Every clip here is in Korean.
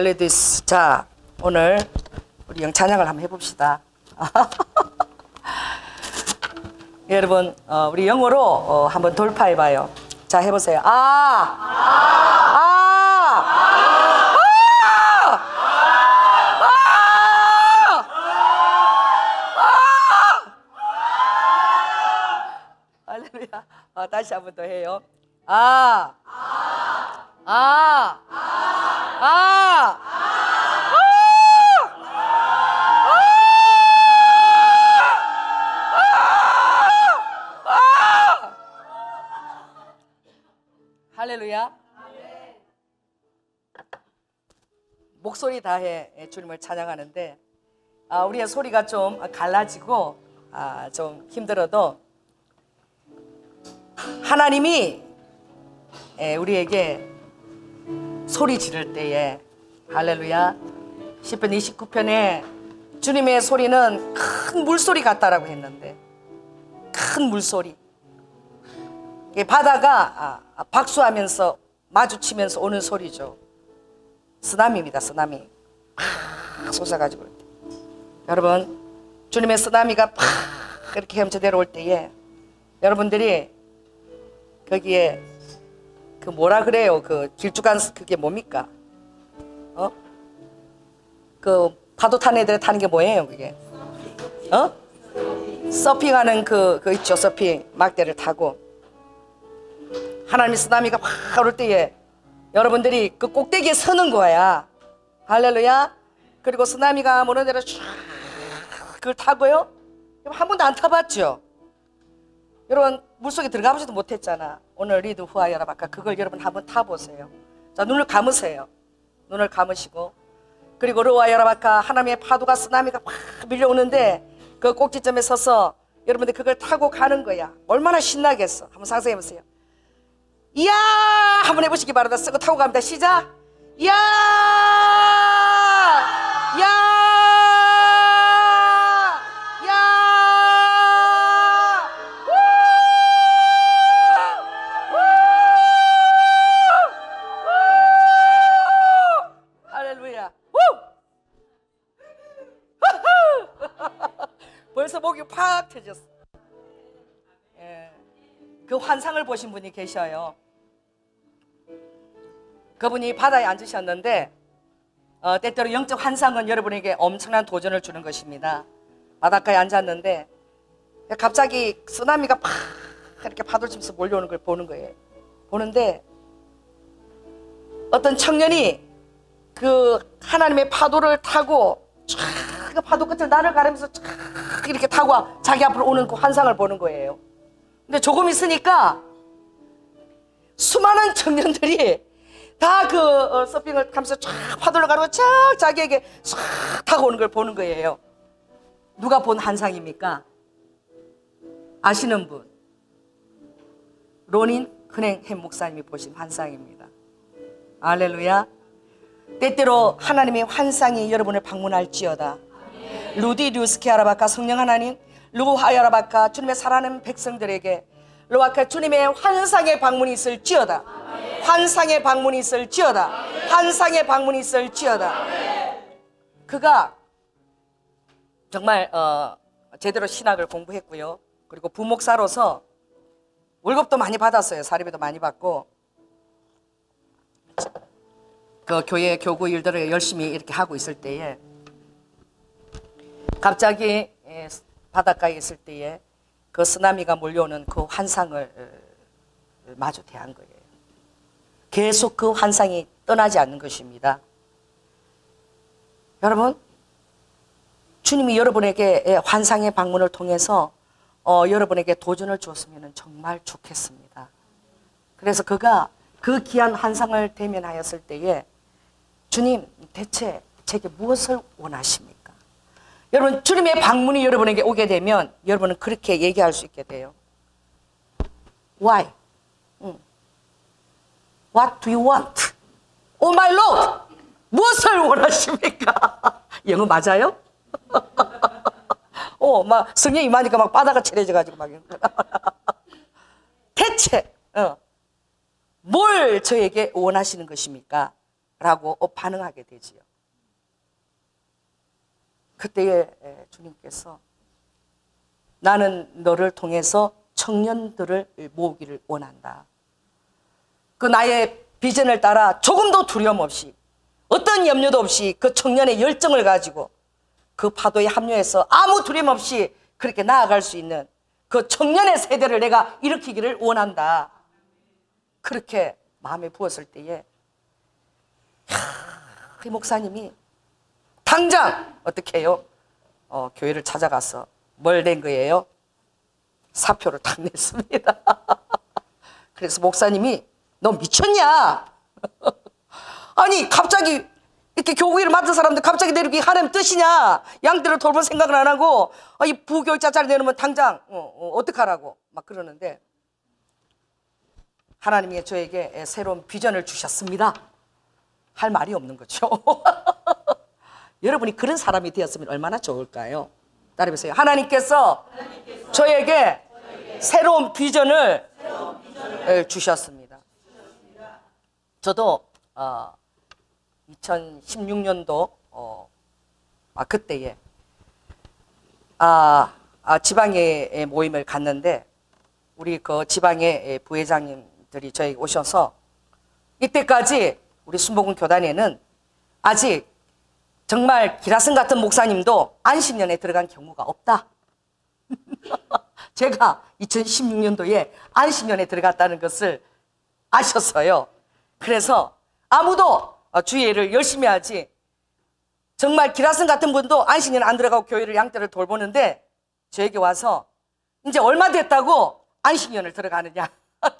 멜로디스. 자, 오늘 우리 찬양을 한번 해봅시다. 여러분, 우리 영어로 한번 돌파해봐요. 자, 해보세요. 할렐루야. 다시 한번 더 해요. 할렐루야. 목소리 다해 주님을 찬양하는데 우리의 소리가 좀 갈라지고 좀 힘들어도 하나님이 우리에게 소리 지를 때에 할렐루야. 시편 29편에 주님의 소리는 큰 물소리 같다라고 했는데 큰 물소리, 바다가 박수하면서 마주치면서 오는 소리죠. 쓰나미입니다. 쓰나미 팍 솟아가지고 올 때. 여러분, 주님의 쓰나미가 팍 이렇게 헤엄쳐 내려올 때에 여러분들이 거기에 그 뭐라 그래요? 그 길쭉한 그게 뭡니까? 그 파도 타는 애들 타는 게 뭐예요? 그게? 서핑하는 그 있죠. 서핑 막대를 타고 하나님의 쓰나미가 확 올 때에 여러분들이 그 꼭대기에 서는 거야. 할렐루야. 그리고 쓰나미가 오는 대로 쫙 그걸 타고요. 한 번도 안 타봤죠? 여러분 물속에 들어가 보지도 못했잖아. 오늘 리드 후아여라 아까 그걸 여러분 한번 타보세요. 자, 눈을 감으세요. 눈을 감으시고, 그리고 루아여라바카 하나님의 파도가 쓰나미가 확 밀려오는데 그 꼭지점에 서서 여러분들 그걸 타고 가는 거야. 얼마나 신나겠어. 한번 상상해 보세요. 이야 한번 해보시기 바랍니다. 쓰고 타고 갑니다. 시작. 이야 야 야 할렐루야. 벌써 목이 팍 터졌어. 그 환상을 보신 분이 계셔요. 그분이 바다에 앉으셨는데 때때로 영적 환상은 여러분에게 엄청난 도전을 주는 것입니다. 바닷가에 앉았는데 갑자기 쓰나미가 팍 이렇게 파도를 치면서 몰려오는 걸 보는 거예요. 보는데 어떤 청년이 그 하나님의 파도를 타고 쫙 그 파도 끝을 나를 가르면서 쫙 이렇게 타고 자기 앞으로 오는 그 환상을 보는 거예요. 근데 조금 있으니까 수많은 청년들이 다 그 서핑을 하면서 쫙 파도를 가르고 쫙 자기에게 쫙 타고 오는 걸 보는 거예요. 누가 본 환상입니까? 아시는 분? 로닌 큰행햄 목사님이 보신 환상입니다. 할렐루야. 때때로 하나님의 환상이 여러분을 방문할지어다. 루디 류스키아라바카 성령 하나님, 루하야라바카 주님의 사랑하는 백성들에게 루아카 주님의 환상의 방문이 있을지어다. 환상의 방문이 있을지어다. 환상의 방문이 있을지어다. 그가 정말 제대로 신학을 공부했고요. 그리고 부목사로서 월급도 많이 받았어요. 사례비도 많이 받고 그 교회 교구 일들을 열심히 이렇게 하고 있을 때에 갑자기 바닷가에 있을 때에 그 쓰나미가 몰려오는 그 환상을 마주 대한 거예요. 계속 그 환상이 떠나지 않는 것입니다. 여러분, 주님이 여러분에게 환상의 방문을 통해서 여러분에게 도전을 주었으면 정말 좋겠습니다. 그래서 그가 그 귀한 환상을 대면하였을 때에 주님 대체 제게 무엇을 원하십니까? 여러분, 주님의 방문이 여러분에게 오게 되면 여러분은 그렇게 얘기할 수 있게 돼요. Why? What do you want? Oh my Lord! 무엇을 원하십니까? 영어 맞아요? 막 성령 임하니까 막 바다가 칠해져가지고 막 대체 뭘 저에게 원하시는 것입니까? 라고 반응하게 되지요. 그때에 주님께서 나는 너를 통해서 청년들을 모으기를 원한다. 그 나의 비전을 따라 조금도 두려움 없이 어떤 염려도 없이 그 청년의 열정을 가지고 그 파도에 합류해서 아무 두려움 없이 그렇게 나아갈 수 있는 그 청년의 세대를 내가 일으키기를 원한다. 그렇게 마음에 부었을 때에 이 목사님이 당장 어떻게 해요? 교회를 찾아가서 뭘 낸 거예요? 사표를 딱 냈습니다. 그래서 목사님이 너 미쳤냐? 아니 갑자기 이렇게 교구일을 맡은 사람들 갑자기 내리기 하나님 뜻이냐? 양떼를 돌볼 생각을 안 하고 이 부교육자짜리 내놓으면 당장 어떡하라고 막 그러는데 하나님이 저에게 새로운 비전을 주셨습니다. 할 말이 없는 거죠. 여러분이 그런 사람이 되었으면 얼마나 좋을까요? 따라해보세요. 하나님께서 저에게 새로운 비전을 주셨습니다. 저도 2016년도 그때에 지방의 모임을 갔는데 우리 그 지방의 부회장님들이 저에게 오셔서 이때까지 우리 순복음 교단에는 아직 정말 기라슨 같은 목사님도 안식년에 들어간 경우가 없다. 제가 2016년도에 안식년에 들어갔다는 것을 아셨어요. 그래서 아무도 주의를 열심히 하지 정말 기라슨 같은 분도 안식년 안 들어가고 교회를 양떼를 돌보는데 저에게 와서 이제 얼마 됐다고 안식년을 들어가느냐.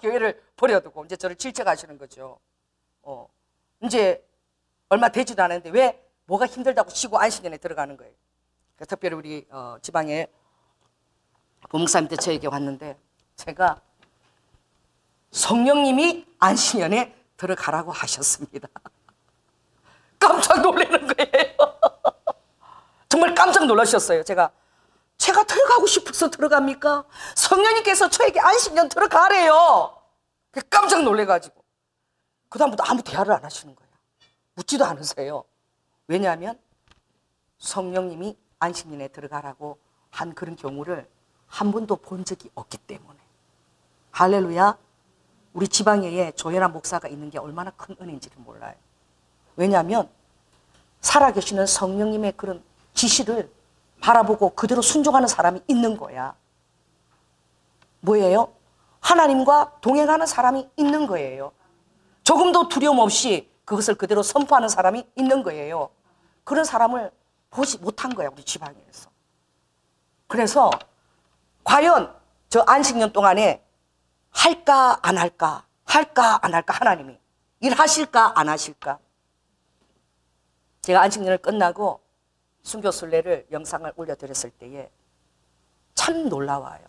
교회를 버려두고 이제 저를 질책하시는 거죠. 이제 얼마 되지도 않았는데 왜 뭐가 힘들다고 쉬고 안식년에 들어가는 거예요. 특별히 우리 지방의 부목사님들 저에게 왔는데 제가 성령님이 안식년에 들어가라고 하셨습니다. 깜짝 놀라는 거예요. 정말 깜짝 놀라셨어요. 제가 들어가고 싶어서 들어갑니까? 성령님께서 저에게 안식년 들어가래요. 깜짝 놀래가지고 그 다음부터 아무 대화를 안 하시는 거예요. 묻지도 않으세요. 왜냐하면 성령님이 안식년에 들어가라고 한 그런 경우를 한 번도 본 적이 없기 때문에. 할렐루야. 우리 지방에 조혜란 목사가 있는 게 얼마나 큰 은혜인지를 몰라요. 왜냐하면 살아계시는 성령님의 그런 지시를 바라보고 그대로 순종하는 사람이 있는 거야. 뭐예요? 하나님과 동행하는 사람이 있는 거예요. 조금도 두려움 없이 그것을 그대로 선포하는 사람이 있는 거예요. 그런 사람을 보지 못한 거야, 우리 지방에서. 그래서 과연 저 안식년 동안에 할까 안 할까, 할까 안 할까, 하나님이 일하실까 안 하실까. 제가 안식년을 끝나고 순교순례를 영상을 올려드렸을 때에 참 놀라워요.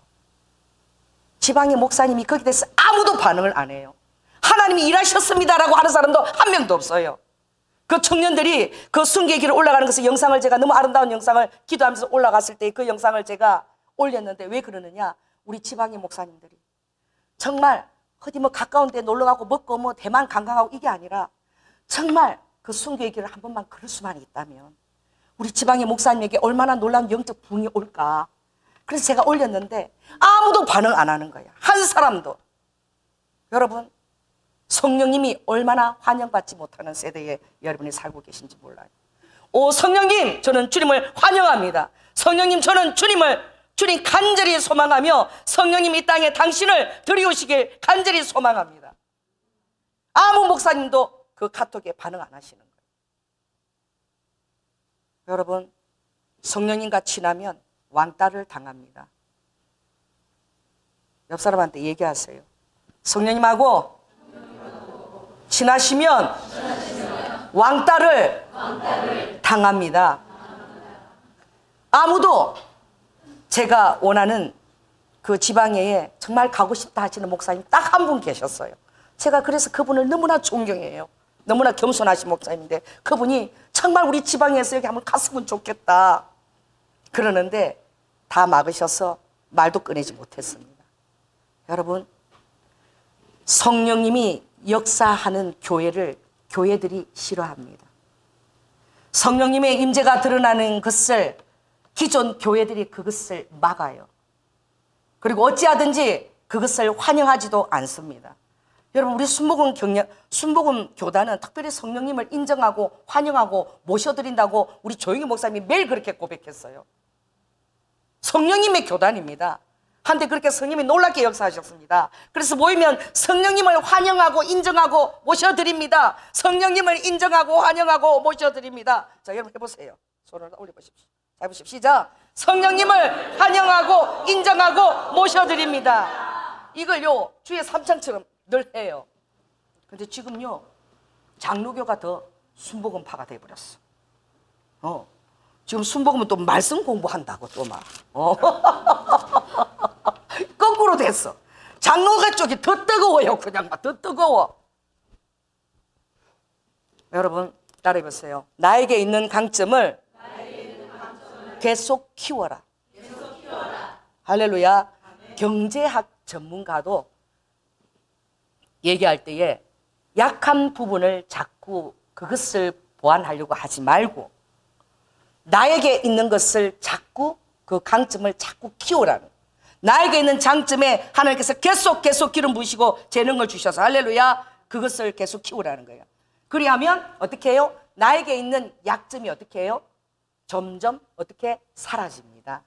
지방의 목사님이 거기에 대해서 아무도 반응을 안 해요. 하나님이 일하셨습니다라고 하는 사람도 한 명도 없어요. 그 청년들이 그 순례길을 올라가는 것을 영상을 제가 너무 아름다운 영상을 기도하면서 올라갔을 때 그 영상을 제가 올렸는데 왜 그러느냐? 우리 지방의 목사님들이 정말 어디 뭐 가까운 데 놀러가고 먹고 뭐 대만 관광하고 이게 아니라 정말 그 순교의 길을 한 번만 걸을 수만 있다면 우리 지방의 목사님에게 얼마나 놀라운 영적 부흥이 올까. 그래서 제가 올렸는데 아무도 반응 안 하는 거예요. 한 사람도. 여러분, 성령님이 얼마나 환영받지 못하는 세대에 여러분이 살고 계신지 몰라요. 오 성령님, 저는 주님을 환영합니다. 성령님, 저는 주님 간절히 소망하며 성령님 이 땅에 당신을 들이오시길 간절히 소망합니다. 아무 목사님도 그 카톡에 반응 안 하시는 거예요. 여러분, 성령님과 친하면 왕따를 당합니다. 옆 사람한테 얘기하세요. 성령님하고 친하시면 왕따를 당합니다. 아무도 제가 원하는 그 지방에 정말 가고 싶다 하시는 목사님 딱 한 분 계셨어요. 제가 그래서 그분을 너무나 존경해요. 너무나 겸손하신 목사님인데 그분이 정말 우리 지방에서 여기 한번 갔으면 좋겠다 그러는데 다 막으셔서 말도 꺼내지 못했습니다. 여러분, 성령님이 역사하는 교회를 교회들이 싫어합니다. 성령님의 임재가 드러나는 것을 기존 교회들이 그것을 막아요. 그리고 어찌하든지 그것을 환영하지도 않습니다. 여러분, 우리 순복음 교단은 특별히 성령님을 인정하고 환영하고 모셔드린다고 우리 조영희 목사님이 매일 그렇게 고백했어요. 성령님의 교단입니다. 한때 그렇게 성령님이 놀랍게 역사하셨습니다. 그래서 모이면 성령님을 환영하고 인정하고 모셔드립니다. 성령님을 인정하고 환영하고 모셔드립니다. 자, 여러분 해보세요. 손을 올려보십시오. 자, 해보십시오. 시작. 성령님을 환영하고 인정하고 모셔드립니다. 이걸요 주의 삼창처럼 늘 해요. 근데 지금요 장로교가 더 순복음파가 돼버렸어. 지금 순복음은 또 말씀 공부한다고 또 막 거꾸로 됐어. 장로가 쪽이 더 뜨거워요. 그냥 막 더 뜨거워. 여러분 따라해보세요. 나에게 있는 강점을 계속 키워라. 할렐루야. 경제학 전문가도 얘기할 때에 약한 부분을 자꾸 그것을 보완하려고 하지 말고 나에게 있는 것을 자꾸 그 강점을 자꾸 키우라는, 나에게 있는 장점에 하나님께서 계속 기름 부으시고 재능을 주셔서 할렐루야 그것을 계속 키우라는 거예요. 그리하면 어떻게 해요? 나에게 있는 약점이 어떻게 해요? 점점 어떻게 사라집니다.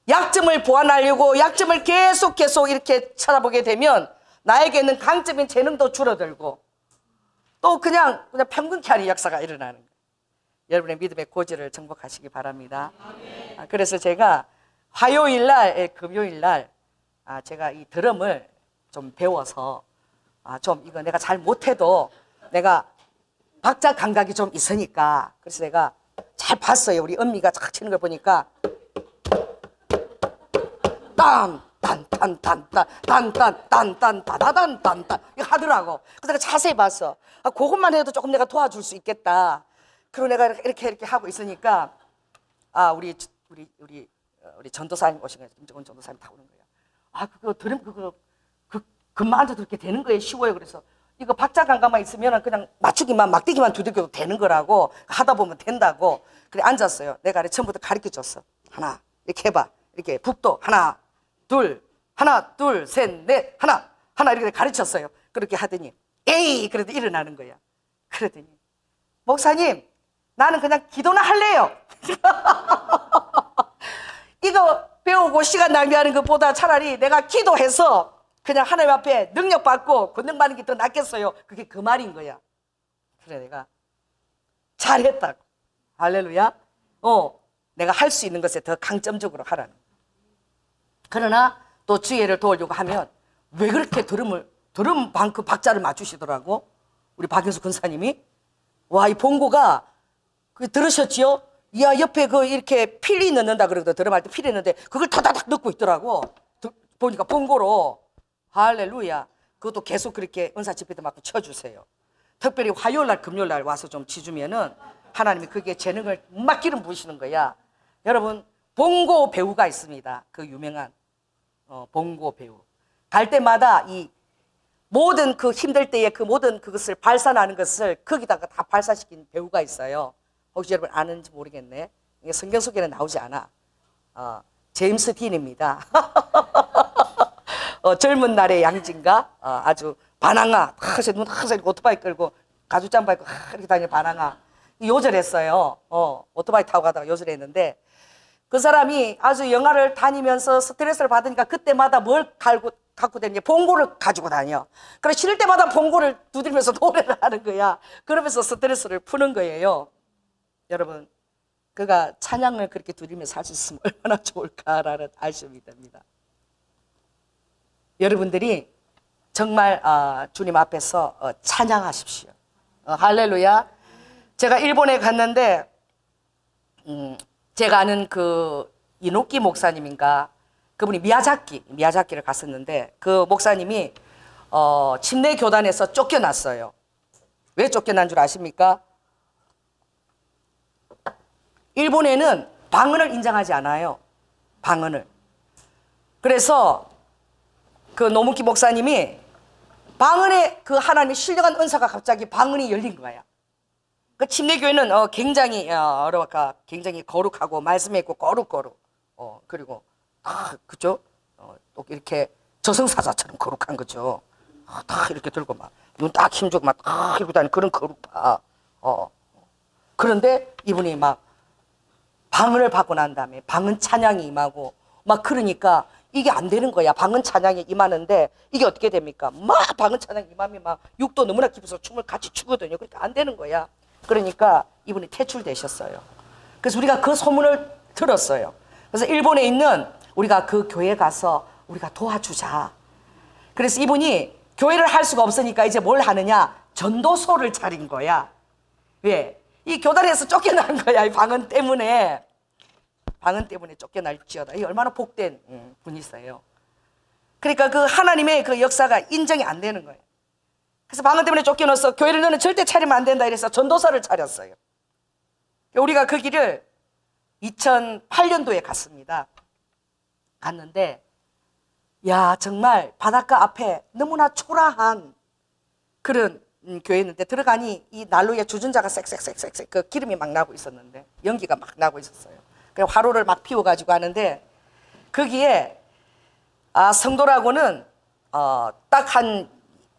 약점을 보완하려고 약점을 계속 이렇게 찾아보게 되면 나에게 있는 강점인 재능도 줄어들고 또 그냥 평균케 하는 역사가 일어나는 거예요. 여러분의 믿음의 고지를 정복하시기 바랍니다. 그래서 제가 화요일 날, 금요일 날 제가 이 드럼을 좀 배워서 좀 이거 내가 잘 못해도 내가 박자 감각이 좀 있으니까 그래서 내가 잘 봤어요. 우리 언니가 착 치는 걸 보니까 딴딴딴딴딴딴딴딴딴딴딴 이거 하더라고. 그래서 내가 자세히 봤어. 그것만 해도 조금 내가 도와줄 수 있겠다. 그리고 내가 이렇게 하고 있으니까 우리 전도사님 오신 거예요. 김정은 전도사님 다 오는 거예요. 그거 드럼 금방 앉아도 그렇게 되는 거예요. 쉬워요. 그래서 이거 박자 감각만 있으면 그냥 맞추기만 막대기만 두들겨도 되는 거라고 하다 보면 된다고. 그래 앉았어요. 내가 처음부터 가르쳐 줬어. 하나 이렇게 해봐. 이렇게 북도 하나 둘 셋 넷 하나 이렇게 가르쳤어요. 그렇게 하더니 에이 그래도 일어나는 거야. 그러더니 목사님 나는 그냥 기도나 할래요. 이거 배우고 시간 낭비하는 것보다 차라리 내가 기도해서 그냥 하나님 앞에 능력받고 권능받는 게 더 낫겠어요. 그게 그 말인 거야. 그래 내가 잘했다고. 할렐루야. 내가 할 수 있는 것에 더 강점적으로 하라는. 그러나 또 주의를 도우려고 하면 왜 그렇게 드럼 그 박자를 맞추시더라고. 우리 박영수 권사님이. 와, 이 봉고가 들으셨지요? 야, 옆에 이렇게 필리 넣는다 그러거든. 드럼할 때 필리 넣는데 그걸 타다닥 넣고 있더라고. 보니까 봉고로. 할렐루야. 그것도 계속 그렇게 은사 집회 때 맞고 쳐주세요. 특별히 화요일날 금요일날 와서 좀 치주면은 하나님이 그게 재능을 막 기름 부으시는 거야. 여러분 봉고 배우가 있습니다. 그 유명한 봉고 배우. 갈 때마다 이 모든 그 힘들 때에 그 모든 그것을 발산하는 것을 거기다가 다 발산시킨 배우가 있어요. 혹시 여러분 아는지 모르겠네. 이게 성경 속에는 나오지 않아. 제임스 딘입니다. 젊은 날의 양진가 아주 반항아 눈 항상 오토바이 끌고 가죽잠바 입고 이렇게 다니는 반항아 요절했어요. 오토바이 타고 가다가 요절했는데 그 사람이 아주 영화를 다니면서 스트레스를 받으니까 그때마다 뭘 갖고 다니냐 봉고를 가지고 다녀. 그래 쉴 때마다 봉고를 두드리면서 노래를 하는 거야. 그러면서 스트레스를 푸는 거예요. 여러분 그가 찬양을 그렇게 두드리면서 할 수 있으면 얼마나 좋을까라는 아쉬움이 됩니다. 여러분들이 정말 주님 앞에서 찬양하십시오. 할렐루야. 제가 일본에 갔는데 제가 아는 그 이노키 목사님인가 그분이 미야자키를 갔었는데 그 목사님이 침례 교단에서 쫓겨났어요. 왜 쫓겨난 줄 아십니까? 일본에는 방언을 인정하지 않아요. 방언을. 그래서 그 노무키 목사님이 방언에 그 하나님의 신령한 은사가 갑자기 방언이 열린 거야. 그 침례교회는 굉장히 굉장히 거룩하고 말씀에 있고 거룩 그리고 그죠? 또 이렇게 저승사자처럼 거룩한 거죠. 딱 이렇게 들고 막 눈 딱 힘주고 막 딱 이러고 다니는 그런 거룩파. 그런데 이분이 막 방언을 받고 난 다음에 방언 찬양이 임하고 막 그러니까 이게 안 되는 거야. 방언 찬양이 임하는데 이게 어떻게 됩니까? 막 방언 찬양이 임하면 막 육도 너무나 깊어서 춤을 같이 추거든요. 그러니까 안 되는 거야. 그러니까 이분이 퇴출되셨어요. 그래서 우리가 그 소문을 들었어요. 그래서 일본에 있는 우리가 그 교회에 가서 우리가 도와주자. 그래서 이분이 교회를 할 수가 없으니까 이제 뭘 하느냐? 전도소를 차린 거야. 왜? 이 교단에서 쫓겨난 거야. 이 방언 때문에. 방언 때문에 쫓겨날지어다. 이 얼마나 복된 분이세요. 그러니까 그 하나님의 그 역사가 인정이 안 되는 거예요. 그래서 방언 때문에 쫓겨나서 교회를 너는 절대 차리면 안 된다 이래서 전도사를 차렸어요. 우리가 그 길을 2008년도에 갔습니다. 갔는데 야 정말 바닷가 앞에 너무나 초라한 그런 교회였는데 들어가니 이 난로에 주전자가 쌕쌕 그 기름이 막 나고 있었는데 연기가 막 나고 있었어요. 그래서 화로를 막 피워가지고 하는데 거기에 성도라고는 딱 한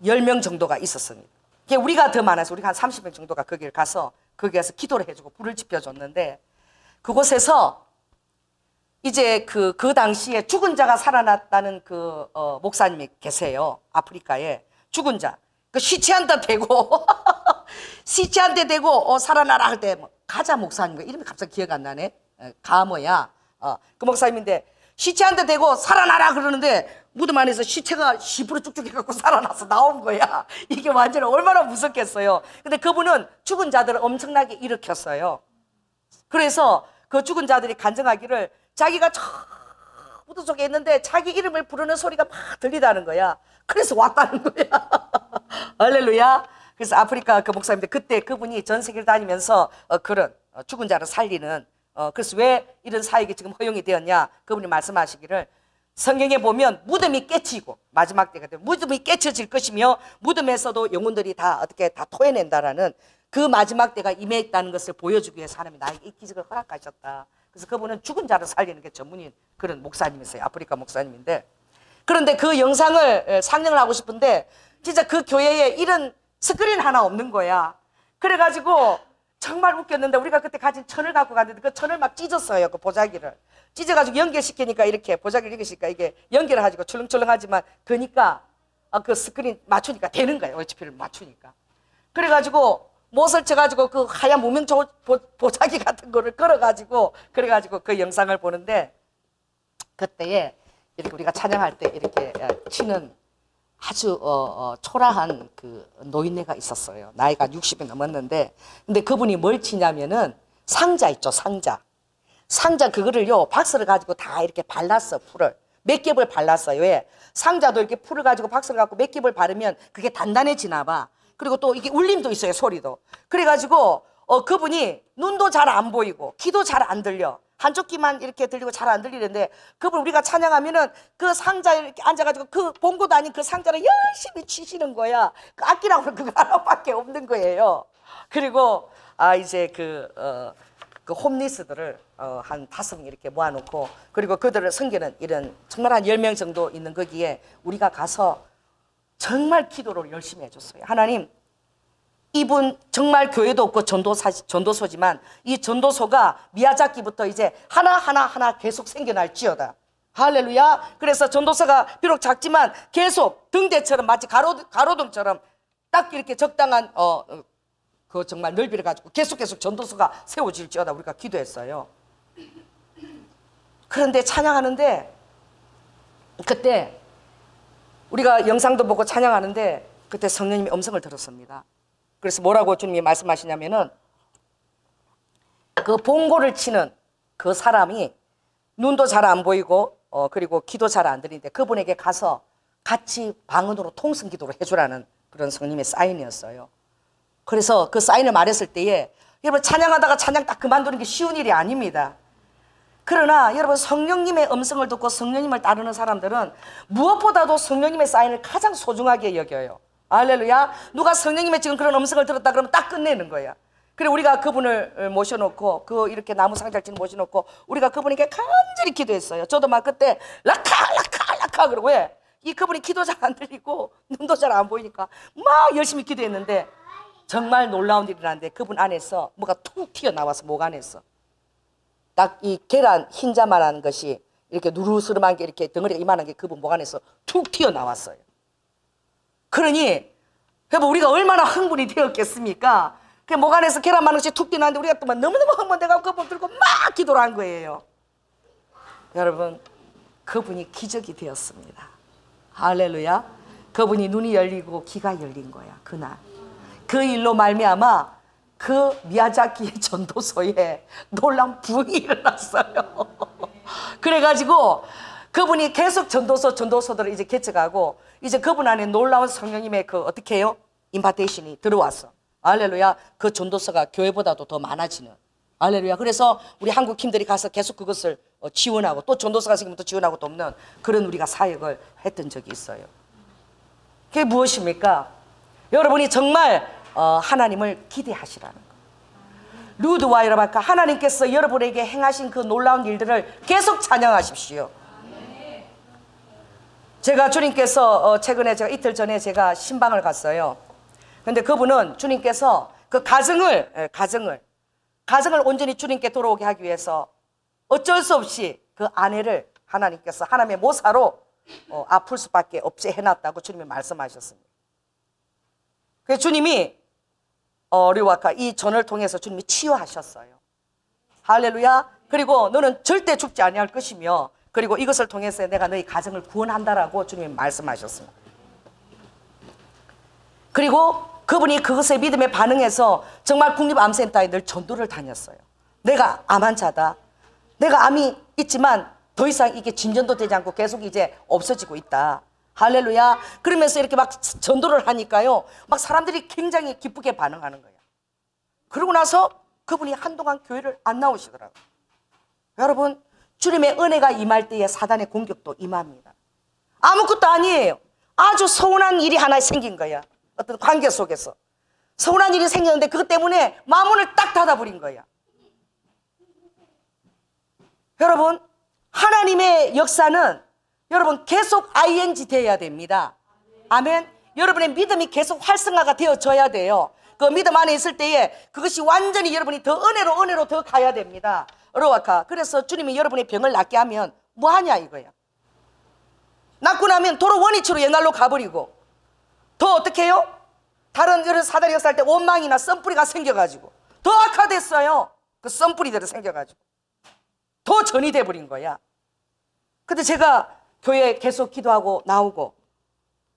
10명 정도가 있었습니다. 우리가 더 많아서 우리가 한 30명 정도가 거기를 가서 거기에서 기도를 해주고 불을 지펴줬는데 그곳에서 이제 그 당시에 죽은 자가 살아났다는 그 목사님이 계세요. 아프리카에 죽은 자. 그 시체한테 대고 시체한테 대고 살아나라 할 때 뭐 가자 목사님 이름이 갑자기 기억 안 나네. 가뭐야. 그 목사님인데 시체한테 대고 살아나라 그러는데 무덤 안에서 시체가 시부로 쭉쭉 해갖고 살아나서 나온 거야. 이게 완전히 얼마나 무섭겠어요. 근데 그분은 죽은 자들을 엄청나게 일으켰어요. 그래서 그 죽은 자들이 간증하기를 자기가 저 무덤 속에 있는데 자기 이름을 부르는 소리가 막 들리다는 거야. 그래서 왔다는 거야. 할렐루야. 그래서 아프리카 그 목사님인데 그때 그분이 전 세계를 다니면서 그런 죽은 자를 살리는 그래서 왜 이런 사역이 지금 허용이 되었냐 그분이 말씀하시기를 성경에 보면 무덤이 깨치고 마지막 때가 되면 무덤이 깨쳐질 것이며 무덤에서도 영혼들이 다 어떻게 다 토해낸다라는 그 마지막 때가 임했다는 것을 보여주기 위해서 하나님이 나에게 이 기적을 허락하셨다. 그래서 그분은 죽은 자를 살리는 게 전문인 그런 목사님이세요. 아프리카 목사님인데 그런데 그 영상을 상영을 하고 싶은데 진짜 그 교회에 이런 스크린 하나 없는 거야. 그래가지고 정말 웃겼는데 우리가 그때 가진 천을 갖고 갔는데 그 천을 막 찢었어요. 그 보자기를 찢어가지고 연결시키니까 이렇게 보자기를 연결시키니까 이게 연결하지고 출렁출렁하지만 그러니까 그 스크린 맞추니까 되는 거예요. HP를 맞추니까. 그래가지고 못을 쳐가지고 그 하얀 무명 보자기 같은 거를 걸어가지고 그래가지고 그 영상을 보는데 그때에 이렇게 우리가 찬양할 때 이렇게 치는 아주 초라한 그 노인네가 있었어요. 나이가 60이 넘었는데 근데 그분이 뭘 치냐면은 상자 있죠. 상자 그거를요 박스를 가지고 다 이렇게 발랐어. 풀을 몇 겹을 발랐어요. 왜? 상자도 이렇게 풀을 가지고 박스를 갖고 몇 겹을 바르면 그게 단단해지나 봐. 그리고 또 이게 울림도 있어요. 소리도. 그래가지고 그분이 눈도 잘 안 보이고 귀도 잘 안 들려. 한쪽 귀만 이렇게 들리고 잘 안 들리는데 그분 우리가 찬양하면은 그 상자에 이렇게 앉아가지고 그 본고도 아닌 그 상자를 열심히 치시는 거야. 그 악기라고는 그거 하나밖에 없는 거예요. 그리고 이제 그 홈리스들을 한 5명 이렇게 모아놓고 그리고 그들을 섬기는 이런 정말 한 10명 정도 있는 거기에 우리가 가서 정말 기도를 열심히 해줬어요. 하나님 이분 정말 교회도 없고 전도소지만 이 전도소가 미야자키부터 이제 하나 계속 생겨날지어다. 할렐루야. 그래서 전도소가 비록 작지만 계속 등대처럼 마치 가로등처럼 딱 이렇게 적당한 그 정말 넓이를 가지고 계속 전도소가 세워질지어다 우리가 기도했어요. 그런데 찬양하는데 그때 우리가 영상도 보고 찬양하는데 그때 성령님이 음성을 들었습니다. 그래서 뭐라고 주님이 말씀하시냐면은 그 봉고를 치는 그 사람이 눈도 잘 안 보이고 그리고 귀도 잘 안 들리는데 그분에게 가서 같이 방언으로 통성 기도를 해주라는 그런 성령님의 사인이었어요. 그래서 그 사인을 말했을 때에 여러분 찬양하다가 찬양 딱 그만두는 게 쉬운 일이 아닙니다. 그러나 여러분 성령님의 음성을 듣고 성령님을 따르는 사람들은 무엇보다도 성령님의 사인을 가장 소중하게 여겨요. 할렐루야. 누가 성령님의 지금 그런 음성을 들었다 그러면 딱 끝내는 거야. 그래 우리가 그분을 모셔놓고 이렇게 나무 상자를 모셔놓고 우리가 그분에게 간절히 기도했어요. 저도 막 그때 라카 그러고 왜? 이 그분이 기도 잘 안 들리고 눈도 잘 안 보이니까 막 열심히 기도했는데 정말 놀라운 일이 났는데 그분 안에서 뭐가 툭 튀어나와서 목 안에서 딱 이 계란 흰자만한 것이 이렇게 누르스름한 게 이렇게 덩어리가 이만한 게 그분 목 안에서 툭 튀어나왔어요. 그러니 여러분 우리가 얼마나 흥분이 되었겠습니까? 그 목 안에서 계란 많은 것이 툭 튀어나왔는데 우리가 또 너무너무 흥분돼가지고 그분 들고 막 기도를 한 거예요. 여러분 그분이 기적이 되었습니다. 할렐루야. 그분이 눈이 열리고 귀가 열린 거야. 그날 그 일로 말미암아 그 미야자키의 전도소에 놀라운 부흥이 일어났어요. 그래가지고 그분이 계속 전도소들을 이제 개척하고 이제 그분 안에 놀라운 성령님의 그 어떻게 해요? 임파테이션이 들어왔어. 할렐루야. 그 전도서가 교회보다도 더 많아지는. 할렐루야. 그래서 우리 한국 팀들이 가서 계속 그것을 지원하고 또 전도서가 생기면 또 지원하고 또 없는 그런 우리가 사역을 했던 적이 있어요. 그게 무엇입니까? 여러분이 정말 하나님을 기대하시라는 거. 루드와 여러분과 하나님께서 여러분에게 행하신 그 놀라운 일들을 계속 찬양하십시오. 제가 주님께서 최근에 제가 이틀 전에 제가 신방을 갔어요. 근데 그분은 주님께서 그 가정을 온전히 주님께 돌아오게 하기 위해서 어쩔 수 없이 그 아내를 하나님께서 하나님의 모사로 아플 수밖에 없이 해놨다고 주님이 말씀하셨습니다. 그래서 주님이 류와카 이 전을 통해서 주님이 치유하셨어요. 할렐루야. 그리고 너는 절대 죽지 아니할 것이며 그리고 이것을 통해서 내가 너희 가정을 구원한다라고 주님이 말씀하셨습니다. 그리고 그분이 그것에 믿음에 반응해서 정말 국립암센터에 늘 전도를 다녔어요. 내가 암 환자다. 내가 암이 있지만 더 이상 이게 진전도 되지 않고 계속 이제 없어지고 있다. 할렐루야. 그러면서 이렇게 막 전도를 하니까요. 막 사람들이 굉장히 기쁘게 반응하는 거예요. 그러고 나서 그분이 한동안 교회를 안 나오시더라고요. 여러분, 주님의 은혜가 임할 때에 사단의 공격도 임합니다. 아무것도 아니에요. 아주 서운한 일이 하나 생긴 거야. 어떤 관계 속에서. 서운한 일이 생겼는데 그것 때문에 마문을 딱 닫아버린 거야. 여러분, 하나님의 역사는 여러분 계속 ing 되어야 됩니다. 아멘. 여러분의 믿음이 계속 활성화가 되어져야 돼요. 그 믿음 안에 있을 때에 그것이 완전히 여러분이 더 은혜로 더 가야 됩니다. 로아카. 그래서 주님이 여러분의 병을 낫게 하면 뭐하냐 이거야. 낫고 나면 도로 원위치로 옛날로 가버리고 더 어떻게 해요? 다른 여러 사단의 역사할 때 원망이나 썬뿌리가 생겨가지고 더 악화됐어요. 그 썬뿌리대로 생겨가지고 더 전이 돼버린 거야. 근데 제가 교회에 계속 기도하고 나오고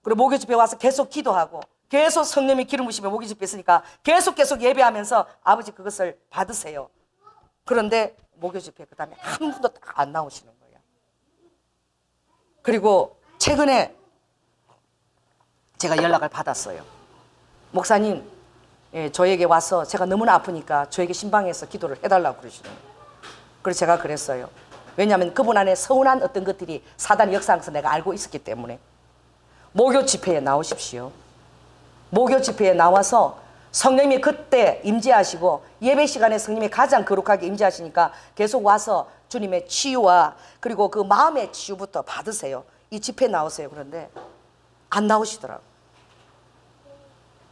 그리고 목요집에 와서 계속 기도하고 계속 성령이 기름 부으시면 목요집에 있으니까 계속 예배하면서 아버지 그것을 받으세요. 그런데 목요집에 그 다음에 한 분도 딱 안 나오시는 거예요. 그리고 최근에 제가 연락을 받았어요. 목사님, 저에게 와서 제가 너무나 아프니까 저에게 신방에서 기도를 해달라고 그러시는 거예요. 그래서 제가 그랬어요. 왜냐하면 그분 안에 서운한 어떤 것들이 사단의 역사에서 내가 알고 있었기 때문에 목요 집회에 나오십시오. 목요 집회에 나와서 성령님이 그때 임재하시고 예배 시간에 성령님이 가장 거룩하게 임재하시니까 계속 와서 주님의 치유와 그리고 그 마음의 치유부터 받으세요. 이 집회에 나오세요. 그런데 안 나오시더라고요.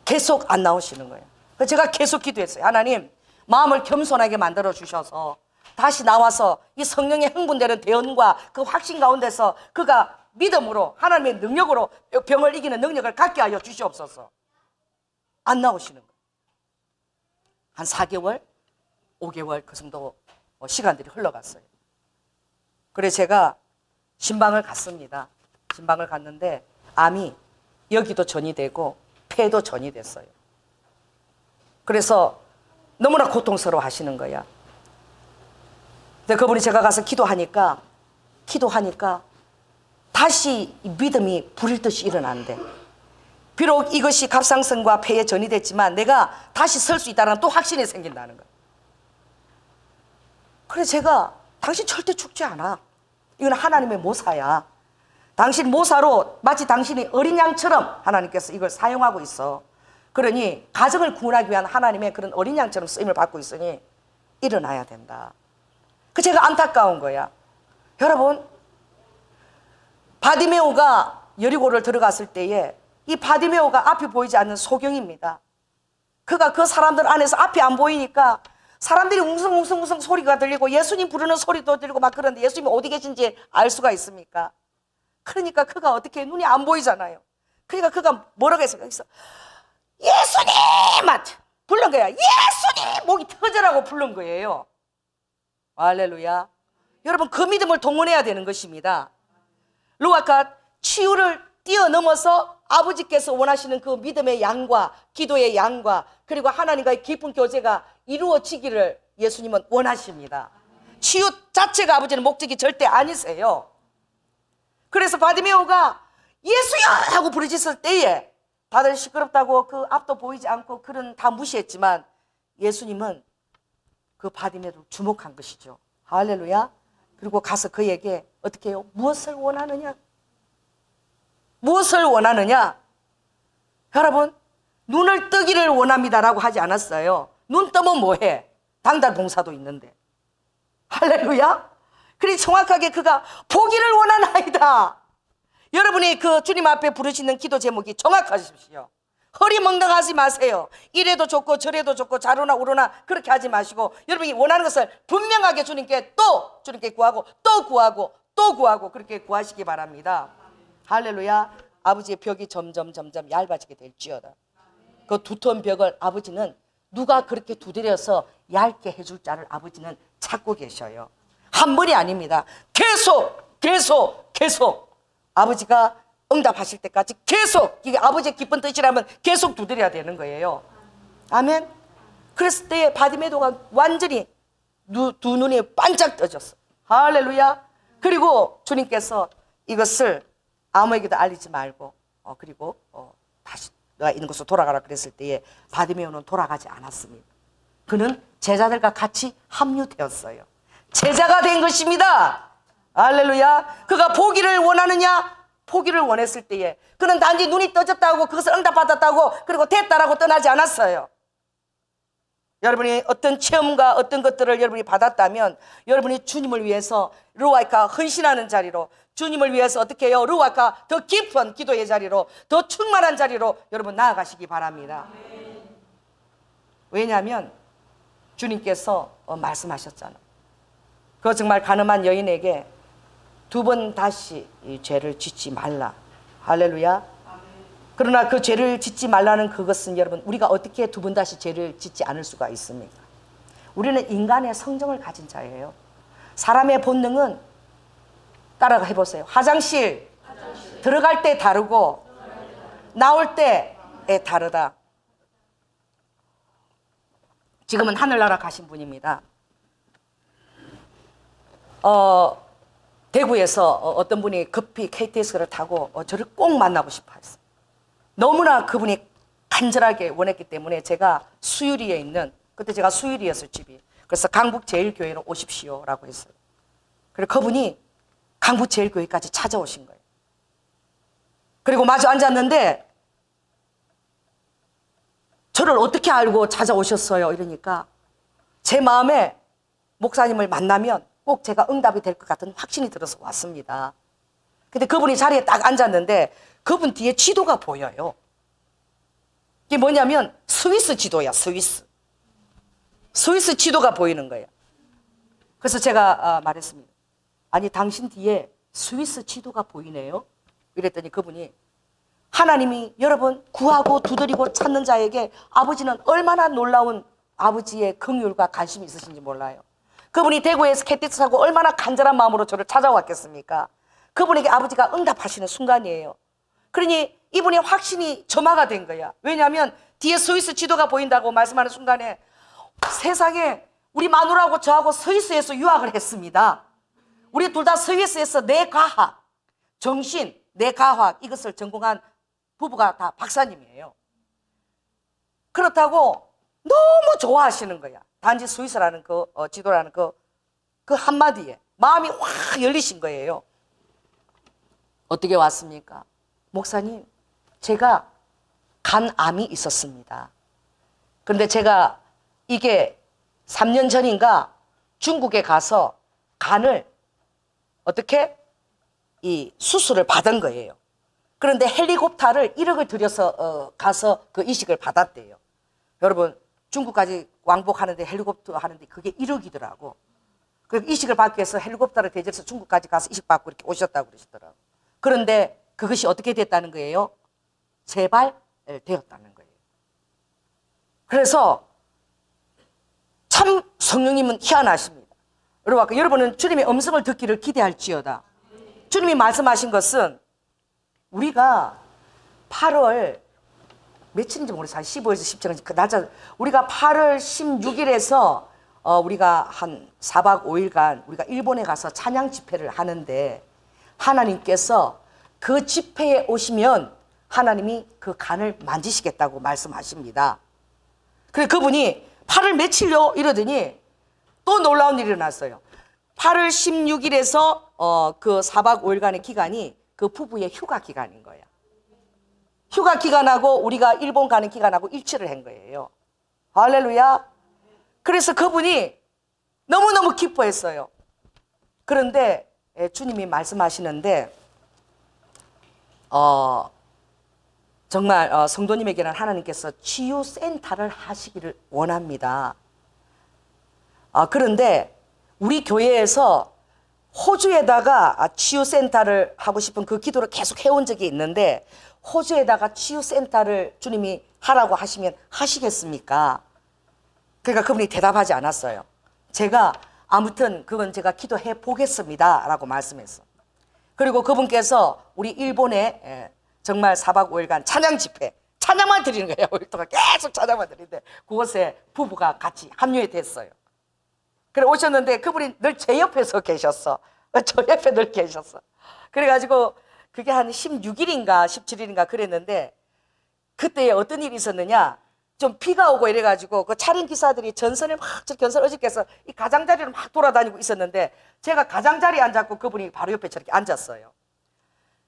계속 안 나오시는 거예요. 그래서 제가 계속 기도했어요. 하나님, 마음을 겸손하게 만들어 주셔서 다시 나와서 이 성령의 흥분되는 대언과 그 확신 가운데서 그가 믿음으로 하나님의 능력으로 병을 이기는 능력을 갖게 하여 주시옵소서. 안 나오시는 거예요. 한 4개월, 5개월 그 정도 시간들이 흘러갔어요. 그래서 제가 신방을 갔습니다. 신방을 갔는데 암이 여기도 전이 되고 폐도 전이 됐어요. 그래서 너무나 고통스러워 하시는 거야. 근데 그분이 제가 가서 기도하니까 다시 믿음이 불일 듯이 일어나는데 비록 이것이 갑상선과 폐에 전이 됐지만 내가 다시 설 수 있다는 또 확신이 생긴다는 거예요. 그래서 제가 당신 절대 죽지 않아. 이건 하나님의 모사야. 당신 모사로 마치 당신이 어린 양처럼 하나님께서 이걸 사용하고 있어. 그러니 가정을 구원하기 위한 하나님의 그런 어린 양처럼 쓰임을 받고 있으니 일어나야 된다. 그 제가 안타까운 거야. 여러분, 바디메오가 여리고를 들어갔을 때에 이 바디메오가 앞이 보이지 않는 소경입니다. 그가 그 사람들 안에서 앞이 안 보이니까 사람들이 웅성웅성 소리가 들리고 예수님 부르는 소리도 들리고 막 그런데 예수님이 어디 계신지 알 수가 있습니까? 그러니까 그가 어떻게 눈이 안 보이잖아요. 그러니까 그가 뭐라고 했어요? 여기서 예수님한테 부른 거야. 예수님! 목이 터져라고 부른 거예요. 할렐루야. 여러분, 그 믿음을 동원해야 되는 것입니다. 루아카 치유를 뛰어넘어서 아버지께서 원하시는 그 믿음의 양과 기도의 양과 그리고 하나님과의 깊은 교제가 이루어지기를 예수님은 원하십니다. 치유 자체가 아버지는 목적이 절대 아니세요. 그래서 바디메오가 예수야! 하고 부르짖을 때에 다들 시끄럽다고 그 앞도 보이지 않고 그런 다 무시했지만 예수님은 그 바디메오를 주목한 것이죠. 할렐루야. 그리고 가서 그에게 어떻게 해요? 무엇을 원하느냐? 무엇을 원하느냐? 여러분, 눈을 뜨기를 원합니다라고 하지 않았어요. 눈 뜨면 뭐해? 당달 봉사도 있는데. 할렐루야. 그리 정확하게 그가 보기를 원하나이다. 여러분이 그 주님 앞에 부르시는 기도 제목이 정확하십시오. 허리멍덩하지 마세요. 이래도 좋고 저래도 좋고 좌로나 우로나 그렇게 하지 마시고 여러분이 원하는 것을 분명하게 주님께 구하고 또 구하고 또 구하고 그렇게 구하시기 바랍니다. 할렐루야. 아버지의 벽이 점점 얇아지게 될지어다. 그 두터운 벽을 아버지는 누가 그렇게 두드려서 얇게 해줄 자를 아버지는 찾고 계셔요. 한 번이 아닙니다. 계속 아버지가 응답하실 때까지 계속, 이게 아버지의 기쁜 뜻이라면 계속 두드려야 되는 거예요. 아멘. 그랬을 때 바디메오가 완전히 두 눈이 반짝 떠졌어. 할렐루야. 그리고 주님께서 이것을 아무에게도 알리지 말고 그리고 다시 너가 있는 곳으로 돌아가라 그랬을 때에 바디메오는 돌아가지 않았습니다. 그는 제자들과 같이 합류되었어요. 제자가 된 것입니다. 할렐루야. 그가 보기를 원하느냐? 포기를 원했을 때에 그는 단지 눈이 떠졌다고 그것을 응답받았다고 그리고 됐다라고 떠나지 않았어요. 여러분이 어떤 체험과 어떤 것들을 여러분이 받았다면 여러분이 주님을 위해서 루아카 헌신하는 자리로, 주님을 위해서 어떻게 해요? 루아카 더 깊은 기도의 자리로, 더 충만한 자리로 여러분 나아가시기 바랍니다. 왜냐하면 주님께서 말씀하셨잖아. 그 정말 가늠한 여인에게 두 번 다시 이 죄를 짓지 말라. 할렐루야. 그러나 그 죄를 짓지 말라는 그것은 여러분 우리가 어떻게 두 번 다시 죄를 짓지 않을 수가 있습니까? 우리는 인간의 성정을 가진 자예요. 사람의 본능은 따라가 해보세요. 화장실 들어갈 때 다르고 나올 때에 다르다. 지금은 하늘나라 가신 분입니다. 대구에서 어떤 분이 급히 KTX를 타고 저를 꼭 만나고 싶어 했어요. 너무나 그분이 간절하게 원했기 때문에 제가 수유리에 있는, 그때 제가 수유리였어요, 집이. 그래서 강북제일교회로 오십시오라고 했어요. 그리고 그분이 강북제일교회까지 찾아오신 거예요. 그리고 마주 앉았는데 저를 어떻게 알고 찾아오셨어요? 이러니까 제 마음에 목사님을 만나면 꼭 제가 응답이 될 것 같은 확신이 들어서 왔습니다. 근데 그분이 자리에 딱 앉았는데 그분 뒤에 지도가 보여요. 이게 뭐냐면 스위스 지도야, 스위스 지도가 보이는 거예요. 그래서 제가 말했습니다. 아니 당신 뒤에 스위스 지도가 보이네요. 이랬더니 그분이 하나님이 여러분 구하고 두드리고 찾는 자에게 아버지는 얼마나 놀라운 아버지의 긍휼과 관심이 있으신지 몰라요. 그분이 대구에서 KTX 타고 얼마나 간절한 마음으로 저를 찾아왔겠습니까? 그분에게 아버지가 응답하시는 순간이에요. 그러니 이분의 확신이 점화가 된 거야. 왜냐하면 뒤에 스위스 지도가 보인다고 말씀하는 순간에 세상에 우리 마누라하고 저하고 스위스에서 유학을 했습니다. 우리 둘 다 스위스에서 뇌과학, 정신, 뇌과학 이것을 전공한 부부가 다 박사님이에요. 그렇다고 너무 좋아하시는 거야. 단지 스위스라는 그 지도라는 그 한마디에 마음이 확 열리신 거예요. 어떻게 왔습니까? 목사님, 제가 간암이 있었습니다. 그런데 제가 이게 3년 전인가 중국에 가서 간을 어떻게 이 수술을 받은 거예요. 그런데 헬리콥터를 1억을 들여서 가서 그 이식을 받았대요. 여러분, 중국까지 왕복하는데 헬리콥터 하는데 그게 1억이더라고. 그 이식을 받기 위해서 헬리콥터를 대절해서 중국까지 가서 이식받고 이렇게 오셨다고 그러시더라고. 그런데 그것이 어떻게 됐다는 거예요? 재발되었다는 거예요. 그래서 참 성령님은 희한하십니다. 여러분은 주님의 음성을 듣기를 기대할지어다. 주님이 말씀하신 것은 우리가 8월 며칠인지 모르겠어요. 15에서 17일 그 날짜, 우리가 8월 16일에서 우리가 한 4박 5일간 우리가 일본에 가서 찬양 집회를 하는데, 하나님께서 그 집회에 오시면 하나님이 그 간을 만지시겠다고 말씀하십니다. 그래서 그분이 8월 며칠요? 이러더니 또 놀라운 일이 일어났어요. 8월 16일에서 그 4박 5일간의 기간이 그 부부의 휴가 기간인 거예요. 휴가 기간하고 우리가 일본 가는 기간하고 일치를 한 거예요. 할렐루야. 그래서 그분이 너무너무 기뻐했어요. 그런데 주님이 말씀하시는데 정말 성도님에게는 하나님께서 치유센터를 하시기를 원합니다. 그런데 우리 교회에서 호주에다가 치유센터를 하고 싶은 그 기도를 계속 해온 적이 있는데, 호주에다가 치유센터를 주님이 하라고 하시면 하시겠습니까? 그러니까 그분이 대답하지 않았어요. 제가 아무튼 그건 제가 기도해 보겠습니다 라고 말씀했어. 그리고 그분께서 우리 일본에 정말 4박 5일간 찬양 집회, 찬양만 드리는 거예요. 5일 동안 계속 찬양만 드리는데 그곳에 부부가 같이 합류해 됐어요. 그래 오셨는데 그분이 늘 제 옆에서 계셨어. 저 옆에 늘 계셨어. 그래가지고 그게 한 16일인가 17일인가 그랬는데, 그때 어떤 일이 있었느냐, 좀 비가 오고 이래가지고 그 차량 기사들이 전선을 막 전선 어저께서 이 가장자리로 막 돌아다니고 있었는데, 제가 가장자리에 앉았고 그분이 바로 옆에 저렇게 앉았어요.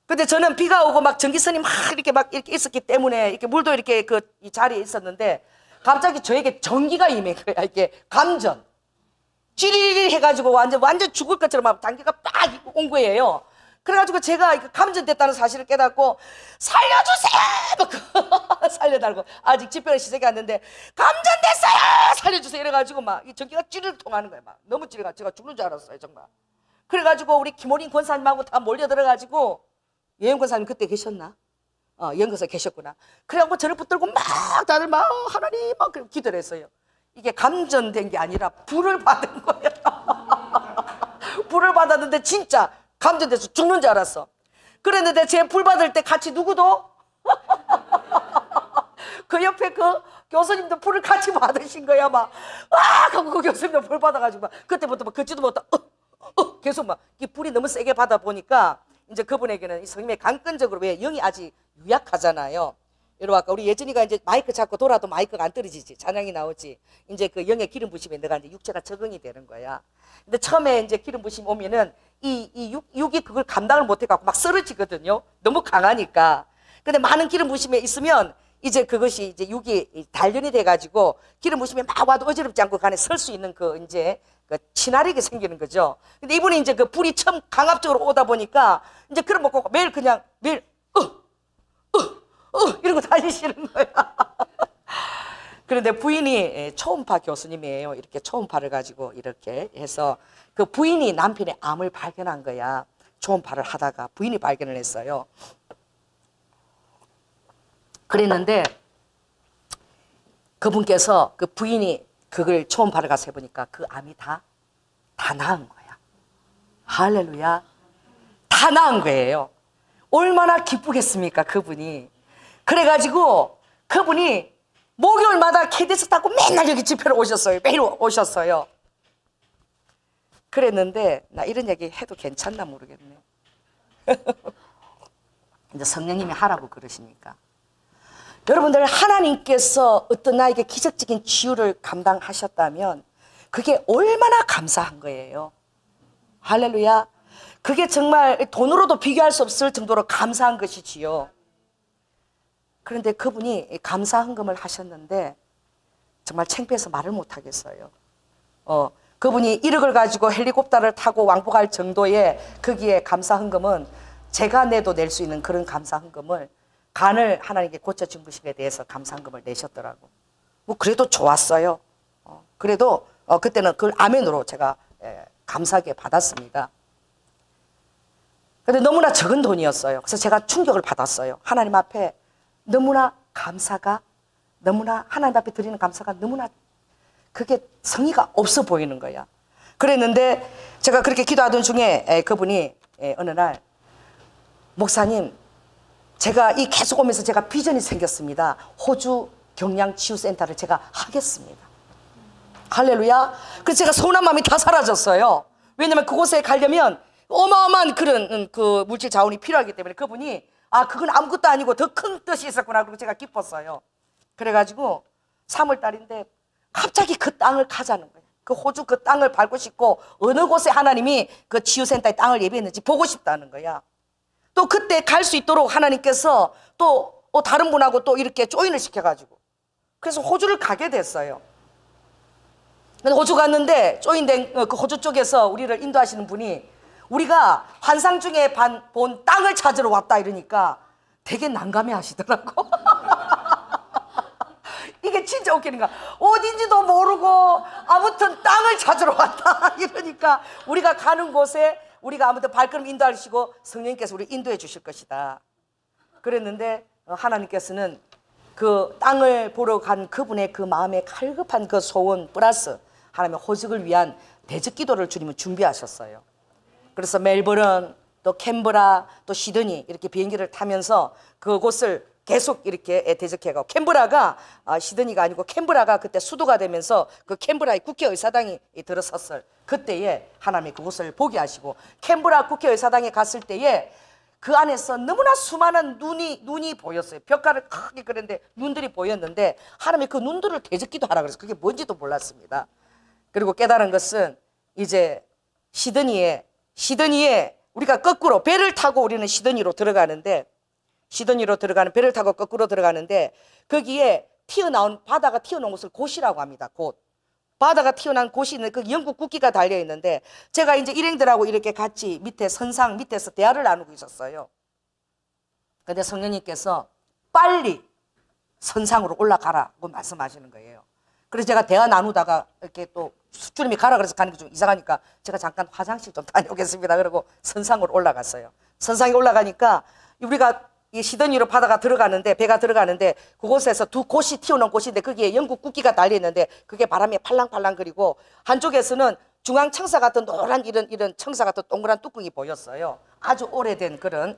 근데 저는 비가 오고 막 전기선이 막 이렇게 있었기 때문에 이렇게 물도 이렇게 그 이 자리에 있었는데, 갑자기 저에게 전기가 임한 거야. 이게 감전 찌리리 해가지고 완전 죽을 것처럼 막 단기가 빡 온 거예요. 그래가지고 제가 감전됐다는 사실을 깨닫고 살려주세요! 막 살려달라고, 아직 집회를 시작이 안 됐는데 감전됐어요! 살려주세요! 이래가지고 막 이 전기가 찌르르 통하는 거예요. 막 너무 찌르가 제가 죽는 줄 알았어요, 정말. 그래가지고 우리 김호린 권사님하고 다 몰려들어가지고, 예영 권사님 그때 계셨나? 연구소에 계셨구나. 그래갖고 저를 붙들고 막 다들 막 하나님 막 기도를 했어요. 이게 감전된 게 아니라 불을 받은 거예요. 불을 받았는데 진짜 감전돼서 죽는 줄 알았어. 그랬는데 제 불 받을 때 같이 누구도 그 옆에 그 교수님도 불을 같이 받으신 거야. 막 하고 그 교수님도 불 받아가지고 막 그때부터 막 걷지도 못하 계속 막 이 불이 너무 세게 받아 보니까 이제 그분에게는 이 성님의 강건적으로, 왜 영이 아직 유약하잖아요. 여러분 아까 우리 예전이가 이제 마이크 잡고 돌아도 마이크가 안 떨어지지, 찬양이 나오지. 이제 그 영의 기름 부심에 내가 이제 육체가 적응이 되는 거야. 근데 처음에 이제 기름 부심 오면은 육이 그걸 감당을 못 해갖고 막 쓰러지거든요. 너무 강하니까. 근데 많은 기름 부심에 있으면 이제 그것이 이제 육이 단련이 돼가지고 기름 부심에 막 와도 어지럽지 않고 간에 설 수 있는 그 이제 그 친화력이 생기는 거죠. 근데 이분이 이제 그 불이 처음 강압적으로 오다 보니까 이제 그런 거 먹고 매일 이러고 다니시는 거야. 그런데 부인이 초음파 교수님이에요. 이렇게 초음파를 가지고 이렇게 해서 그 부인이 남편의 암을 발견한 거야. 초음파를 하다가 부인이 발견을 했어요. 그랬는데 그분께서 그 부인이 그걸 초음파를 가서 해보니까 그 암이 다 나은 거야. 할렐루야. 다 나은 거예요. 얼마나 기쁘겠습니까, 그분이. 그래가지고 그분이 목요일마다 KTX 타고 맨날 여기 집회를 오셨어요. 매일 오셨어요. 그랬는데 나 이런 얘기 해도 괜찮나 모르겠네. 이제 성령님이 하라고 그러시니까. 여러분들, 하나님께서 어떤 나에게 기적적인 치유를 감당하셨다면 그게 얼마나 감사한 거예요. 할렐루야. 그게 정말 돈으로도 비교할 수 없을 정도로 감사한 것이지요. 그런데 그분이 감사 헌금을 하셨는데 정말 창피해서 말을 못 하겠어요. 그분이 1억을 가지고 헬리콥터를 타고 왕복할 정도의 거기에 감사 헌금은 제가 내도 낼 수 있는 그런 감사 헌금을 간을 하나님께 고쳐준 것에 대해서 감사 헌금을 내셨더라고. 뭐 그래도 좋았어요. 그래도 그때는 그걸 아멘으로 제가 감사하게 받았습니다. 근데 너무나 적은 돈이었어요. 그래서 제가 충격을 받았어요. 하나님 앞에 너무나 감사가, 너무나 하나님 앞에 드리는 감사가 너무나 그게 성의가 없어 보이는 거야. 그랬는데 제가 그렇게 기도하던 중에 그분이 어느 날, 목사님, 제가 이 계속 오면서 제가 비전이 생겼습니다. 호주 경량치유센터를 제가 하겠습니다. 할렐루야. 그래서 제가 서운한 마음이 다 사라졌어요. 왜냐면 그곳에 가려면 어마어마한 그런 그 물질 자원이 필요하기 때문에 그분이 그건 아무것도 아니고 더 큰 뜻이 있었구나. 그리고 제가 기뻤어요. 그래가지고 3월 달인데 갑자기 그 땅을 가자는 거예요. 그 호주 그 땅을 밟고 싶고 어느 곳에 하나님이 그 치유센터의 땅을 예비했는지 보고 싶다는 거야. 또 그때 갈 수 있도록 하나님께서 또 다른 분하고 또 이렇게 조인을 시켜가지고 그래서 호주를 가게 됐어요. 근데 호주 갔는데 조인된 그 호주 쪽에서 우리를 인도하시는 분이 우리가 환상 중에 본 땅을 찾으러 왔다 이러니까 되게 난감해 하시더라고. 이게 진짜 웃기는 거야. 어딘지도 모르고 아무튼 땅을 찾으러 왔다 이러니까 우리가 가는 곳에 우리가 아무튼 발걸음 인도하시고 성령님께서 우리 인도해 주실 것이다. 그랬는데 하나님께서는 그 땅을 보러 간 그분의 그 마음에 칼급한 그 소원 플러스 하나님의 호적을 위한 대적 기도를 주님은 준비하셨어요. 그래서 멜버른 또 캔버라 또 시드니 이렇게 비행기를 타면서 그곳을 계속 이렇게 대적해가고 캔버라가 시드니가 아니고 캔버라가 그때 수도가 되면서 그 캔버라의 국회의사당이 들어섰을 그때에 하나님이 그곳을 보게 하시고 캔버라 국회의사당에 갔을 때에 그 안에서 너무나 수많은 눈이 보였어요. 벽화를 크게 그렸는데 눈들이 보였는데 하나님이 그 눈들을 대적기도 하라 그래서 그게 뭔지도 몰랐습니다. 그리고 깨달은 것은 이제 시드니에 우리가 거꾸로 배를 타고 우리는 시드니로 들어가는데 배를 타고 거꾸로 들어가는데 거기에 바다가 튀어나온 곳을 곳이라고 합니다. 곳. 바다가 튀어나온 곳이 있는데 거기 영국 국기가 달려 있는데 제가 이제 일행들하고 이렇게 같이 밑에 선상 밑에서 대화를 나누고 있었어요. 근데 성령님께서 빨리 선상으로 올라가라고 말씀하시는 거예요. 그래서 제가 대화 나누다가 이렇게 또 주님이 가라 그래서 가는 게 좀 이상하니까 제가 잠깐 화장실 좀 다녀오겠습니다. 그러고 선상으로 올라갔어요. 선상에 올라가니까 우리가 이 시드니로 바다가 들어가는데 배가 들어가는데 그곳에서 두 곳이 튀어나온 곳인데 거기에 영국 국기가 달려 있는데 그게 바람에 팔랑팔랑거리고 한쪽에서는 중앙 청사 같은 노란 이런 청사 같은 동그란 뚜껑이 보였어요. 아주 오래된 그런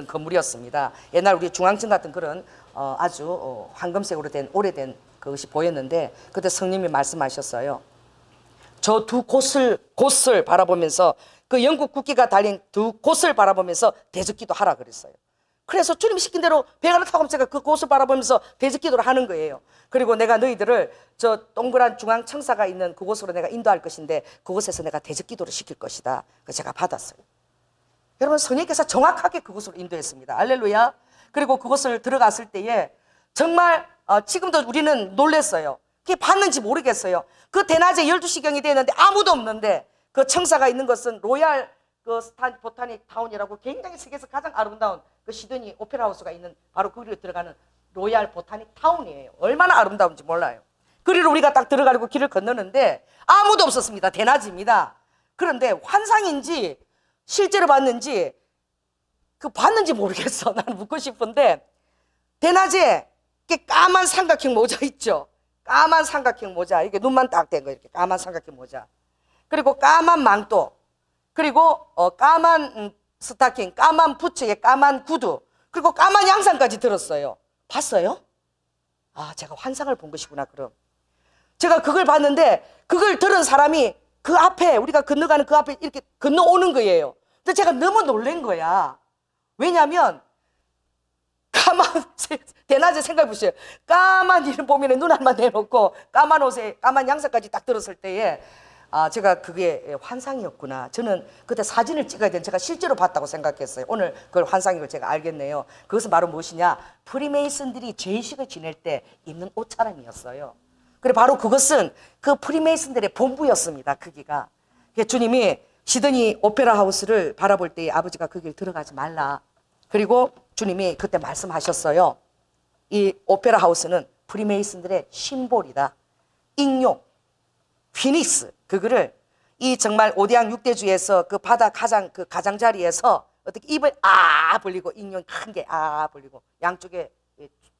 건물이었습니다. 옛날 우리 중앙청 같은 그런 아주 황금색으로 된 오래된 그것이 보였는데 그때 성령님이 말씀하셨어요. 저 두 곳을 바라보면서 그 영국 국기가 달린 두 곳을 바라보면서 대적기도 하라 그랬어요. 그래서 주님이 시킨 대로 배가를 타고 제가 그 곳을 바라보면서 대적기도를 하는 거예요. 그리고 내가 너희들을 저 동그란 중앙 청사가 있는 그곳으로 내가 인도할 것인데 그곳에서 내가 대적기도를 시킬 것이다. 그래서 제가 받았어요. 여러분 성령께서 정확하게 그곳으로 인도했습니다. 할렐루야. 그리고 그곳을 들어갔을 때에 정말 지금도 우리는 놀랐어요. 그게 봤는지 모르겠어요. 그 대낮에 12시경이 되는데 아무도 없는데 그 청사가 있는 것은 로얄 보타닉 타운이라고 굉장히 세계에서 가장 아름다운 그 시드니 오페라 하우스가 있는 바로 거기로 들어가는 로얄 보타닉 타운이에요. 얼마나 아름다운지 몰라요. 그리로 우리가 딱 들어가려고 길을 건너는데 아무도 없었습니다. 대낮입니다. 그런데 환상인지 실제로 봤는지 모르겠어. 나는 묻고 싶은데 대낮에 이렇게 까만 삼각형 모자 있죠. 까만 삼각형 모자 이렇게 눈만 딱 된 거 이렇게 까만 삼각형 모자 그리고 까만 망토 그리고 까만 스타킹 까만 부츠에 까만 구두 그리고 까만 양산까지 들었어요. 봤어요? 제가 환상을 본 것이구나. 그럼 제가 그걸 봤는데 그걸 들은 사람이 그 앞에 우리가 건너가는 그 앞에 이렇게 건너오는 거예요. 근데 제가 너무 놀란 거야. 왜냐하면 대낮에 생각해 보세요. 까만 이름 보면 눈 한번 내놓고 까만 옷에 까만 양사까지 딱 들었을 때에 아, 제가 그게 환상이었구나. 저는 그때 사진을 찍어야 되는 제가 실제로 봤다고 생각했어요. 오늘 그걸 환상인 걸 제가 알겠네요. 그것은 바로 무엇이냐? 프리메이슨들이 죄의식을 지낼 때 입는 옷차림이었어요. 그래 바로 그것은 그 프리메이슨들의 본부였습니다. 크기가. 주님이 시드니 오페라 하우스를 바라볼 때 아버지가 거길 들어가지 말라. 그리고 주님이 그때 말씀하셨어요. 이 오페라 하우스는 프리메이슨들의 심볼이다. 인용, 피닉스, 그거를 이 정말 오대양 육대주에서 그 바다 그 가장자리에서 어떻게 입을 벌리고 인용이 큰 게 벌리고 양쪽에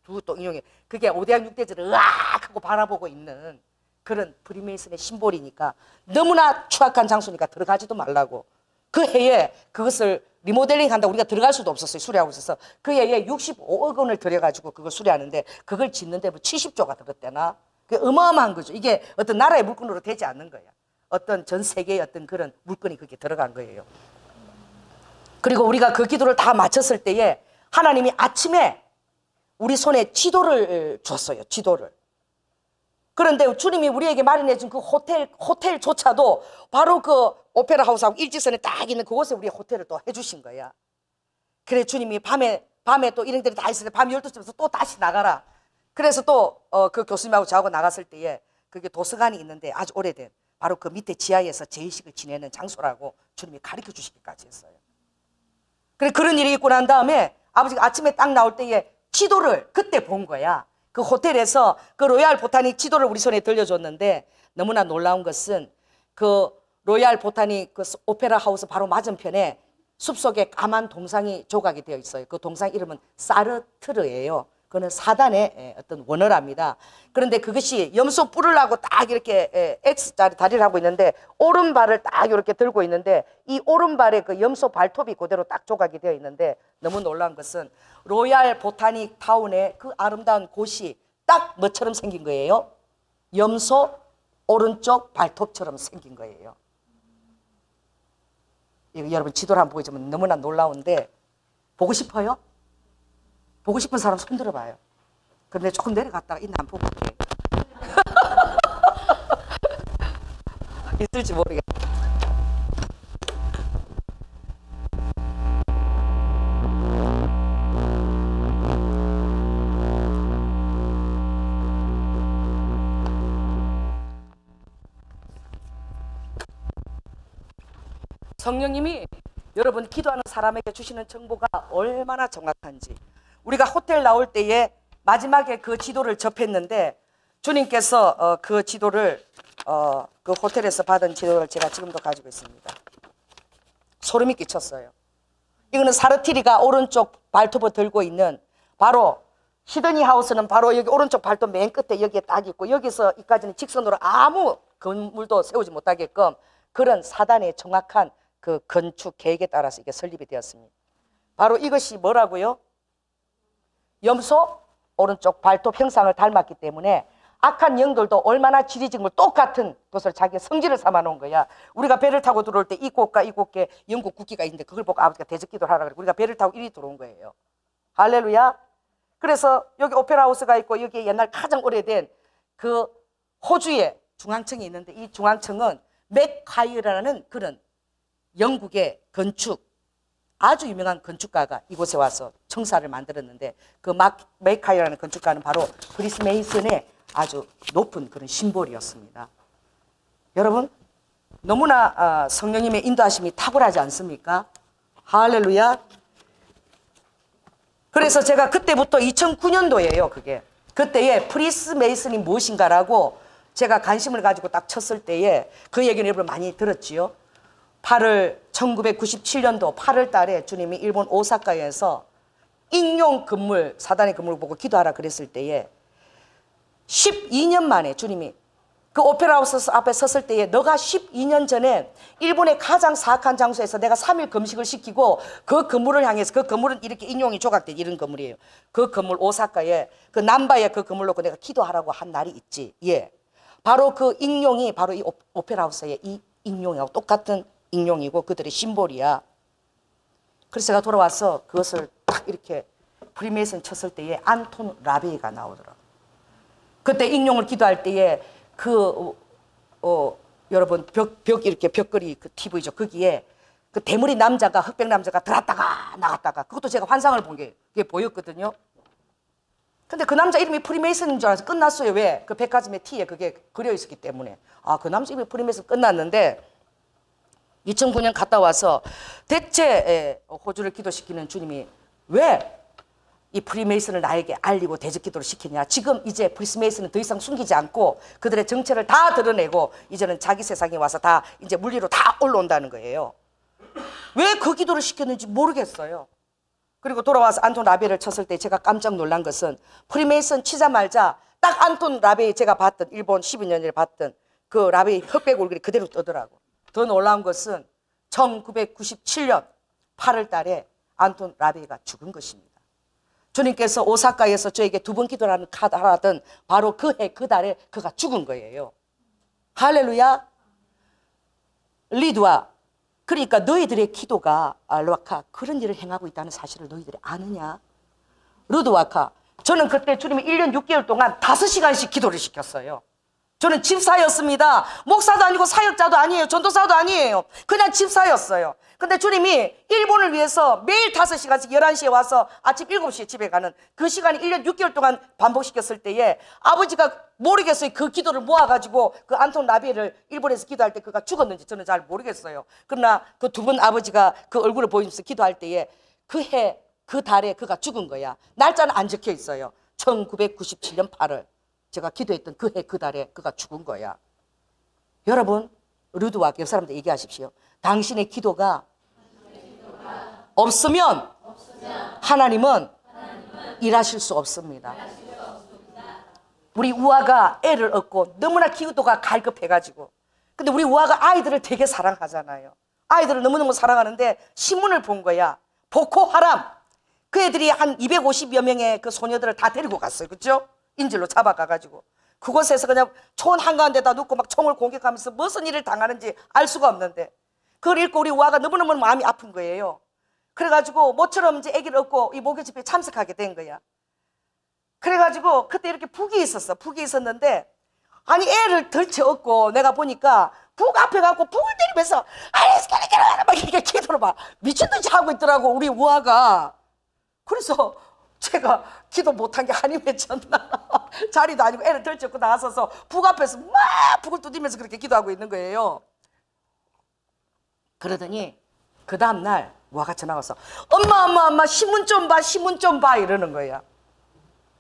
두 또 인용이 그게 오대양 육대주를 하고 바라보고 있는 그런 프리메이슨의 심볼이니까 너무나 추악한 장소니까 들어가지도 말라고. 그 해에 그것을 리모델링 한다고 우리가 들어갈 수도 없었어요. 수리하고 있어서. 그 해에 65억 원을 들여가지고 그걸 수리하는데 그걸 짓는데 뭐 70조가 들었대나. 그게 어마어마한 거죠. 이게 어떤 나라의 물건으로 되지 않는 거야. 어떤 전 세계의 어떤 그런 물건이 그게 들어간 거예요. 그리고 우리가 그 기도를 다 마쳤을 때에 하나님이 아침에 우리 손에 지도를 줬어요. 지도를. 그런데 주님이 우리에게 마련해 준 그 호텔조차도 바로 그 오페라 하우스하고 일직선에 딱 있는 그곳에 우리 호텔을 또 해주신 거야. 그래 주님이 밤에 또 일행들이 다 있을 때 밤 12시부터 또 다시 나가라. 그래서 또 그 교수님하고 저하고 나갔을 때에 그게 도서관이 있는데 아주 오래된 바로 그 밑에 지하에서 제의식을 지내는 장소라고 주님이 가르쳐 주시기까지 했어요. 그래 그런 일이 있고 난 다음에 아버지가 아침에 딱 나올 때에 지도를 그때 본 거야. 그 호텔에서 그 로얄 보타닉 지도를 우리 손에 들려줬는데 너무나 놀라운 것은 그 로얄 보타닉 그 오페라 하우스 바로 맞은편에 숲속에 까만 동상이 조각이 되어 있어요. 그 동상 이름은 사르트르예요. 그거는 사단의 어떤 원어랍니다. 그런데 그것이 염소 뿔을 하고 딱 이렇게 X자리 다리를 하고 있는데 오른발을 딱 이렇게 들고 있는데 이 오른발에 그 염소 발톱이 그대로 딱 조각이 되어 있는데 너무 놀라운 것은 로얄 보타닉 타운의 그 아름다운 곳이 딱 뭐처럼 생긴 거예요? 염소 오른쪽 발톱처럼 생긴 거예요. 이거 여러분 지도를 한번 보여주면 너무나 놀라운데 보고 싶어요? 보고 싶은 사람 손 들어봐요. 그런데 조금 내려갔다가 있나 안 보고 올게요. 있을지 모르겠다. 성령님이 여러분 기도하는 사람에게 주시는 정보가 얼마나 정확한지. 우리가 호텔 나올 때에 마지막에 그 지도를 접했는데 주님께서 그 지도를 그 호텔에서 받은 지도를 제가 지금도 가지고 있습니다. 소름이 끼쳤어요. 이거는 사르티리가 오른쪽 발톱을 들고 있는 바로 시드니 하우스는 바로 여기 오른쪽 발톱 맨 끝에 여기에 딱 있고 여기서 이까지는 직선으로 아무 건물도 세우지 못하게끔 그런 사단의 정확한 그 건축 계획에 따라서 이게 설립이 되었습니다. 바로 이것이 뭐라고요? 염소 오른쪽 발톱 형상을 닮았기 때문에 악한 영들도 얼마나 지리직물 똑같은 것을 자기의 성질을 삼아 놓은 거야. 우리가 배를 타고 들어올 때 이 곳과 이 곳에 영국 국기가 있는데 그걸 보고 아버지가 대적기도를 하라 그래. 우리가 배를 타고 이리 들어온 거예요. 할렐루야. 그래서 여기 오페라 하우스가 있고 여기에 옛날 가장 오래된 그 호주의 중앙청이 있는데 이 중앙청은 맥카이어라는 그런 영국의 건축 아주 유명한 건축가가 이곳에 와서 청사를 만들었는데 그 맥카이어라는 건축가는 바로 그리스 메이슨의 아주 높은 그런 심볼이었습니다. 여러분 너무나 성령님의 인도하심이 탁월하지 않습니까? 할렐루야. 그래서 제가 그때부터 2009년도예요 그게. 그때에 프리스 메이슨이 무엇인가라고 제가 관심을 가지고 딱 쳤을 때에 그 얘기는 여러분 많이 들었지요. 1997년도 8월 달에 주님이 일본 오사카에서 인용 건물, 사단의 건물을 보고 기도하라 그랬을 때에 12년 만에 주님이 그 오페라 하우스 앞에 섰을 때에 너가 12년 전에 일본의 가장 사악한 장소에서 내가 3일 금식을 시키고 그 건물을 향해서 그 건물은 이렇게 인용이 조각된 이런 건물이에요. 그 건물 오사카에 그 남바에 그 건물 놓고 내가 기도하라고 한 날이 있지. 예. 바로 그 인용이 바로 이 오페라 하우스의 이 인용하고 똑같은 인용이고 그들의 심볼이야. 그래서 제가 돌아와서 그것을 딱 이렇게 프리메이슨 쳤을 때에 안톤 라베이가 나오더라고요. 그때 인용을 기도할 때에 그 여러분 벽 이렇게 벽걸이 그 TV죠. 거기에 그 대머리 남자가 흑백 남자가 들어왔다가 나갔다가 그것도 제가 환상을 본 게 그게 보였거든요. 근데 그 남자 이름이 프리메이슨인 줄 알아서 끝났어요. 왜? 그 백화점의 티에 그게 그려 있었기 때문에. 아, 그 남자 이름이 프리메이슨 끝났는데 2009년 갔다 와서 대체 호주를 기도시키는 주님이 왜 이 프리메이슨을 나에게 알리고 대적 기도를 시키냐. 지금 이제 프리메이슨은 더 이상 숨기지 않고 그들의 정체를 다 드러내고 이제는 자기 세상에 와서 다 이제 물리로 다 올라온다는 거예요. 왜 그 기도를 시켰는지 모르겠어요. 그리고 돌아와서 안톤 라베를 쳤을 때 제가 깜짝 놀란 것은 프리메이슨 치자마자 딱 안톤 라베 제가 봤던 일본 12년을 봤던 그 라베의 흑백 얼굴이 그대로 뜨더라고. 더 놀라운 것은 1997년 8월 달에 안톤 라베가 죽은 것입니다. 주님께서 오사카에서 저에게 2번 기도라는 카드 하라던 바로 그 해 그 달에 그가 죽은 거예요. 할렐루야. 리드와 그러니까 너희들의 기도가 알와카 그런 일을 행하고 있다는 사실을 너희들이 아느냐. 루드와카 저는 그때 주님이 1년 6개월 동안 5시간씩 기도를 시켰어요. 저는 집사였습니다. 목사도 아니고 사역자도 아니에요. 전도사도 아니에요. 그냥 집사였어요. 근데 주님이 일본을 위해서 매일 5시간씩 11시에 와서 아침 7시에 집에 가는 그 시간이 1년 6개월 동안 반복시켰을 때에 아버지가 모르겠어요. 그 기도를 모아가지고 그 안톤 라비에를 일본에서 기도할 때 그가 죽었는지 저는 잘 모르겠어요. 그러나 그 2분 아버지가 그 얼굴을 보이면서 기도할 때에 그 해, 그 달에 그가 죽은 거야. 날짜는 안 적혀 있어요. 1997년 8월. 제가 기도했던 그 해, 그 달에 그가 죽은 거야. 여러분, 루드와 옆 사람들 얘기하십시오. 당신의 기도가 없으면 하나님은 일하실 수 없습니다. 우리 우아가 애를 얻고 너무나 기도가 갈급해가지고 근데 우리 우아가 아이들을 되게 사랑하잖아요. 아이들을 너무너무 사랑하는데 신문을 본 거야. 보코하람. 그 애들이 한 250여 명의 그 소녀들을 다 데리고 갔어요. 그렇죠? 인질로 잡아가가지고 그곳에서 그냥 총 한가운데다 놓고 막 총을 공격하면서 무슨 일을 당하는지 알 수가 없는데 그걸 읽고 우리 우아가 너무너무 마음이 아픈 거예요. 그래가지고 모처럼 이제 아기를 얻고 이 목요 집회에 참석하게 된 거야. 그래가지고 그때 이렇게 북이 있었어. 북이 있었는데 아니 애를 덜쳐 얻고 내가 보니까 북 앞에 가고 북을 때리면서 막 이렇게 기도를 막 미친듯이 하고 있더라고 우리 우아가. 그래서 제가 기도 못한 게 한이 맺혔나. 자리도 아니고 애를 덜쳐고 나서서 북 앞에서 막 북을 두드리면서 그렇게 기도하고 있는 거예요. 그러더니 그 다음날 우아가 전화 와서 엄마 신문 좀 봐 신문 좀 봐 이러는 거야.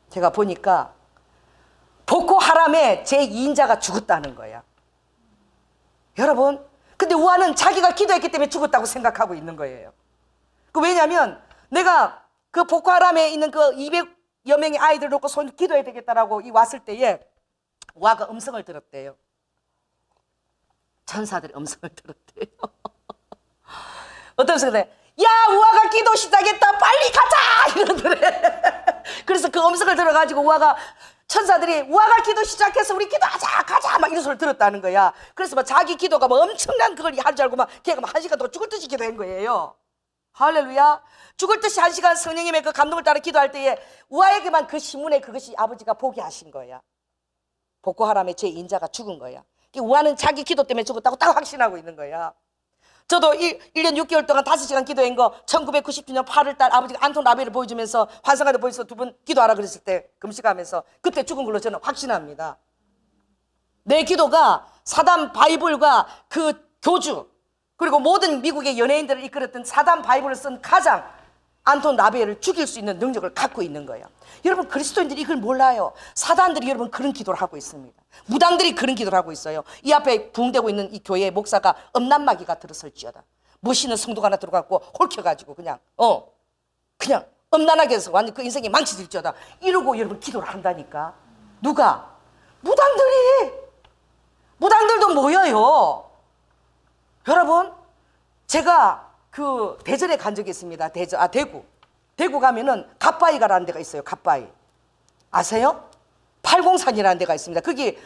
제가 보니까 보코하람의 제2인자가 죽었다는 거야. 여러분 근데 우아는 자기가 기도했기 때문에 죽었다고 생각하고 있는 거예요. 왜냐하면 내가 그 보코하람에 있는 그 200여 명의 아이들 놓고 손 기도해야 되겠다라고 왔을 때에 우아가 음성을 들었대요. 천사들이 음성을 들었대요. 어떤 음성을 야 우아가 기도 시작했다 빨리 가자 이러더래. 그래서 그 음성을 들어가지고 우아가 천사들이 우아가 기도 시작해서 우리 기도하자 가자 막 이런 소리를 들었다는 거야. 그래서 막 자기 기도가 뭐 엄청난 그걸 할 줄 알고 막 걔가 막 1시간 동안 죽을 듯이 기도한 거예요. 할렐루야. 죽을 듯이 1시간 성령님의 그 감동을 따라 기도할 때에 우아에게만 그 신문에 그것이 아버지가 보게 하신 거야. 보코하람의 제2인자가 죽은 거야. 우아는 자기 기도 때문에 죽었다고 딱 확신하고 있는 거야. 저도 1년 6개월 동안 5시간 기도한 거 1999년 8월 달 아버지가 안톤 라베를 보여주면서 환상가도 보여서 2번 기도하라 그랬을 때 금식하면서 그때 죽은 걸로 저는 확신합니다. 내 기도가 사단 바이블과 그 교주 그리고 모든 미국의 연예인들을 이끌었던 사단 바이블을 쓴 가장 안톤 라베를 죽일 수 있는 능력을 갖고 있는 거예요. 여러분 그리스도인들이 이걸 몰라요. 사단들이 여러분 그런 기도를 하고 있습니다. 무당들이 그런 기도를 하고 있어요. 이 앞에 붕대고 있는 이 교회의 목사가 음란마귀가 들어설지어다. 멋있는 성도가 하나 들어가고 홀켜가지고 그냥 음란하게 해서 완전 그 인생이 망치질지어다. 이러고 여러분 기도를 한다니까. 누가? 무당들도 모여요. 여러분 제가 그 대전에 간 적이 있습니다. 대구 가면은 갓바위가라는 데가 있어요. 갓바위 아세요? 팔공산이라는 데가 있습니다. 거기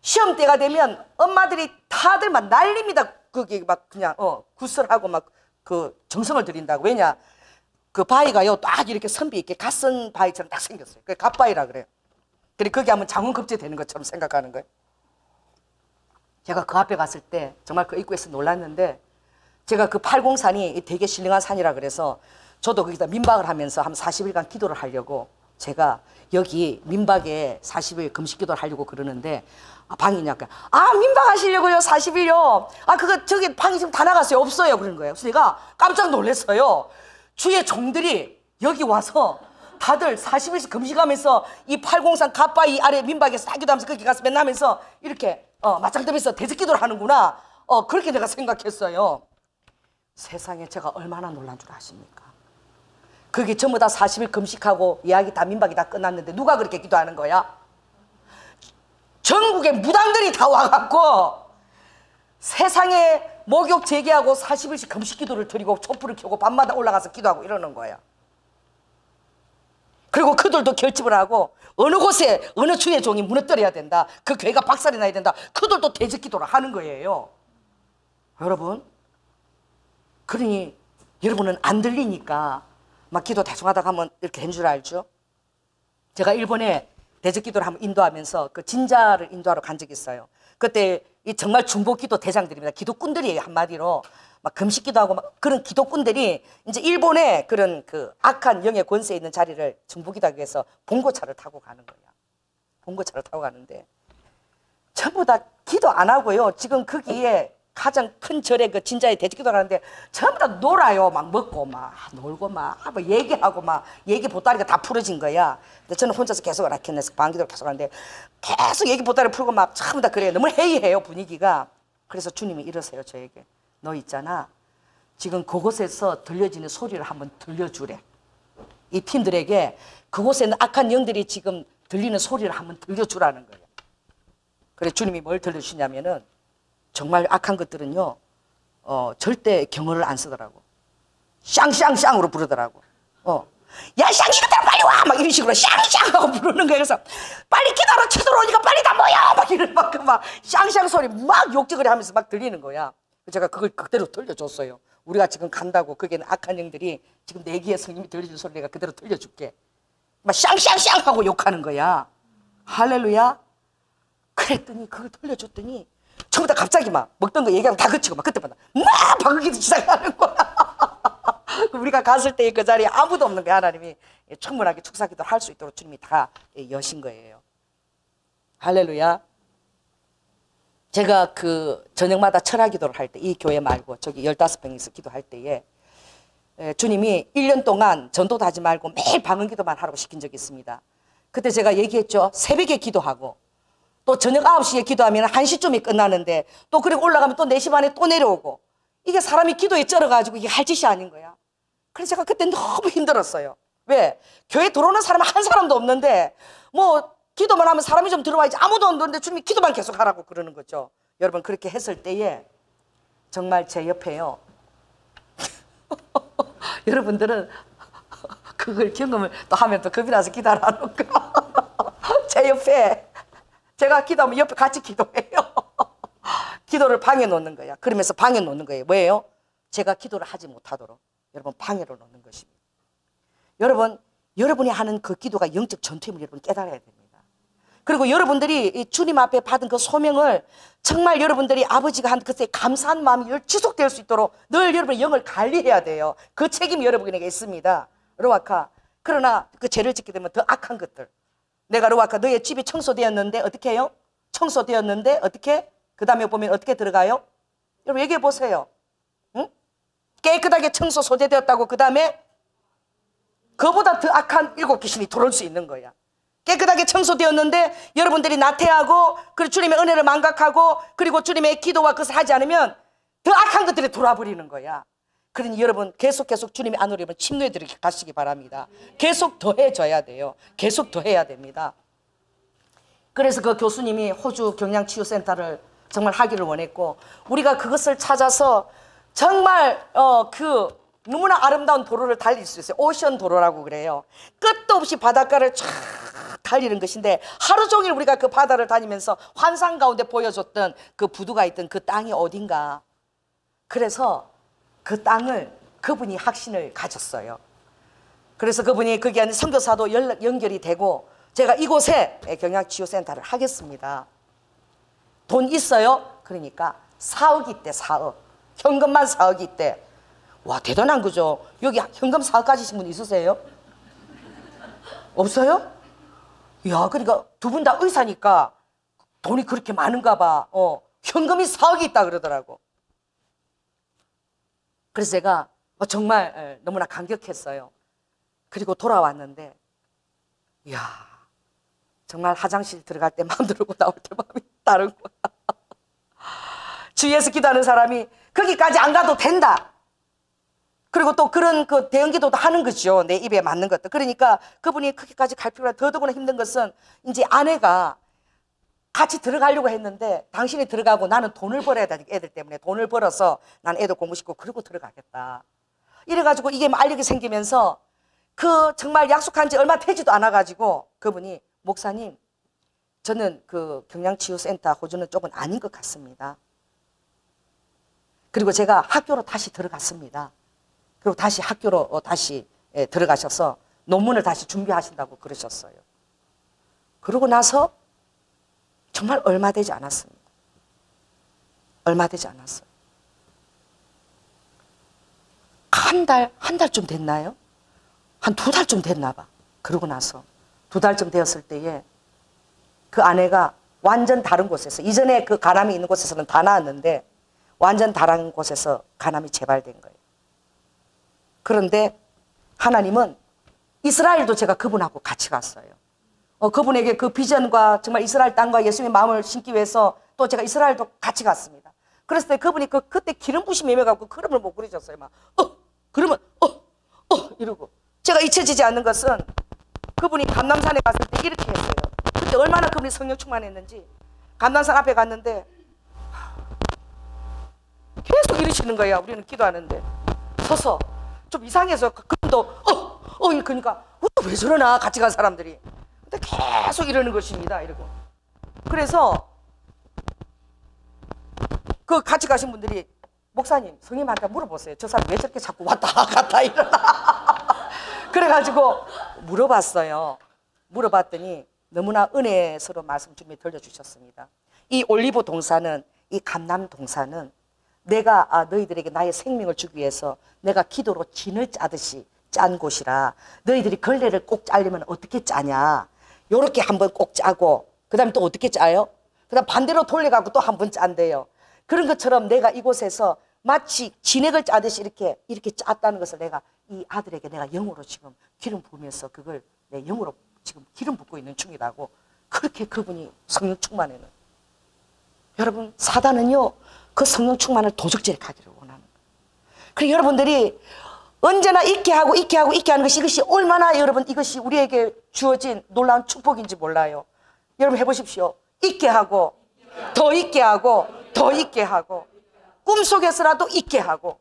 시험 때가 되면 엄마들이 다들 막 난립니다. 거기 막 그냥 구슬하고 막 그 정성을 들인다고. 왜냐 그 바위가요 딱 이렇게 선비 있게 갓선 바위처럼 딱 생겼어요. 그게 갓바위라 그래요. 그리고 거기 하면 장훈급제 되는 것처럼 생각하는 거예요. 제가 그 앞에 갔을 때 정말 그 입구에서 놀랐는데, 제가 그 팔공산이 되게 신령한 산이라 그래서 저도 거기다 민박을 하면서 한 40일간 기도를 하려고, 제가 여기 민박에 40일 금식 기도를 하려고 그러는데, 방이 있냐니까, 민박 하시려고요? 40일요? 그거 저기 방이 지금 다 나갔어요. 없어요. 그런 거예요. 그래서 내가 깜짝 놀랐어요. 주의 종들이 여기 와서 다들 40일씩 금식하면서 이 팔공산 가빠이 아래 민박에 싸기도 하면서 거기 가서 맨날 하면서 이렇게 맞짱뜨면서 대적기도를 하는구나. 그렇게 내가 생각했어요. 세상에 제가 얼마나 놀란 줄 아십니까? 그게 전부 다 40일 금식하고 이야기 다 민박이 다 끝났는데 누가 그렇게 기도하는 거야? 전국의 무당들이 다 와갖고 세상에 목욕 재개하고 40일씩 금식 기도를 드리고 촛불을 켜고 밤마다 올라가서 기도하고 이러는 거예요. 그리고 그들도 결집을 하고 어느 곳에 어느 주의 종이 무너뜨려야 된다, 그 교회가 박살이 나야 된다, 그들도 대적 기도를 하는 거예요. 여러분, 그러니 여러분은 안 들리니까 막 기도 대충 하다 가면 이렇게 된 줄 알죠? 제가 일본에 대적 기도를 한번 인도하면서 그 진자를 인도하러 간 적이 있어요. 그때 이 정말 중보 기도 대장들입니다. 기도꾼들이에요. 한마디로 막 금식 기도하고 막 그런 기도꾼들이 이제 일본의 그런 그 악한 영의 권세에 있는 자리를 중보 기도하기 위해서 봉고차를 타고 가는 거예요. 봉고차를 타고 가는데 전부 다 기도 안 하고요. 지금 거기에 가장 큰 절에 그 진자의 대적 기도를 하는데 전부 다 놀아요. 막 먹고 막 놀고 막 얘기하고 막 얘기 보따리가 다 풀어진 거야. 근데 저는 혼자서 계속 라켓에서 방기도를 계속 하는데 계속 얘기 보따리 풀고 막 전부 다 그래요. 너무 해이해요, 분위기가. 그래서 주님이 이러세요, 저에게. 너 있잖아, 지금 그곳에서 들려지는 소리를 한번 들려주래. 이 팀들에게 그곳에 있는 악한 영들이 지금 들리는 소리를 한번 들려주라는 거예요. 그래 주님이 뭘 들려주시냐면은 정말 악한 것들은요, 절대 경어를 안 쓰더라고. 샹샹샹으로 부르더라고. 야, 샹이들아 빨리 와! 막 이런 식으로 샹샹 하고 부르는 거예요. 그래서 빨리 기도하러 쳐들어오니까 빨리 다 모여! 막 이런 막 샹샹 소리 막 욕지거리 하면서 막 들리는 거야. 제가 그걸 그대로 들려줬어요. 우리가 지금 간다고 거기에는 악한 영들이 지금 내 귀에 성님이 들려줄 소리 내가 그대로 들려줄게. 막 샹샹샹 하고 욕하는 거야. 할렐루야. 그랬더니 그걸 들려줬더니 전부 다 갑자기 막 먹던 거 얘기하고 다 그치고 막 그때마다 막 방귀도 시작하는 거야. 우리가 갔을 때 그 자리에 아무도 없는 거야. 하나님이 충분하게 축사기도를 할 수 있도록 주님이 다 여신 거예요. 할렐루야. 제가 그 저녁마다 철학기도를 할 때, 이 교회 말고 저기 15명이서 기도할 때에 주님이 1년 동안 전도도 하지 말고 매일 방언기도만 하라고 시킨 적이 있습니다. 그때 제가 얘기했죠. 새벽에 기도하고 또 저녁 9시에 기도하면 1시쯤에 끝나는데 또 그리고 올라가면 또 4시 반에 또 내려오고, 이게 사람이 기도에 쩔어가지고 이게 할 짓이 아닌 거야. 그래서 제가 그때 너무 힘들었어요. 왜? 교회 들어오는 사람은 한 사람도 없는데 뭐 기도만 하면 사람이 좀 들어와야지. 아무도 없는데 주님이 기도만 계속 하라고 그러는 거죠. 여러분, 그렇게 했을 때에 정말 제 옆에요. 여러분들은 그걸 경험을 또 하면 또 겁이 나서 기도 안 하는 거. 제 옆에 제가 기도하면 옆에 같이 기도해요. 기도를 방에 놓는 거야. 그러면서 방에 놓는 거예요. 뭐예요? 제가 기도를 하지 못하도록 여러분 방해로 놓는 것입니다. 여러분, 여러분이 하는 그 기도가 영적 전투임을 여러분 깨달아야 됩니다. 그리고 여러분들이 이 주님 앞에 받은 그 소명을 정말 여러분들이 아버지가 한 그때 감사한 마음이 지속될 수 있도록 늘 여러분의 영을 관리해야 돼요. 그 책임이 여러분에게 있습니다. 르와카. 그러나 그 죄를 짓게 되면 더 악한 것들. 내가 르와카 너의 집이 청소되었는데 어떻게 해요? 청소되었는데 어떻게? 그 다음에 보면 어떻게 들어가요? 여러분 얘기해 보세요. 응? 깨끗하게 청소 소재되었다고. 그 다음에 그보다 더 악한 7귀신이 들어올 수 있는 거야. 깨끗하게 청소되었는데 여러분들이 나태하고 그리고 주님의 은혜를 망각하고 그리고 주님의 기도와 그것을 하지 않으면 더 악한 것들이 돌아 버리는 거야. 그러니 여러분 계속 주님의 안으로 여러분 침노에 들어가시기 바랍니다. 계속 더해져야 돼요. 계속 더해야 됩니다. 그래서 그 교수님이 호주 경량치유센터를 정말 하기를 원했고, 우리가 그것을 찾아서 정말 그 너무나 아름다운 도로를 달릴 수 있어요. 오션 도로라고 그래요. 끝도 없이 바닷가를 쫙 달리는 것인데 하루 종일 우리가 그 바다를 다니면서 환상 가운데 보여줬던 그 부두가 있던 그 땅이 어딘가. 그래서 그 땅을 그분이 확신을 가졌어요. 그래서 그분이 거기 안에 선교사도 연결이 되고 제가 이곳에 경양치유센터를 하겠습니다. 돈 있어요? 그러니까 4억이 있대. 4억. 현금만 4억이 있대. 와, 대단한 거죠. 여기 현금 4억 가지신 분 있으세요? 없어요? 야, 그러니까 두 분 다 의사니까 돈이 그렇게 많은가 봐. 현금이 4억이 있다 그러더라고. 그래서 제가 정말 너무나 감격했어요. 그리고 돌아왔는데, 이야, 정말 화장실 들어갈 때 마음 들고 나올 때 마음이 다른 거야. 주위에서 기도하는 사람이 거기까지 안 가도 된다. 그리고 또 그런 그 대응 기도도 하는 거죠. 내 입에 맞는 것도. 그러니까 그분이 거기까지 갈 필요가 더더구나 힘든 것은 이제 아내가 같이 들어가려고 했는데 당신이 들어가고 나는 돈을 벌어야 되니까 애들 때문에 돈을 벌어서 난 애들 공부시키고 그러고 들어가겠다. 이래가지고 이게 알력이 생기면서 그 정말 약속한 지 얼마 되지도 않아가지고 그분이 목사님 저는 그 경량치유센터 호주는 쪽은 아닌 것 같습니다. 그리고 제가 학교로 다시 들어갔습니다. 그리고 다시 학교로 다시 들어가셔서 논문을 다시 준비하신다고 그러셨어요. 그러고 나서 정말 얼마 되지 않았습니다. 얼마 되지 않았어요. 한 달쯤 됐나요? 한 2달쯤 됐나 봐. 그러고 나서 2달쯤 되었을 때에 그 아내가 완전 다른 곳에서, 이전에 그 간암이 있는 곳에서는 다 나았는데 완전 다른 곳에서 간암이 재발된 거예요. 그런데 하나님은 이스라엘도 제가 그분하고 같이 갔어요. 그분에게 그 비전과 정말 이스라엘 땅과 예수님의 마음을 심기 위해서 또 제가 이스라엘도 같이 갔습니다. 그랬을 때 그분이 그때 기름 부심이 임해갖고 걸음을 못 그리셨어요. 막 그러면 이러고 제가 잊혀지지 않는 것은 그분이 감람산에 갔을 때 이렇게 했어요. 그때 얼마나 그분이 성령 충만했는지 감람산 앞에 갔는데 계속 이러시는 거예요. 우리는 기도하는데 서서 좀 이상해서 그분도 그러니까 왜 저러나 같이 간 사람들이 근데 계속 이러는 것입니다. 이러고 그래서 그 같이 가신 분들이 목사님 성님한테 물어보세요. 저 사람 왜 저렇게 자꾸 왔다 갔다 이러나 그래가지고 물어봤어요. 물어봤더니 너무나 은혜스러운 말씀 주님이 들려주셨습니다. 이 올리브 동산은, 이 감람 동산은 내가 너희들에게 나의 생명을 주기 위해서 내가 기도로 진을 짜듯이 짠 곳이라 너희들이 걸레를 꼭 짜려면 어떻게 짜냐, 요렇게 한번 꼭 짜고 그 다음에 또 어떻게 짜요? 그 다음 반대로 돌려갖고 또 한 번 짠대요. 그런 것처럼 내가 이곳에서 마치 진액을 짜듯이 이렇게 짰다는 것을 내가 이 아들에게 내가 영으로 지금 기름 부으면서 그걸 내 영으로 지금 기름 붓고 있는 중이라고. 그렇게 그분이 성령 충만에는, 여러분 사단은요 그 성령 충만을 도적질에 가기를 원하는 거예요. 그리고 여러분들이 언제나 잊게 하고 하는 것이, 이것이 얼마나 여러분 이것이 우리에게 주어진 놀라운 축복인지 몰라요. 여러분 해보십시오. 잊게 하고 더 잊게 하고 더 잊게 하고 꿈속에서라도 잊게 하고.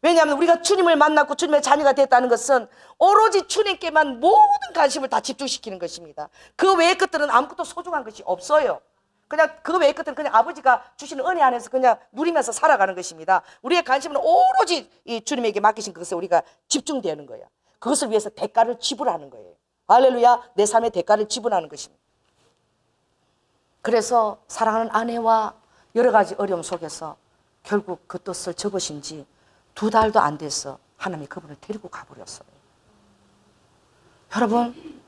왜냐하면 우리가 주님을 만났고 주님의 자녀가 됐다는 것은 오로지 주님께만 모든 관심을 다 집중시키는 것입니다. 그 외의 것들은 아무것도 소중한 것이 없어요. 그냥 그 외의 것들은 그냥 아버지가 주시는 은혜 안에서 그냥 누리면서 살아가는 것입니다. 우리의 관심은 오로지 이 주님에게 맡기신 그것에 우리가 집중되는 거예요. 그것을 위해서 대가를 지불하는 거예요. 할렐루야. 내 삶의 대가를 지불하는 것입니다. 그래서 사랑하는 아내와 여러 가지 어려움 속에서 결국 그 뜻을 접으신 지 2달도 안 돼서 하나님이 그분을 데리고 가버렸어요. 여러분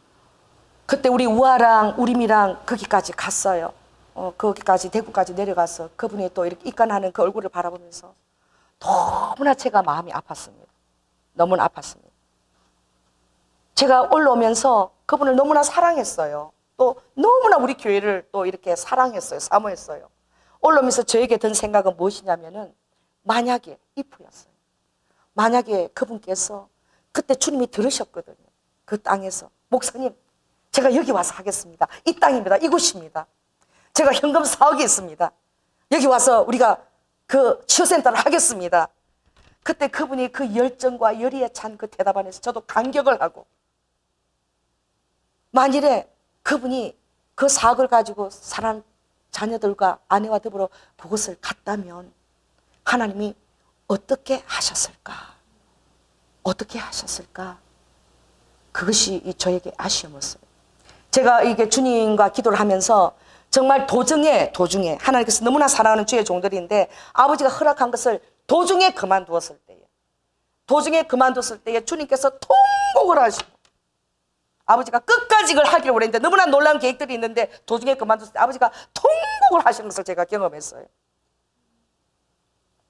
그때 우리 우아랑 우림이랑 거기까지 갔어요. 거기까지 대구까지 내려가서 그분이 또 이렇게 입간하는 그 얼굴을 바라보면서 너무나 제가 마음이 아팠습니다. 너무나 아팠습니다. 제가 올라오면서 그분을 너무나 사랑했어요. 또 너무나 우리 교회를 또 이렇게 사랑했어요. 사모했어요. 올라오면서 저에게 든 생각은 무엇이냐면은 만약에 if였어요. 만약에 그분께서 그때 주님이 들으셨거든요. 그 땅에서 목사님 제가 여기 와서 하겠습니다. 이 땅입니다. 이곳입니다. 제가 현금 4억이 있습니다. 여기 와서 우리가 그 치유센터를 하겠습니다. 그때 그분이 그 열정과 열의에 찬 그 대답 안에서 저도 감격을 하고, 만일에 그분이 그 4억을 가지고 사랑하는 자녀들과 아내와 더불어 그곳을 갔다면 하나님이 어떻게 하셨을까? 어떻게 하셨을까? 그것이 저에게 아쉬움이었어요. 제가 이게 주님과 기도를 하면서 정말 도중에 하나님께서 너무나 사랑하는 주의 종들인데 아버지가 허락한 것을 도중에 그만두었을 때에 주님께서 통곡을 하시고 아버지가 끝까지 이걸 하기를 원했는데 너무나 놀라운 계획들이 있는데 도중에 그만뒀을 때 아버지가 통곡을 하시는 것을 제가 경험했어요.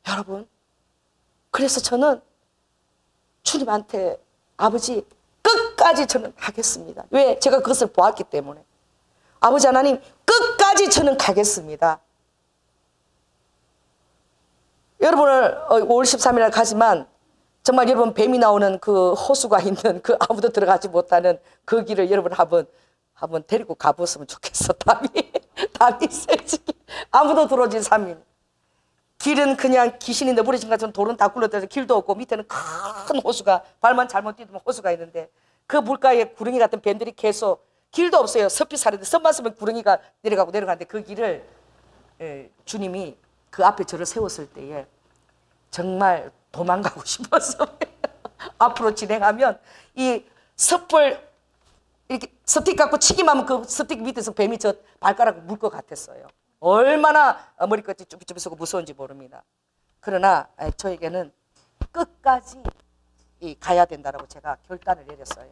여러분, 그래서 저는 주님한테 아버지 끝까지 저는 하겠습니다. 왜? 제가 그것을 보았기 때문에. 아버지 하나님 끝까지 저는 가겠습니다. 여러분을 5월 13일에 가지만 정말 여러분 뱀이 나오는 그 호수가 있는 그 아무도 들어가지 못하는 그 길을 여러분 한번 데리고 가보았으면 좋겠어. 담이 세지게 아무도 들어오지 3일. 길은 그냥 귀신이 너부러진 것처럼 돌은 다 굴러들어서 길도 없고 밑에는 큰 호수가 발만 잘못 뛰면 호수가 있는데 그 물가에 구렁이 같은 뱀들이 계속 길도 없어요. 섭비살인데 섭만 쓰면 구렁이가 내려가고 내려가는데 그 길을 주님이 그 앞에 저를 세웠을 때에 정말 도망가고 싶어서 앞으로 진행하면 이 섭을 이렇게 스틱 갖고 치기만 하면 그 스틱 밑에서 뱀이 저 발가락을 물 것 같았어요. 얼마나 머리끝이 쭈삣쭈삣하고 무서운지 모릅니다. 그러나 저에게는 끝까지 가야 된다라고 제가 결단을 내렸어요.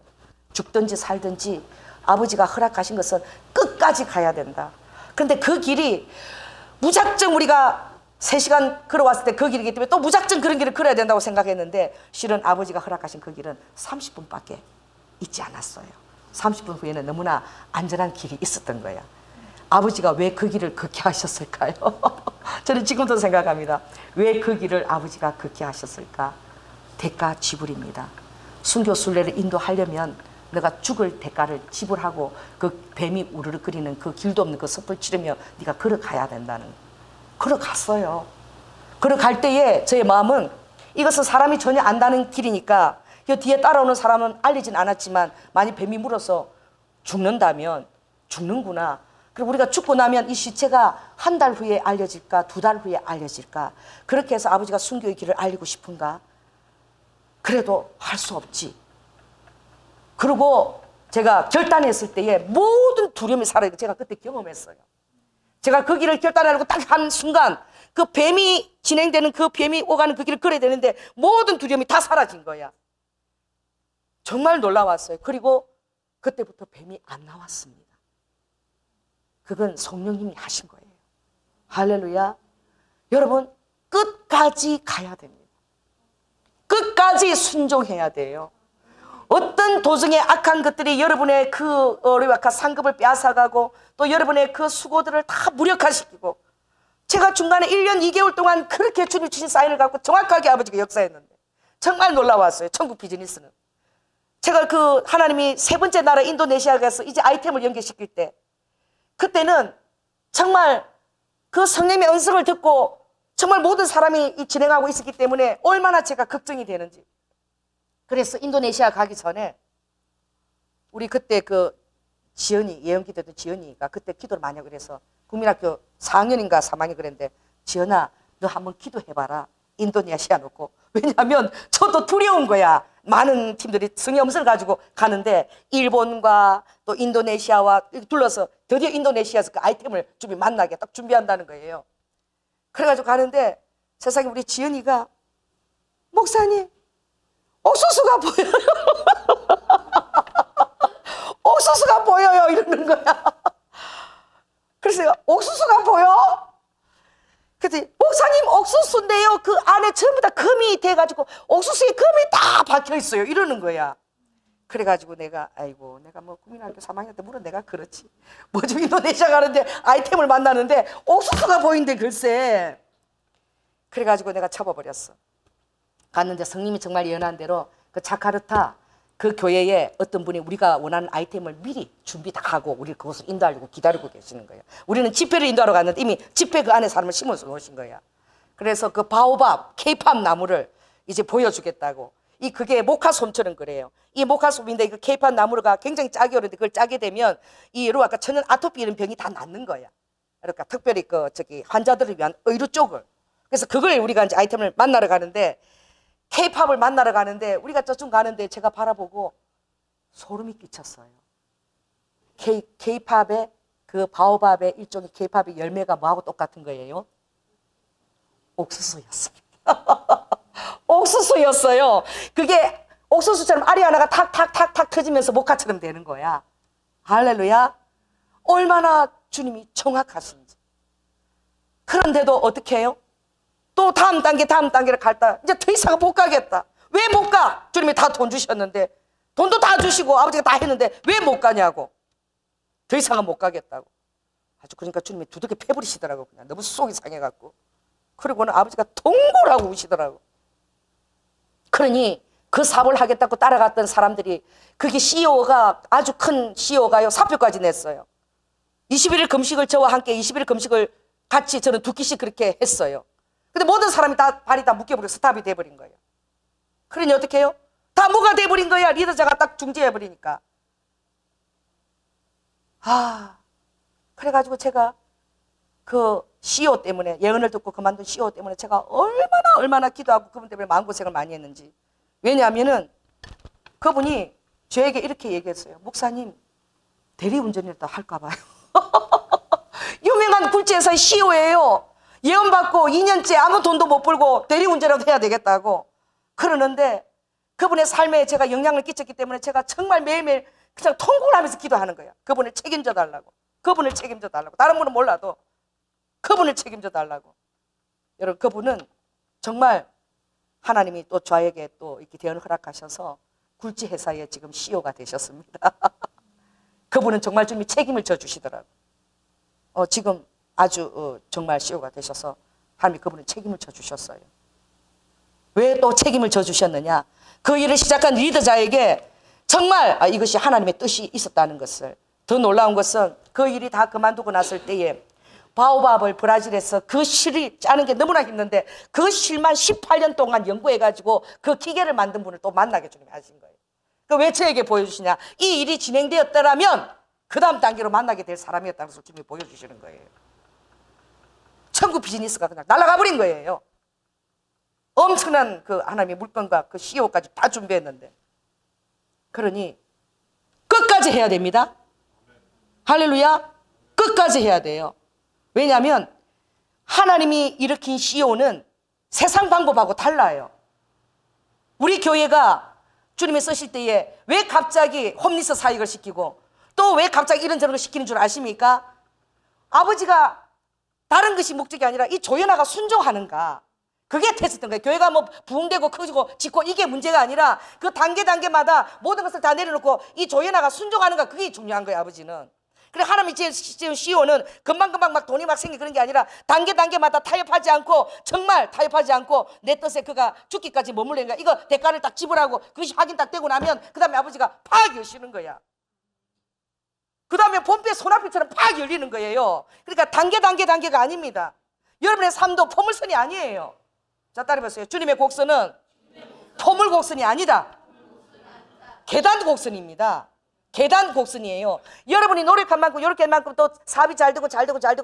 죽든지 살든지 아버지가 허락하신 것은 끝까지 가야 된다. 그런데 그 길이 무작정 우리가 3시간 걸어왔을 때 그 길이기 때문에 또 무작정 그런 길을 걸어야 된다고 생각했는데 실은 아버지가 허락하신 그 길은 30분밖에 있지 않았어요. 30분 후에는 너무나 안전한 길이 있었던 거야. 아버지가 왜 그 길을 걷게 하셨을까요? 저는 지금도 생각합니다. 왜 그 길을 아버지가 걷게 하셨을까? 대가 지불입니다. 순교 순례를 인도하려면 내가 죽을 대가를 지불하고 그 뱀이 우르르거리는 그 길도 없는 그 섭을 치르며 네가 걸어가야 된다는. 걸어갔어요. 걸어갈 때에 저의 마음은 이것은 사람이 전혀 안다는 길이니까 그 뒤에 따라오는 사람은 알리진 않았지만 만약 뱀이 물어서 죽는다면 죽는구나. 그리고 우리가 죽고 나면 이 시체가 한 달 후에 알려질까 2달 후에 알려질까. 그렇게 해서 아버지가 순교의 길을 알리고 싶은가. 그래도 할 수 없지. 그리고 제가 결단했을 때에 모든 두려움이 사라지고 제가 그때 경험했어요. 제가 그 길을 결단하려고 딱 한 순간 그 뱀이 진행되는 그 뱀이 오가는 그 길을 걸어야 되는데 모든 두려움이 다 사라진 거야. 정말 놀라웠어요. 그리고 그때부터 뱀이 안 나왔습니다. 그건 성령님이 하신 거예요. 할렐루야. 여러분 끝까지 가야 됩니다. 끝까지 순종해야 돼요. 어떤 도중에 악한 것들이 여러분의 그 어려운 상급을 빼앗아가고 또 여러분의 그 수고들을 다 무력화시키고 제가 중간에 1년 2개월 동안 그렇게 주님 주신 사인을 갖고 정확하게 아버지가 역사했는데 정말 놀라웠어요. 천국 비즈니스는. 제가 그 하나님이 3번째 나라 인도네시아에 가서 이제 아이템을 연계시킬 때 그때는 정말 그 성령의 음성을 듣고 정말 모든 사람이 진행하고 있었기 때문에 얼마나 제가 걱정이 되는지. 그래서 인도네시아 가기 전에 우리 그때 그 지연이 예언기도던 지연이가 그때 기도를 많이 하고 그래서 국민학교 4학년인가 3학년 그랬는데 지연아 너 한번 기도해봐라. 인도네시아 놓고. 왜냐하면 저도 두려운 거야. 많은 팀들이 성의 음성을 가지고 가는데 일본과 또 인도네시아와 둘러서 드디어 인도네시아에서 그 아이템을 만나게 딱 준비한다는 거예요. 그래가지고 가는데 세상에 우리 지연이가 목사님 옥수수가 보여요. 옥수수가 보여요 이러는 거야. 그래서 내가 옥수수가 보여? 그랬더니 목사님 옥수수인데요 그 안에 전부 다 금이 돼가지고 옥수수에 금이 다 박혀있어요 이러는 거야. 그래가지고 내가 아이고 내가 뭐 국민학교 3학년 때 물론 내가 그렇지 뭐 좀 인도네시아 가는데 아이템을 만나는데 옥수수가 보인대 글쎄. 그래가지고 내가 접어버렸어. 갔는데 성님이 정말 예언한 대로 그 자카르타 그 교회에 어떤 분이 우리가 원하는 아이템을 미리 준비 다 하고 우리를 그곳을 인도하려고 기다리고 계시는 거예요. 우리는 집회를 인도하러 갔는데 이미 집회 그 안에 사람을 심어서 놓으신 거야. 그래서 그 바오밥, 케이팝 나무를 이제 보여주겠다고. 그게 모카솜처럼 그래요. 이 모카솜인데 그 케이팝 나무가 굉장히 짜기 어려운데 그걸 짜게 되면 아까 천연 아토피 이런 병이 다 낫는 거야. 그러니까 특별히 환자들을 위한 의료 쪽을. 그래서 그걸 우리가 이제 아이템을 만나러 가는데 케이팝을 만나러 가는데 우리가 저쪽 가는데 제가 바라보고 소름이 끼쳤어요. 케이팝의 그 바오밥의 일종의 케이팝의 열매가 뭐하고 똑같은 거예요? 옥수수였습니다. 옥수수였어요. 그게 옥수수처럼 알이 하나가 탁탁탁탁 터지면서 목화처럼 되는 거야. 할렐루야. 얼마나 주님이 정확하신지. 그런데도 어떻게 해요? 또 다음 단계를 갈다. 이제 더 이상 못 가겠다. 왜 못 가? 주님이 다 돈 주셨는데, 돈도 다 주시고 아버지가 다 했는데 왜 못 가냐고. 더 이상은 못 가겠다고. 아주 그러니까 주님이 두둑이 패버리시더라고. 그냥 너무 속이 상해갖고. 그리고는 아버지가 동고라고 우시더라고. 그러니 그 사업을 하겠다고 따라갔던 사람들이, 그게 CEO가, 아주 큰 CEO가요, 사표까지 냈어요. 21일 금식을, 저와 함께 21일 금식을 같이 저는 2끼씩 그렇게 했어요. 근데 모든 사람이 다 발이 다 묶여버리고 스탑이 돼버린 거예요. 그러니 어떻게 해요? 다 뭐가 돼버린 거야. 리더자가 딱 중지해버리니까. 그래가지고 제가 그 CEO 때문에, 예언을 듣고 그만둔 CEO 때문에 제가 얼마나 기도하고 그분 때문에 마음고생을 많이 했는지. 왜냐하면은 그분이 저에게 이렇게 얘기했어요. 목사님, 대리운전이라도 할까 봐요. 유명한 굴지회사의 CEO예요. 예언받고 2년째 아무 돈도 못 벌고 대리운전이라도 해야 되겠다고 그러는데, 그분의 삶에 제가 영향을 끼쳤기 때문에 제가 정말 매일매일 그냥 통곡을 하면서 기도하는 거예요. 그분을 책임져 달라고. 그분을 책임져 달라고. 다른 분은 몰라도 그분을 책임져 달라고. 여러분, 그분은 정말 하나님이 또 저에게 또 이렇게 대언을 허락하셔서 굴지 회사의 지금 CEO가 되셨습니다. 그분은 정말 주님이 책임을 져 주시더라고요. 지금 아주 정말 CEO가 되셔서 하나님이 그분은 책임을 져 주셨어요. 왜 또 책임을 져 주셨느냐? 그 일을 시작한 리더자에게 정말 이것이 하나님의 뜻이 있었다는 것을. 더 놀라운 것은 그 일이 다 그만두고 났을 때에 바오밥을 브라질에서 그 실을 짜는 게 너무나 힘든데 그 실만 18년 동안 연구해가지고 그 기계를 만든 분을 또 만나게 주님이 하신 거예요. 그 왜 저에게 보여주시냐? 이 일이 진행되었더라면 그 다음 단계로 만나게 될 사람이었다는 것을 주님이 보여주시는 거예요. 천국 비즈니스가 그냥 날아가 버린 거예요. 엄청난 그 하나님의 물건과 그 CEO까지 다 준비했는데. 그러니 끝까지 해야 됩니다. 할렐루야. 끝까지 해야 돼요. 왜냐하면 하나님이 일으킨 CEO는 세상 방법하고 달라요. 우리 교회가 주님이 쓰실 때에 왜 갑자기 홈리스 사역을 시키고 또 왜 갑자기 이런저런 걸 시키는 줄 아십니까? 아버지가 다른 것이 목적이 아니라 이 조연아가 순종하는가, 그게 테스트인 거예요. 교회가 뭐 부흥되고 크고 짓고 이게 문제가 아니라 그 단계마다 모든 것을 다 내려놓고 이 조연아가 순종하는가, 그게 중요한 거예요. 아버지는. 그래, 하나님이 지금 CEO는 금방금방 막 돈이 막 생기 그런 게 아니라 단계마다 타협하지 않고, 정말 타협하지 않고 내 뜻에 그가 죽기까지 머물러니까 이거 대가를 딱 지불하고 그것이 확인 딱 되고 나면 그 다음에 아버지가 팍 여시는 거야. 그 다음에 봄비의 소나비처럼 팍 열리는 거예요. 그러니까 단계가 아닙니다. 여러분의 삶도 포물선이 아니에요. 자, 따라해보세요. 주님의 곡선은 포물 곡선이 아니다. 계단 곡선입니다. 계단 곡선이에요. 여러분이 노력한 만큼 요렇게만큼 또 사업이 잘 되고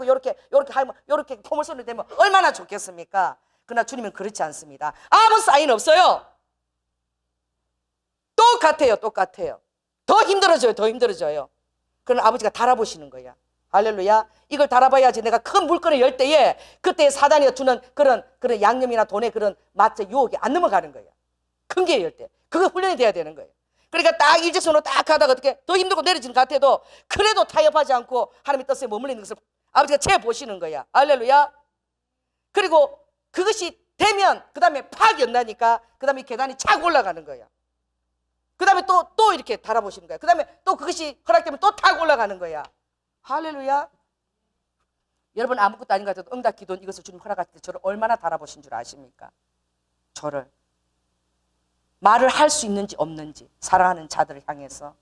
요렇게 하면 요렇게 포물선이 되면 얼마나 좋겠습니까? 그러나 주님은 그렇지 않습니다. 아무 사인 없어요. 똑같아요. 더 힘들어져요. 그러나 아버지가 달아보시는 거야. 할렐루야. 이걸 달아봐야지 내가 큰 물건을 열 때에 그때 사단이 주는 그런 양념이나 돈의 그런 맛의 유혹이 안 넘어가는 거야. 큰 게 열 때. 그거 훈련이 돼야 되는 거예요. 그러니까 딱 일직선으로 딱 하다가 어떻게 더 힘들고 내려지는 것 같아도 그래도 타협하지 않고 하나님의 뜻에 머물러 있는 것을 아버지가 재보시는 거야. 할렐루야. 그리고 그것이 되면 그 다음에 팍 연다니까 그 다음에 계단이 착 올라가는 거야. 그 다음에 또 이렇게 달아보시는 거야. 그 다음에 또 그것이 허락되면 또 탁 올라가는 거야. 할렐루야. 여러분, 아무것도 아닌 것 같아도 응답 기도는 이것을 주님 허락하실 때 저를 얼마나 달아보신 줄 아십니까? 저를. 말을 할 수 있는지 없는지, 사랑하는 자들을 향해서.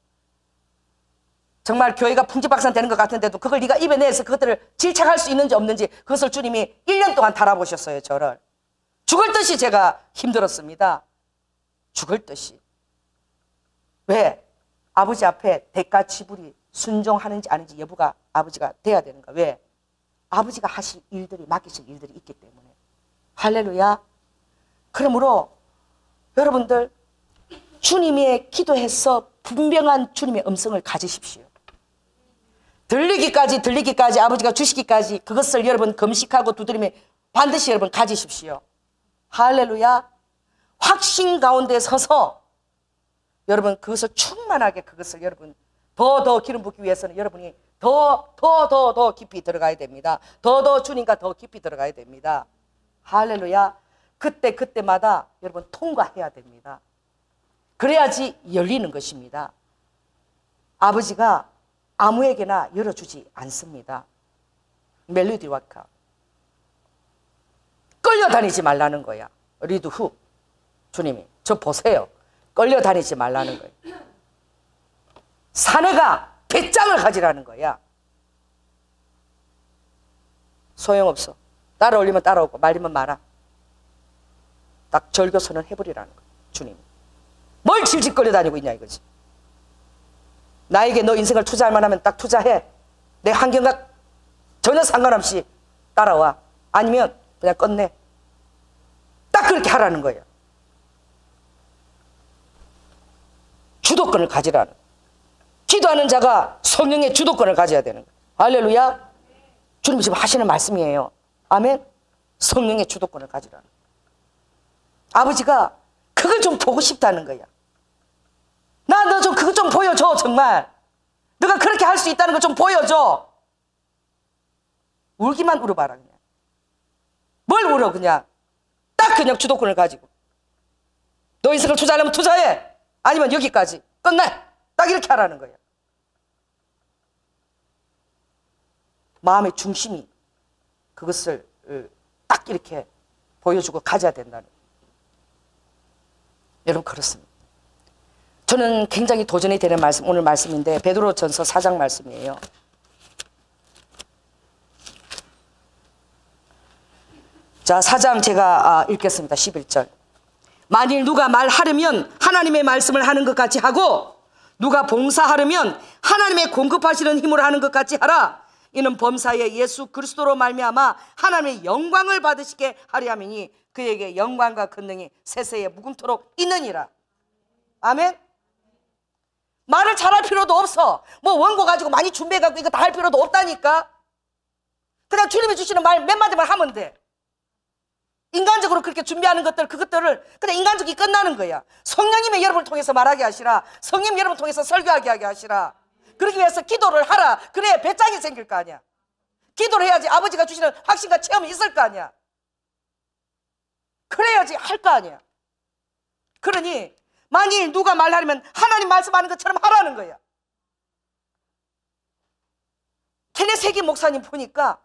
정말 교회가 풍지박산 되는 것 같은데도 그걸 네가 입에 내서 그것들을 질착할 수 있는지 없는지 그것을 주님이 1년 동안 달아보셨어요. 저를. 죽을 듯이 제가 힘들었습니다. 죽을 듯이. 왜? 아버지 앞에 대가 지불이 순종하는지 아닌지 여부가 아버지가 돼야 되는가? 왜? 아버지가 하실 일들이, 맡기실 일들이 있기 때문에. 할렐루야. 그러므로 여러분들, 주님의 기도해서 분명한 주님의 음성을 가지십시오. 들리기까지 아버지가 주시기까지 그것을 여러분 금식하고 두드리며 반드시 여러분 가지십시오. 할렐루야. 확신 가운데 서서 여러분 그것을 충만하게 그것을 여러분 더 기름 붓기 위해서는 여러분이 더 깊이 들어가야 됩니다. 더 주님과 더 깊이 들어가야 됩니다. 할렐루야. 그때마다 여러분 통과해야 됩니다. 그래야지 열리는 것입니다. 아버지가 아무에게나 열어주지 않습니다. 멜로디 와카. 끌려다니지 말라는 거야. 리드 후. 주님이 저 보세요. 끌려다니지 말라는 거예요. 사내가 배짱을 가지라는 거야. 소용없어. 따라올리면 따라오고 말리면 말아. 딱 절교선언 해버리라는 거야. 주님. 뭘 질질 끌려다니고 있냐 이거지. 나에게 너 인생을 투자할 만하면 딱 투자해. 내 환경과 전혀 상관없이 따라와. 아니면 그냥 끝내. 딱 그렇게 하라는 거예요. 주도권을 가지라는 거예요. 기도하는 자가 성령의 주도권을 가져야 되는 거예요. 할렐루야. 주님 지금 하시는 말씀이에요. 아멘. 성령의 주도권을 가지라는 거예요. 아버지가 그걸 좀 보고 싶다는 거야. 나 너 좀 그거 좀 보여줘. 정말 너가 그렇게 할 수 있다는 거 좀 보여줘. 울기만 울어봐라. 그냥 뭘 울어. 그냥 딱 그냥 주도권을 가지고 너 인생을 투자하려면 투자해. 아니면 여기까지 끝내. 딱 이렇게 하라는 거야. 마음의 중심이 그것을 딱 이렇게 보여주고 가져야 된다는 거예요. 여러분 그렇습니다. 저는 굉장히 도전이 되는 말씀, 오늘 말씀인데 베드로전서 4장 말씀이에요. 자, 4장 제가 읽겠습니다. 11절. 만일 누가 말하려면 하나님의 말씀을 하는 것 같이 하고 누가 봉사하려면 하나님의 공급하시는 힘으로 하는 것 같이 하라. 이는 범사에 예수 그리스도로 말미암아 하나님의 영광을 받으시게 하려 함이니 그에게 영광과 권능이 세세에 무궁토록 있느니라. 아멘. 말을 잘할 필요도 없어. 뭐 원고 가지고 많이 준비해갖고 이거 다 할 필요도 없다니까. 그냥 주님이 주시는 말 몇 마디만 하면 돼. 인간적으로 그렇게 준비하는 것들, 그것들을 그냥 인간적이 끝나는 거야. 성령님의 여러분을 통해서 말하게 하시라. 성령 여러분을 통해서 설교하게 하게 하시라. 그러기 위해서 기도를 하라. 그래야 배짱이 생길 거 아니야. 기도를 해야지 아버지가 주시는 확신과 체험이 있을 거 아니야. 그래야지 할 거 아니야. 그러니 만일 누가 말하려면 하나님 말씀하는 것처럼 하라는 거야. 케네세기 목사님 보니까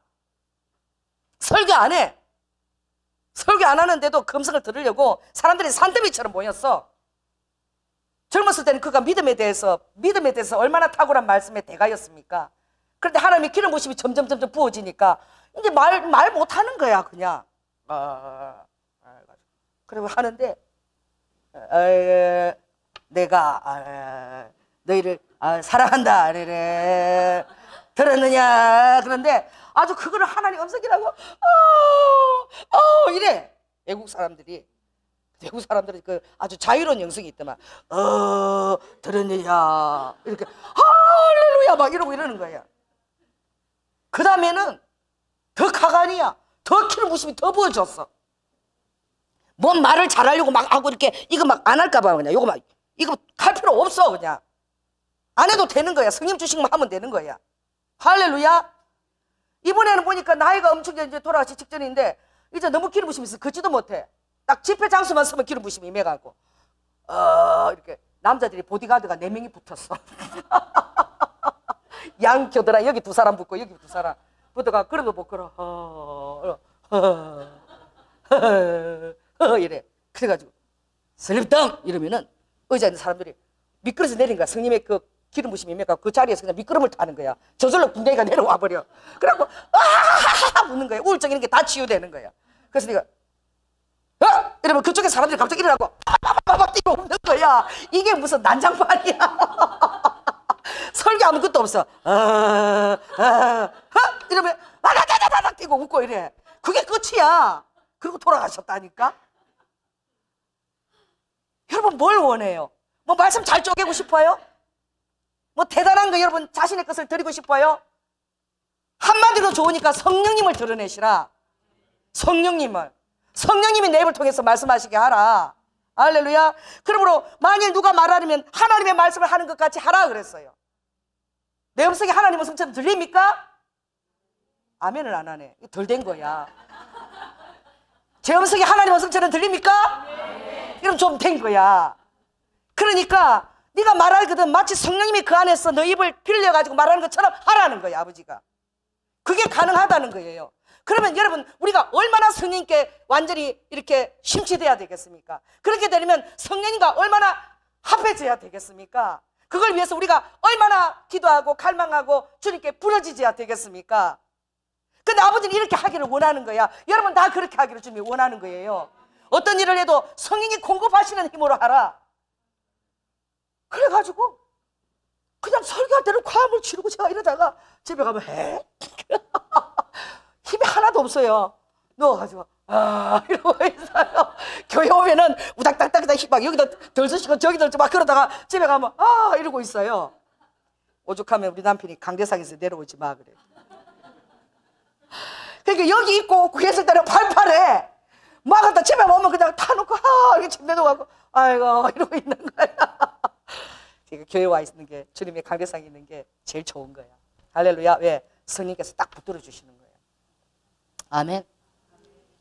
설교 안 해. 설교 안 하는데도 금성을 들으려고 사람들이 산더미처럼 모였어. 젊었을 때는 그가 믿음에 대해서 얼마나 탁월한 말씀의 대가였습니까? 그런데 하나님의 기름 부심이 점점 부어지니까 이제 말 못하는 거야 그냥. 그리고 하는데 내가 너희를 사랑한다 들었느냐. 그런데 아주 그거를 하나님 음성이라고 이래. 외국 사람들이 그 아주 자유로운 영성이 있더만. 들었느냐 이렇게 할렐루야 막 이러고 이러는 거야. 그 다음에는 더 가관이야. 더 기름 부심이 더 부어졌어. 뭔 말을 잘하려고 막 하고 이렇게 이거 막 안 할까 봐 그냥 이거 할 필요 없어. 그냥 안 해도 되는 거야. 성령 주신 것만 하면 되는 거야. 할렐루야. 이번에는 보니까 나이가 엄청 이제 돌아가시 직전인데 이제 너무 기름 부심이 있어. 걷지도 못해. 딱 집회 장소만 서면 기름 부심이 임해가고 이렇게 남자들이 보디가드가 4명이 붙었어. 양교더라. 여기 2사람 붙고 여기 2사람 붙어가. 그래도 못 걸어. 이래. 그래가지고 슬립덩 이러면은 의자에 있는 사람들이 미끄러져 내린 거야. 성님의 그 기름 부심이 임해가고 그 자리에서 그냥 미끄럼을 타는 거야. 저절로 군대가 내려와 버려. 그래갖고 웃는 거야. 우울증 이런 게 다 치유되는 거야. 그래서 내가 이러면 그쪽에 사람들이 갑자기 일어나고 막 뛰고 웃는 거야. 이게 무슨 난장판이야. 설교 아무것도 없어. 이러면 와다다다닥 뛰고 웃고 이래. 그게 끝이야. 그리고 돌아가셨다니까. 여러분 뭘 원해요? 뭐 말씀 잘 쪼개고 싶어요? 뭐 대단한 거 여러분 자신의 것을 드리고 싶어요? 한마디로 좋으니까 성령님을 드러내시라. 성령님이 내 입을 통해서 말씀하시게 하라. 할렐루야. 그러므로 만일 누가 말하려면 하나님의 말씀을 하는 것 같이 하라 그랬어요. 내 음성이 하나님 음성처럼 들립니까? 아멘을 안 하네. 덜 된 거야. 제 음성이 하나님 음성처럼 들립니까? 네. 그럼 좀 된 거야. 그러니까 네가 말하거든 마치 성령님이 그 안에서 너 입을 빌려가지고 말하는 것처럼 하라는 거야. 아버지가. 그게 가능하다는 거예요. 그러면 여러분 우리가 얼마나 성령님께 완전히 이렇게 심취돼야 되겠습니까? 그렇게 되면 성령님과 얼마나 합해져야 되겠습니까? 그걸 위해서 우리가 얼마나 기도하고 갈망하고 주님께 부러지져야 되겠습니까? 근데 아버지는 이렇게 하기를 원하는 거야. 여러분 다 그렇게 하기를 주님이 원하는 거예요. 어떤 일을 해도 성령이 공급하시는 힘으로 하라. 그래가지고 그냥 설교할 때는 과음을 치르고 제가 이러다가 집에 가면 힘이 하나도 없어요. 누워가지고 이러고 있어요. 교회 오면은 우닥닥닥닥 막 여기도 덜 쓰시고 저기도 막 그러다가 집에 가면 이러고 있어요. 오죽하면 우리 남편이 강대상에서 내려오지 마 그래. 그러니까 여기 있고 구했을 때는 팔팔해. 막 갖다 집에 오면 그냥 타놓고 이렇게 침대 놓고 아이고 이러고 있는 거야. 그러니까 교회 와 있는 게 주님의 강대상에 있는 게 제일 좋은 거야. 할렐루야. 왜? 성령께서 딱 붙들어 주시는 거예요. 아멘.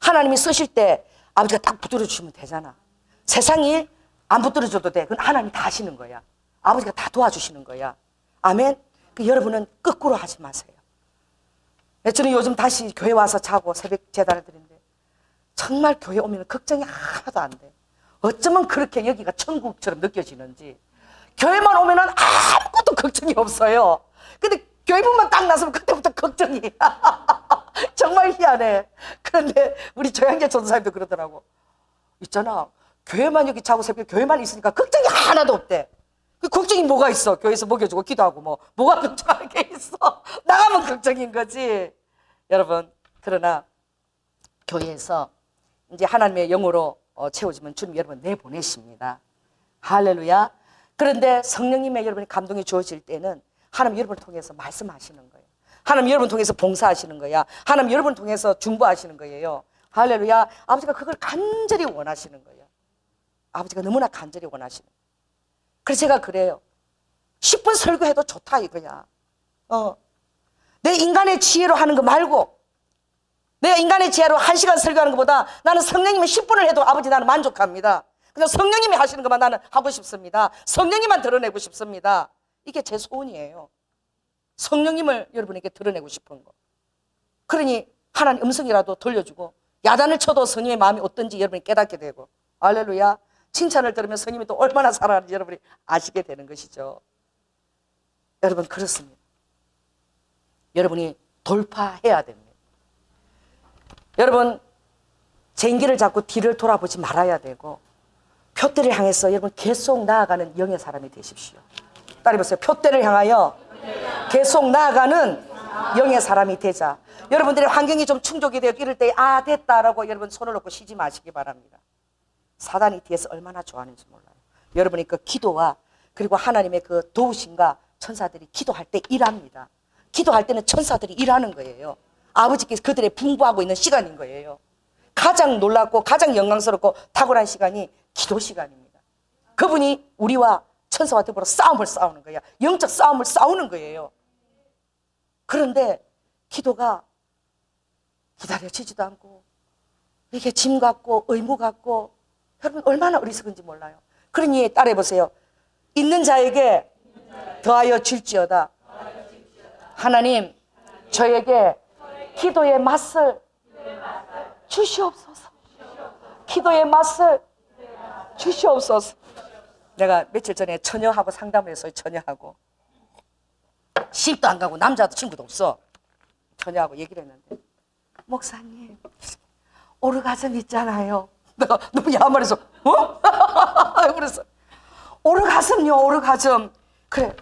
하나님이 쓰실 때 아버지가 딱 붙들어 주시면 되잖아. 세상이 안 붙들어 줘도 돼. 그건 하나님이 다 하시는 거야. 아버지가 다 도와주시는 거야. 아멘. 그 여러분은 거꾸로 하지 마세요. 저는 요즘 다시 교회 와서 자고 새벽 제단을 드리는데 정말 교회 오면 걱정이 하나도 안 돼. 어쩌면 그렇게 여기가 천국처럼 느껴지는지. 교회만 오면 아무것도 걱정이 없어요. 근데 교회 문만 딱 나서면 그때부터 걱정이. 정말 희한해. 그런데 우리 조양재 전도사님도 그러더라고. 있잖아. 교회만 여기 자고 새벽에 교회만 있으니까 걱정이 하나도 없대. 그 걱정이 뭐가 있어? 교회에서 먹여주고 기도하고 뭐가 걱정할 게 있어? 나가면 걱정인 거지. 여러분, 그러나 교회에서 이제 하나님의 영으로 채워지면 주님 여러분 내보내십니다. 할렐루야. 그런데 성령님의 여러분이 감동이 주어질 때는 하나님 여러분을 통해서 말씀하시는 거예요. 하나님 여러분을 통해서 봉사하시는 거야. 하나님 여러분을 통해서 중보하시는 거예요. 할렐루야. 아버지가 그걸 간절히 원하시는 거예요. 아버지가 너무나 간절히 원하시는 거예요. 그래서 제가 그래요. 10분 설교해도 좋다 이거야. 내 인간의 지혜로 하는 거 말고 내가 인간의 지혜로 1시간 설교하는 것보다 나는 성령님이 10분을 해도 아버지 나는 만족합니다. 그냥 성령님이 하시는 것만 나는 하고 싶습니다. 성령님만 드러내고 싶습니다. 이게 제 소원이에요. 성령님을 여러분에게 드러내고 싶은 거. 그러니 하나님 음성이라도 돌려주고 야단을 쳐도 성령의 마음이 어떤지 여러분이 깨닫게 되고 할렐루야. 칭찬을 들으면 성령님이 또 얼마나 사랑하는지 여러분이 아시게 되는 것이죠. 여러분 그렇습니다. 여러분이 돌파해야 됩니다. 여러분 쟁기를 잡고 뒤를 돌아보지 말아야 되고 표대를 향해서 여러분 계속 나아가는 영의 사람이 되십시오. 따라해보세요. 표대를 향하여 계속 나아가는 영의 사람이 되자. 여러분들의 환경이 좀 충족이 되어 이럴 때 됐다라고 여러분 손을 놓고 쉬지 마시기 바랍니다. 사단이 뒤에서 얼마나 좋아하는지 몰라요. 여러분이 그 기도와 그리고 하나님의 그 도우심과 천사들이 기도할 때 일합니다. 기도할 때는 천사들이 일하는 거예요. 아버지께서 그들의 분부하고 있는 시간인 거예요. 가장 놀랍고 가장 영광스럽고 탁월한 시간이 기도 시간입니다. 그분이 우리와 천사와 더불어 싸움을 싸우는 거야. 영적 싸움을 싸우는 거예요. 그런데 기도가 기다려지지도 않고 이게 짐 같고 의무 같고 여러분 얼마나 어리석은지 몰라요. 그러니 따라해보세요. 있는 자에게 더하여 줄지어다. 하나님 저에게 기도의 맛을 주시옵소서. 기도의 맛을 주시옵소서. 내가 며칠 전에 처녀하고 상담을 했어요. 처녀하고 시집도 안 가고 남자도 친구도 없어. 처녀하고 얘기를 했는데 목사님 오르가즘 있잖아요. 내가 너무 야만해서 그래서 오르가즘요 오르가즘. 그래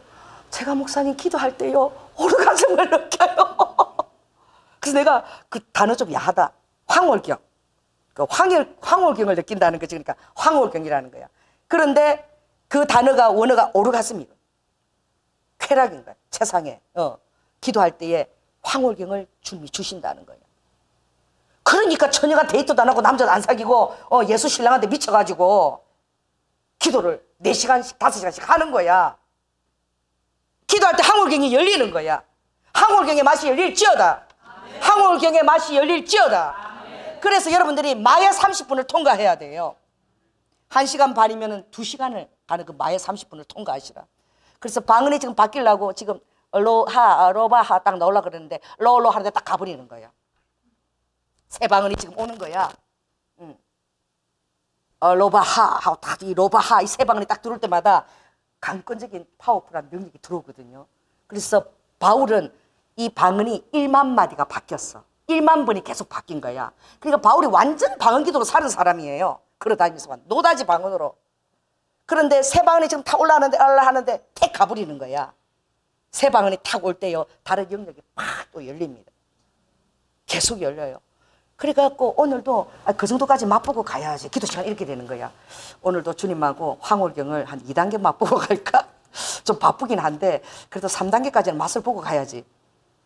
제가 목사님 기도할 때요 오르가즘을 느껴요. 그래서 내가 그 단어 좀 야하다. 황홀경. 그 황홀경을 느낀다는 거지. 그러니까 황홀경이라는 거야. 그런데 그 단어가 원어가 오르가즘이고 쾌락인 거야. 세상에 기도할 때에 황홀경을 주님이 주신다는 거예요. 그러니까 처녀가 데이트도 안 하고 남자도 안 사귀고 예수 신랑한테 미쳐가지고 기도를 4시간씩 5시간씩 하는 거야. 기도할 때 황홀경이 열리는 거야. 황홀경의 맛이 열릴지어다. 황홀경의 맛이 열릴지어다. 그래서 여러분들이 마야 30분을 통과해야 돼요. 1시간 반이면 2시간을 가는 그 마야 30분을 통과하시라. 그래서 방언이 지금 바뀌려고 지금 로바하 딱 넣으려고 그러는데 로로 하는데 딱 가버리는 거야. 새 방언이 지금 오는 거야. 로바하 하고 딱 이 로바하 이 새 방언이 딱 들어올 때마다 강권적인 파워풀한 능력이 들어오거든요. 그래서 바울은 이 방언이 1만 마디가 바뀌었어. 1만 번이 계속 바뀐 거야. 그러니까 바울이 완전 방언 기도로 사는 사람이에요. 걸어다니면서 노다지 방언으로. 그런데 새 방언이 지금 탁 올라가는데 택 가버리는 거야. 새 방언이 탁 올 때요, 다른 영역이 팍 또 열립니다. 계속 열려요. 그래갖고 오늘도 그 정도까지 맛보고 가야지. 기도 시간 이렇게 되는 거야. 오늘도 주님하고 황홀경을 한 2단계 맛보고 갈까? 좀 바쁘긴 한데 그래도 3단계까지는 맛을 보고 가야지.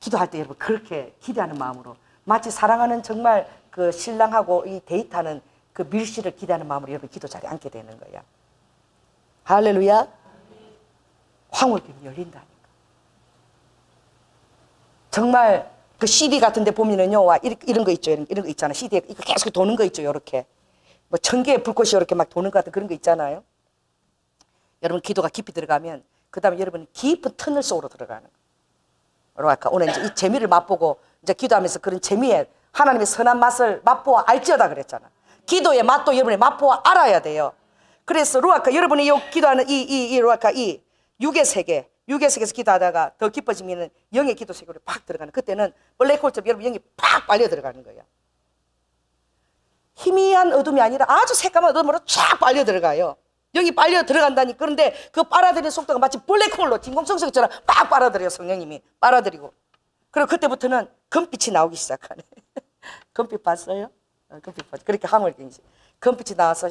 기도할 때 여러분 그렇게 기대하는 마음으로, 마치 사랑하는 정말 그 신랑하고 이 데이트하는 그 밀실을 기대하는 마음으로 여러분 기도 자리에 앉게 되는 거야. 할렐루야. 황홀경이 열린다니까. 정말 그 CD 같은 데 보면은요, 와, 이런 거 있죠. 이런 거 있잖아. CD에 이거 계속 도는 거 있죠. 요렇게. 뭐 1000개의 불꽃이 이렇게 막 도는 것 같은 그런 거 있잖아요. 여러분 기도가 깊이 들어가면 그 다음에 여러분이 깊은 터널 속으로 들어가는 거예요. 아까 오늘 이제 이 재미를 맛보고 이제 기도하면서 그런 재미에 하나님의 선한 맛을 맛보아 알지어다 그랬잖아. 기도의 맛도 여러분이 맛보아 알아야 돼요. 그래서 루아카 여러분이 기도하는 루아카 이 육의 세계에서 기도하다가 더 깊어지면 영의 기도 세계로 팍 들어가는, 그때는 블랙홀처럼 여러분 영이 팍 빨려 들어가는 거예요. 희미한 어둠이 아니라 아주 새까만 어둠으로 쫙 빨려 들어가요. 영이 빨려 들어간다니. 그런데 그 빨아들이는 속도가 마치 블랙홀로 진공청소기처럼 막 빨아들여요. 성령님이 빨아들이고. 그리고 그때부터는 금빛이 나오기 시작하네. 금빛 봤어요? 금빛 봤죠. 그렇게 황홀경이지. 금빛이 나와서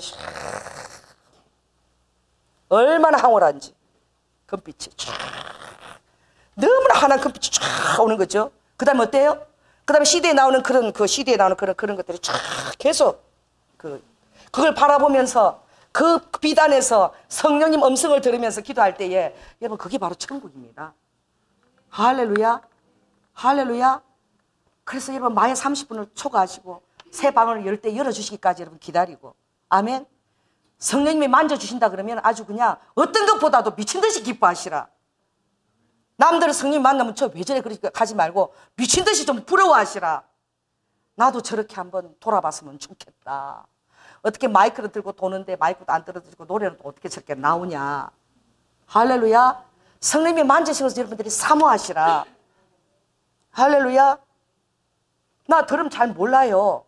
얼마나 황홀한지. 금빛이 쫙, 너무나 환한 금빛이 쫙 오는 거죠. 그 다음에 어때요? 그 다음에 CD에 나오는 그런 것들이 쫙 계속 그걸 바라보면서 그 비단에서 성령님 음성을 들으면서 기도할 때에 여러분 그게 바로 천국입니다. 할렐루야. 할렐루야. 그래서 여러분 마야 30분을 초과하시고 새 방을 열 때 열어주시기까지 여러분 기다리고, 아멘. 성령님이 만져주신다 그러면 아주 그냥 어떤 것보다도 미친 듯이 기뻐하시라. 남들은 성령님 만나면 저 왜 저래 그렇게 가지 말고 미친 듯이 좀 부러워하시라. 나도 저렇게 한번 돌아봤으면 좋겠다. 어떻게 마이크를 들고 도는데 마이크도 안 떨어지고 노래는 또 어떻게 저렇게 나오냐. 할렐루야. 성령님이 만지시면서 여러분들이 사모하시라. 할렐루야. 나 드럼 잘 몰라요.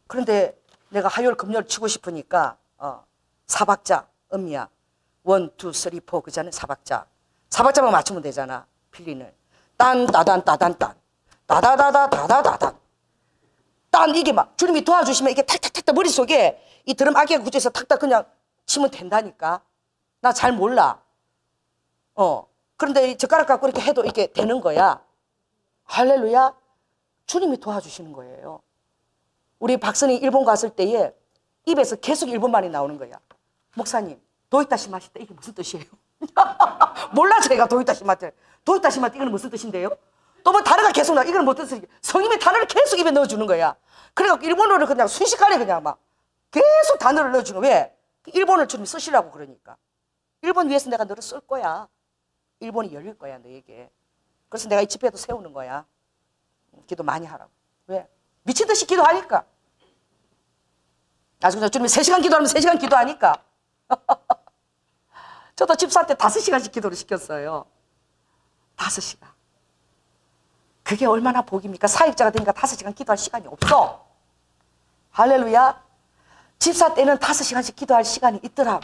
그런데 내가 화요일 금요일 치고 싶으니까 4박자 음이야. 1, 2, 3, 4 그잖아요. 4박자만 맞추면 되잖아. 필린을 딴 따단 따단 딴 따다다다 다다다다 딴. 이게 막 주님이 도와주시면 이게 탁탁탁탁 머릿속에 이 드럼 악기가 굳혀서 탁탁 그냥 치면 된다니까. 나 잘 몰라. 그런데 이 젓가락 갖고 이렇게 해도 이게 되는 거야. 할렐루야. 주님이 도와주시는 거예요. 우리 박선이 일본 갔을 때에 입에서 계속 일본말이 나오는 거야. 목사님, 도이타시마시다 이게 무슨 뜻이에요? 몰라 제가 도이타시마테. 도이타시마테 이건 무슨 뜻인데요? 또 뭐 단어가 계속 나와. 이건 무슨 뜻이에요? 성님이 단어를 계속 입에 넣어주는 거야. 그래갖고 일본어를 그냥 순식간에 그냥 막 계속 단어를 넣어주는 거야. 왜? 일본을 주님 쓰시라고 그러니까. 일본 위해서 내가 너를 쓸 거야. 일본이 열릴 거야 너에게. 그래서 내가 이 집회도 세우는 거야. 기도 많이 하라고. 왜? 미친 듯이 기도하니까. 아주 그냥 주님이 3시간 기도하면 3시간 기도하니까. 저도 집사 때 5시간씩 기도를 시켰어요. 5시간. 그게 얼마나 복입니까? 사역자가 되니까 5시간 기도할 시간이 없어. 할렐루야. 집사 때는 5시간씩 기도할 시간이 있더라고.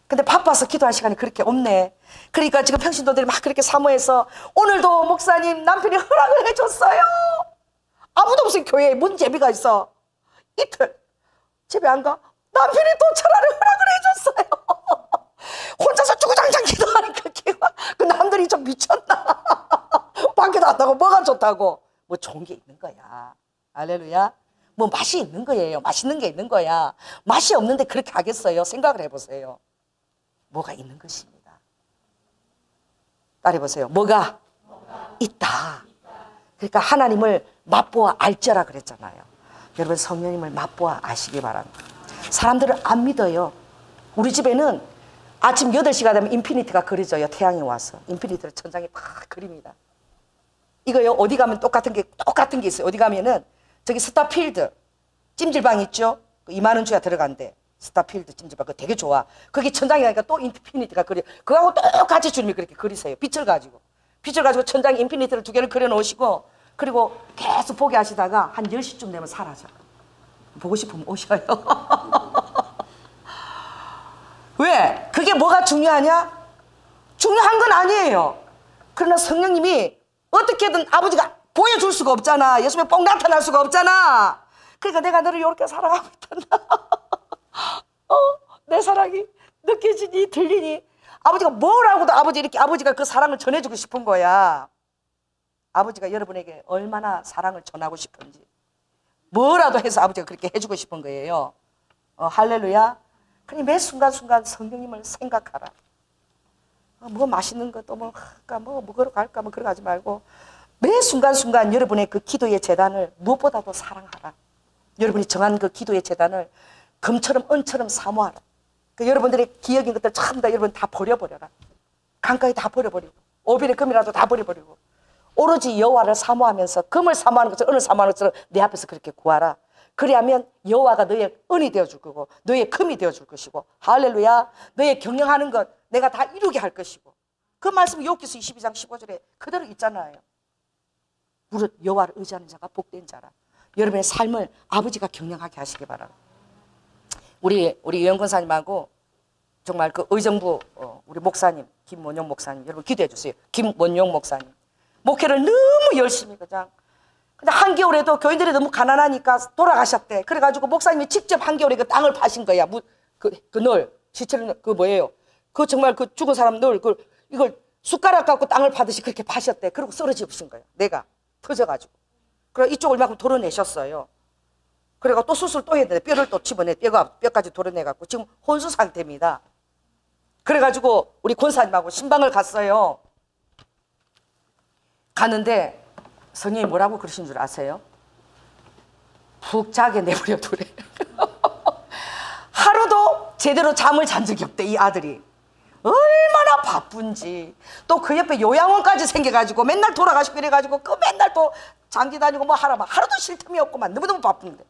근데 바빠서 기도할 시간이 그렇게 없네. 그러니까 지금 평신도들이 막 그렇게 사모해서 오늘도 목사님 남편이 허락을 해줬어요. 아무도 없어. 교회에 뭔 재미가 있어. 이틀 집에 안 가. 남편이 또 철화를 허락을 해줬어요. 혼자서 주구장창 기도하니까 걔가 그 남들이 좀 미쳤나. 좋다고 뭐 좋은 게 있는 거야. 할렐루야. 뭐 맛이 있는 거예요. 맛있는 게 있는 거야. 맛이 없는데 그렇게 하겠어요? 생각을 해보세요. 뭐가 있는 것입니다. 따라해보세요. 뭐가 있다. 그러니까 하나님을 맛보아 알자라 그랬잖아요. 여러분 성령님을 맛보아 아시기 바랍니다. 사람들을 안 믿어요. 우리 집에는 아침 8시가 되면 인피니티가 그려져요. 태양이 와서 인피니티를 천장에 팍 그립니다. 이거요 어디 가면 똑같은 게 있어요. 어디 가면은 저기 스타필드 찜질방 있죠? 2만 원 줘야 들어간대. 스타필드 찜질방 그거 되게 좋아. 거기 천장에 가니까 또 인피니티가 그려. 그거하고 똑같이 주님이 그렇게 그리세요. 빛을 가지고 천장에 인피니티를 2개를 그려 놓으시고 그리고 계속 보게 하시다가 한 10시쯤 되면 사라져. 보고 싶으면 오셔요. 왜? 그게 뭐가 중요하냐? 중요한 건 아니에요. 그러나 성령님이 어떻게든 아버지가 보여줄 수가 없잖아. 예수님이 뻥 나타날 수가 없잖아. 그러니까 내가 너를 이렇게 사랑하고 있단다. 내 사랑이 느껴지니 들리니 아버지가 뭘 하고도 아버지가 그 사랑을 전해주고 싶은 거야. 아버지가 여러분에게 얼마나 사랑을 전하고 싶은지 뭐라도 해서 아버지가 그렇게 해주고 싶은 거예요. 할렐루야. 그러니 매 순간순간 성령님을 생각하라. 뭐 맛있는 것도 뭐 먹으러 갈까 뭐 그러고 하지 말고 매 순간순간 여러분의 그 기도의 재단을 무엇보다도 사랑하라. 여러분이 정한 그 기도의 재단을 금처럼 은처럼 사모하라. 그 여러분들의 기억인 것들 전부 다 여러분 다 버려버려라. 강가에 다 버려버리고 오빌의 금이라도 다 버려버리고 오로지 여호와를 사모하면서 금을 사모하는 것처럼 은을 사모하는 것처럼 내 앞에서 그렇게 구하라. 그리하면 여호와가 너의 은이 되어줄 거고 너의 금이 되어줄 것이고 할렐루야. 너의 경영하는 것 내가 다 이루게 할 것이고 그 말씀이 욥기서 22장 15절에 그대로 있잖아요. 무릇 여호와를 의지하는 자가 복된 자라. 여러분의 삶을 아버지가 경영하게 하시기 바랍니다. 우리 유영권사님하고 정말 그 의정부 우리 목사님 김원용 목사님 여러분 기도해 주세요. 김원용 목사님 목회를 너무 열심히 그냥 근데 한겨울에도 교인들이 너무 가난하니까 돌아가셨대. 그래가지고 목사님이 직접 한겨울에 그 땅을 파신 거야. 그 널 시체를 그 뭐예요? 그 정말 그 죽은 사람 널 이걸 숟가락 갖고 땅을 파듯이 그렇게 파셨대. 그리고 쓰러지신 거예요. 내가 터져가지고. 그래 이쪽을 막 도려내셨어요. 그래가 또 수술 또 해야 되는데 뼈를 또 집어내 뼈까지 도려내갖고 지금 혼수 상태입니다. 그래가지고 우리 권사님하고 신방을 갔어요. 가는데 성령이 뭐라고 그러신 줄 아세요? 푹 자게 내버려 두래. 하루도 제대로 잠을 잔 적이 없대. 이 아들이 얼마나 바쁜지. 또 그 옆에 요양원까지 생겨가지고 맨날 돌아가시고 이래가지고 그 맨날 또 장기 다니고 뭐 하라면 하루도 쉴 틈이 없구만. 너무너무 바쁜데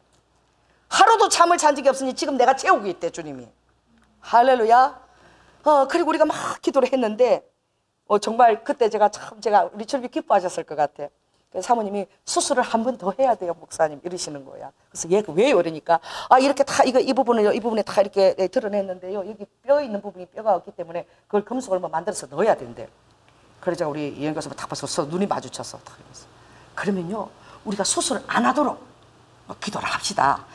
하루도 잠을 잔 적이 없으니 지금 내가 재우고 있대 주님이. 할렐루야. 그리고 우리가 막 기도를 했는데 정말 그때 제가 우리 주님이 기뻐하셨을 것 같아. 사모님이 수술을 한 번 더 해야 돼요 목사님 이러시는 거야. 그래서 얘가 왜요 이러니까 이렇게 다 이 부분에 다 이렇게 드러냈는데요 여기 뼈 있는 부분이 뼈가 없기 때문에 그걸 금속을 뭐 만들어서 넣어야 된대. 그러자 우리 이현 교수가 딱 봐서 눈이 마주쳤어. 그러면요 우리가 수술을 안 하도록 기도를 합시다.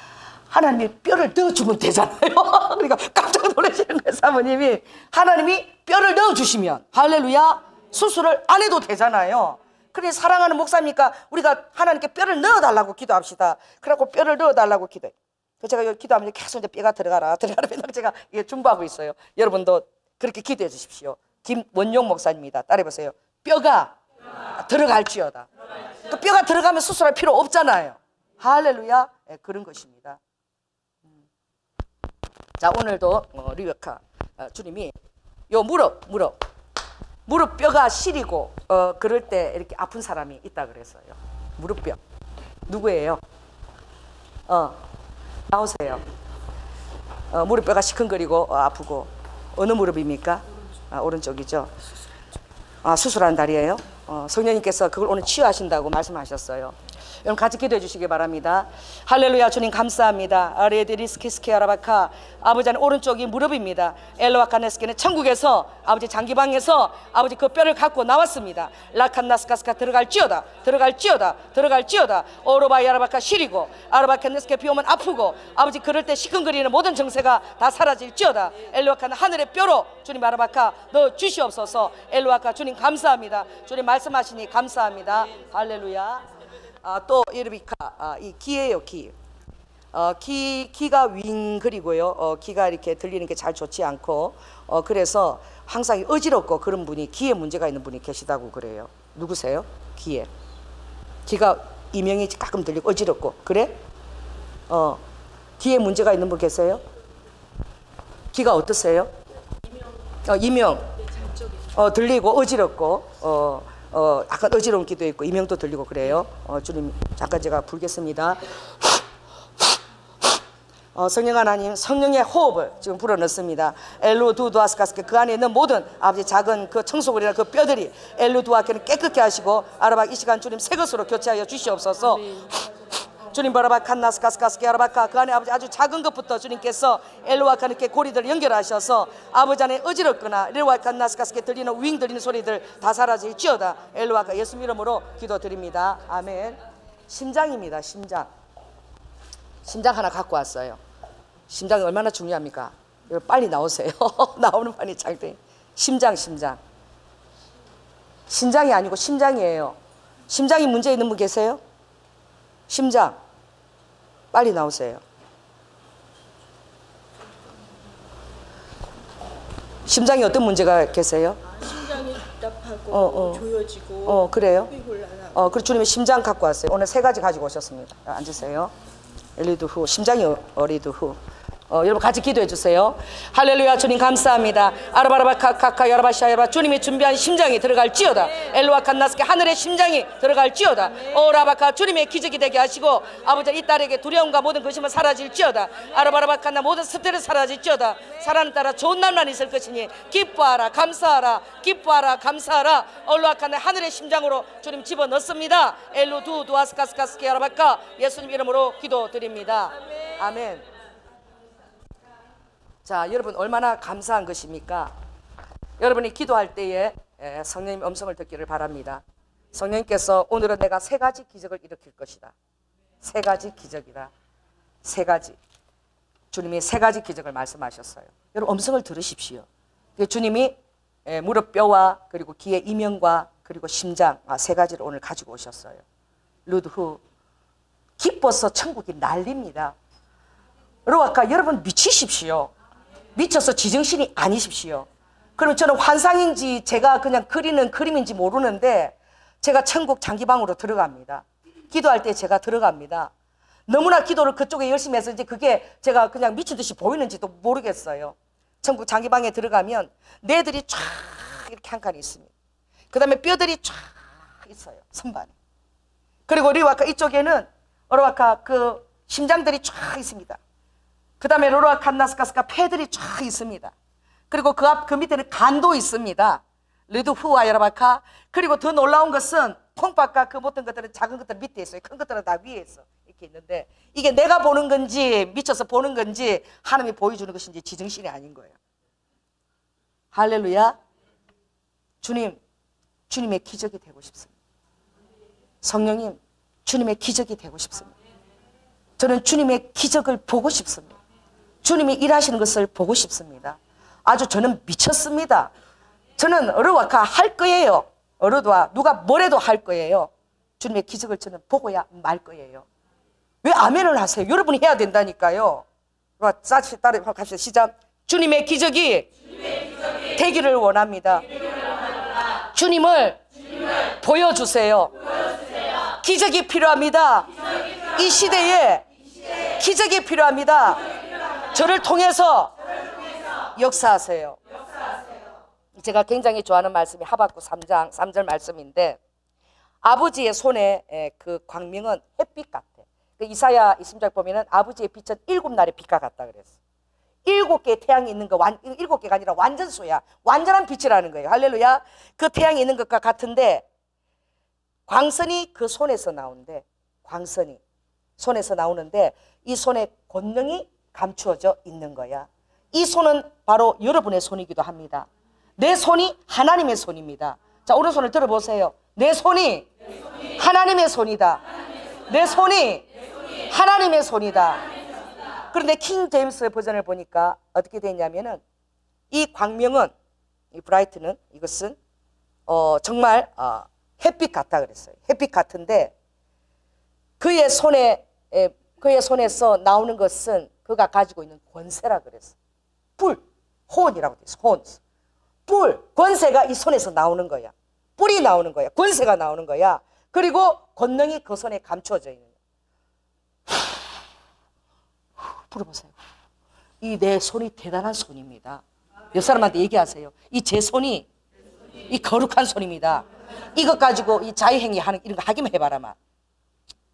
하나님이 뼈를 넣어주면 되잖아요. 그러니까 깜짝 놀라시는 거예요 사모님이. 하나님이 뼈를 넣어주시면 할렐루야 수술을 안 해도 되잖아요. 그래 사랑하는 목사니까 우리가 하나님께 뼈를 넣어달라고 기도합시다. 그래갖고 뼈를 넣어달라고 기도해. 그래서 제가 기도하면 계속 이제 뼈가 들어가라 맨날 제가 중보하고 있어요. 여러분도 그렇게 기도해 주십시오. 김원용 목사님입니다. 따라해보세요. 뼈가 들어갈지어다. 그 뼈가 들어가면 수술할 필요 없잖아요. 할렐루야. 네, 그런 것입니다. 자 오늘도 리베카 주님이 요 무릎 뼈가 시리고 그럴 때 이렇게 아픈 사람이 있다 그랬어요. 무릎뼈 누구예요? 나오세요. 무릎뼈가 시큰거리고 아프고 어느 무릎입니까? 오른쪽이죠. 수술한 다리예요. 성령님께서 그걸 오늘 치유하신다고 말씀하셨어요. 여러분 같이 기도해 주시기 바랍니다. 할렐루야. 주님 감사합니다. 아레데리스키스키 아라바카. 아버지는 오른쪽이 무릎입니다. 엘로아카네스키는 천국에서 아버지 장기방에서 아버지 그 뼈를 갖고 나왔습니다. 라칸나스카스카 들어갈지어다. 들어갈지어다. 들어갈지어다. 오로바이아라바카 시리고 아라바카네스케 비 오면 아프고 아버지 그럴 때 시큰거리는 모든 정세가 다 사라질지어다. 엘로아카는 하늘의 뼈로 주님 아라바카 넣어 주시옵소서. 엘로아카 주님 감사합니다. 주님 말씀하시니 감사합니다. 할렐루야. 또 이르비카 이 기예요. 기가 윙그리고요. 기가 이렇게 들리는 게 잘 좋지 않고 그래서 항상 어지럽고 그런 분이 기에 문제가 있는 분이 계시다고 그래요. 누구세요? 기가 이명이 가끔 들리고 어지럽고 그래? 기에 문제가 있는 분 계세요? 기가 어떠세요? 이명 들리고 어지럽고 약간 어지러운 기도 있고 이명도 들리고 그래요. 주님 잠깐 제가 불겠습니다. 성령 하나님 성령의 호흡을 지금 불어넣습니다. 엘루두두아스카스케 그 안에 있는 모든 아버지 작은 그 청소골이나 그 뼈들이 엘루두아케는 깨끗게 하시고 아라바 이 시간 주님 새 것으로 교체하여 주시옵소서. 주님 바라바 칸나스카스카스케 아라바카 그 안에 아버지 아주 작은 것부터 주님께서 엘루아카는께 고리들을 연결하셔서 아버지 안에 어지럽거나 엘루아칸나스카스케 들리는 윙 들리는 소리들 다 사라질지어다. 엘루아카 예수 이름으로 기도드립니다. 아멘. 심장입니다. 심장 하나 갖고 왔어요. 심장이 얼마나 중요합니까? 이거 빨리 나오세요. 나오는 판이 장대. 심장이 아니고 심장이에요. 심장이 문제 있는 분 계세요? 심장 빨리 나오세요. 심장이 어떤 문제가 계세요? 심장이 답답하고 조여지고 그래요? 호흡이 곤란하고. 그리고 주님이 심장 갖고 왔어요. 오늘 3가지 가지고 오셨습니다. 앉으세요. 엘리드 후 심장이 어리드 후 여러분 같이 기도해 주세요. 할렐루야. 주님 감사합니다. 아라바라바카카카 여라바샤여라 주님이 준비한 심장이 들어갈지어다. 엘루아칸나스케 하늘의 심장이 들어갈지어다. 오라바카 주님의 기적이 되게 하시고 아버지 이 딸에게 두려움과 모든 근심은 사라질지어다. 아라바라바카나 모든 스트레스 사라질지어다. 사랑을 따라 좋은 날만 있을 것이니 기뻐하라 감사하라 기뻐하라 감사하라. 엘루아칸나 하늘의 심장으로 주님 집어넣습니다. 엘루두두아스카스카스케 여라바카 예수님 이름으로 기도드립니다. 아멘. 자, 여러분 얼마나 감사한 것입니까? 여러분이 기도할 때에 성령님 음성을 듣기를 바랍니다. 성령님께서 오늘은 내가 3가지 기적을 일으킬 것이다. 3가지 기적이다. 3가지. 주님이 3가지 기적을 말씀하셨어요. 여러분 음성을 들으십시오. 주님이 무릎뼈와 그리고 기의 이명과 그리고 심장 3가지를 오늘 가지고 오셨어요. 루드후 기뻐서 천국이 난립니다. 로아까 여러분 미치십시오. 미쳐서 지정신이 아니십시오. 그럼 저는 환상인지 제가 그냥 그리는 그림인지 모르는데 제가 천국 장기방으로 들어갑니다. 기도할 때 제가 들어갑니다. 너무나 기도를 그쪽에 열심히 해서 이제 그게 제가 그냥 미친 듯이 보이는지도 모르겠어요. 천국 장기방에 들어가면 뇌들이 쫙 이렇게 한 칸이 있습니다. 그 다음에 뼈들이 쫙 있어요. 선반에. 그리고 리와카 이쪽에는 어로와카 그 심장들이 쫙 있습니다. 그 다음에 로로아 칸나스카스카 폐들이 쫙 있습니다. 그리고 그 밑에는 간도 있습니다. 르드후와 여라바카. 그리고 더 놀라운 것은 콩밥과 그 모든 것들은 작은 것들은 밑에 있어요. 큰 것들은 다 위에 있어. 이렇게 있는데 이게 내가 보는 건지 미쳐서 보는 건지 하나님이 보여주는 것인지 지정신이 아닌 거예요. 할렐루야. 주님의 기적이 되고 싶습니다. 성령님, 주님의 기적이 되고 싶습니다. 저는 주님의 기적을 보고 싶습니다. 주님이 일하시는 것을 보고 싶습니다. 아주 저는 미쳤습니다. 저는 어르와카 할 거예요. 어르도와 누가 뭐래도 할 거예요. 주님의 기적을 저는 보고야 말 거예요. 왜 아멘을 하세요? 여러분이 해야 된다니까요. 따라 갑시다. 시작. 주님의 기적이 되기를 원합니다. 주님을 보여주세요. 기적이 필요합니다. 이 시대에 기적이 필요합니다. 저를 통해서 역사하세요. 제가 굉장히 좋아하는 말씀이 하박국 3장 3절 말씀인데 아버지의 손에 그 광명은 햇빛 같아. 그 이사야 20장 보면은 아버지의 빛은 7날의 빛과 같다 그랬어. 7개의 태양이 있는 거 7개가 아니라 완전수야. 완전한 빛이라는 거예요. 할렐루야. 그 태양이 있는 것과 같은데 광선이 그 손에서 나오는데 광선이 손에서 나오는데 이 손에 권능이 감추어져 있는 거야. 이 손은 바로 여러분의 손이기도 합니다. 내 손이 하나님의 손입니다. 자, 오른손을 들어보세요. 내 손이 하나님의 손이다. 내 손이 하나님의 손이다. 그런데 킹 제임스 버전을 보니까 어떻게 되어 있냐면은 이 광명은, 이 브라이트는, 이것은 정말 햇빛 같다 그랬어요. 햇빛 같은데 그의 손에서 나오는 것은 그가 가지고 있는 권세라 그랬어. 뿔, 혼이라고 돼 있어. 혼. 뿔, 권세가 이 손에서 나오는 거야. 뿔이 나오는 거야. 권세가 나오는 거야. 그리고 권능이 그 손에 감추어져 있는 거야. 불어보세요. 이 내 손이 대단한 손입니다. 몇 사람한테 얘기하세요. 이 제 손이 이 거룩한 손입니다. 이것 가지고 이 자유행위 하는 이런 거 하기만 해봐라. 막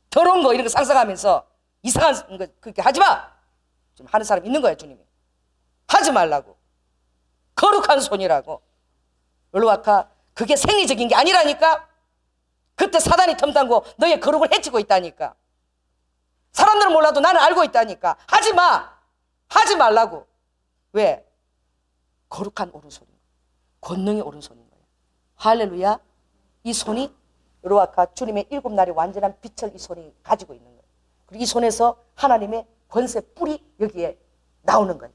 더러운 거 이런 거 상상하면서 이상한 거 그렇게 하지 마. 지금 하는 사람 있는 거야. 주님이 하지 말라고. 거룩한 손이라고. 여러분, 그게 생리적인 게 아니라니까. 그때 사단이 틈탄고 너의 거룩을 해치고 있다니까. 사람들은 몰라도 나는 알고 있다니까. 하지 마. 하지 말라고. 왜? 거룩한 오른손인 거예요. 권능이 오른손인 거예요. 할렐루야. 이 손이 여러분, 주님의 7날의 완전한 빛을 이 손이 가지고 있는 거예요. 그리고 이 손에서 하나님의 권세 뿔이 여기에 나오는 거예요.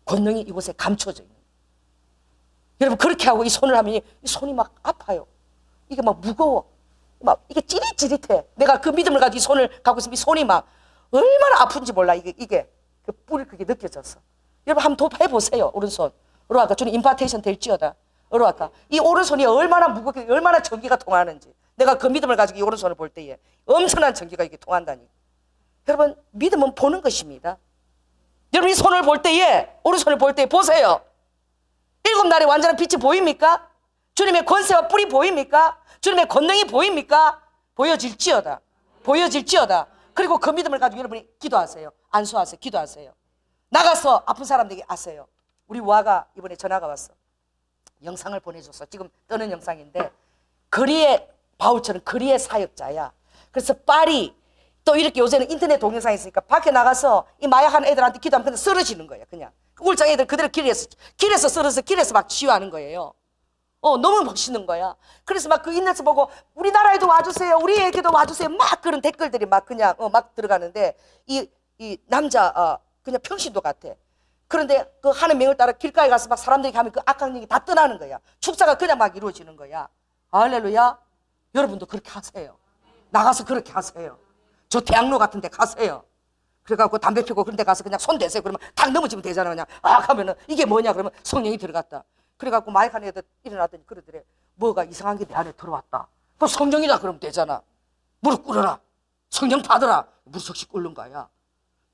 권능이 이곳에 감춰져 있는 거예요. 여러분, 그렇게 하고 이 손을 하면 이 손이 막 아파요. 이게 막 무거워. 막 이게 찌릿찌릿해. 내가 그 믿음을 가지고 이 손을 갖고 있으면 이 손이 막 얼마나 아픈지 몰라. 이게 그 뿔이 그게 느껴졌어. 여러분, 한번 해보세요. 오른손. 여러분, 주님 임파테이션 될지어다. 여러분, 이 오른손이 얼마나 무겁게, 얼마나 전기가 통하는지. 내가 그 믿음을 가지고 이 오른손을 볼 때에 엄청난 전기가 이게 통한다니. 여러분, 믿음은 보는 것입니다. 여러분, 이 손을 볼 때에, 오른손을 볼 때에 보세요. 7날의 완전한 빛이 보입니까? 주님의 권세와 뿔이 보입니까? 주님의 권능이 보입니까? 보여질지어다. 보여질지어다. 그리고 그 믿음을 가지고 여러분이 기도하세요. 안수하세요. 기도하세요. 나가서 아픈 사람들에게 아세요. 우리 와가 이번에 전화가 왔어. 영상을 보내줬어. 지금 뜨는 영상인데 거리의 바울처럼 거리의 사역자야. 그래서 파리 또 이렇게 요새는 인터넷 동영상이 있으니까 밖에 나가서 이 마약하는 애들한테 기도하면 그냥 쓰러지는 거야. 그냥 울장 애들 그대로 길에서 쓰러서 길에서 막 치유하는 거예요. 너무 멋있는 거야. 그래서 막 그 인터넷 보고 우리나라에도 와주세요. 우리에게도 와주세요. 막 그런 댓글들이 막 그냥 막 들어가는데 이 남자 그냥 평신도 같아. 그런데 그 하는 명을 따라 길가에 가서 막 사람들이 가면 그 악한 얘기 다 떠나는 거야. 축사가 그냥 막 이루어지는 거야. 할렐루야. 여러분도 그렇게 하세요. 나가서 그렇게 하세요. 저 대학로 같은 데 가세요. 그래갖고 담배 피우고 그런 데 가서 그냥 손 대세요. 그러면 탁 넘어지면 되잖아. 그냥 하면은 이게 뭐냐 그러면 성령이 들어갔다. 그래갖고 마이크하는 애들 일어나더니 그러더래. 뭐가 이상한 게 내 안에 들어왔다. 그 성령이다 그러면 되잖아. 무릎 꿇어라. 성령 받으라. 무릎 적시 꿇는 거야.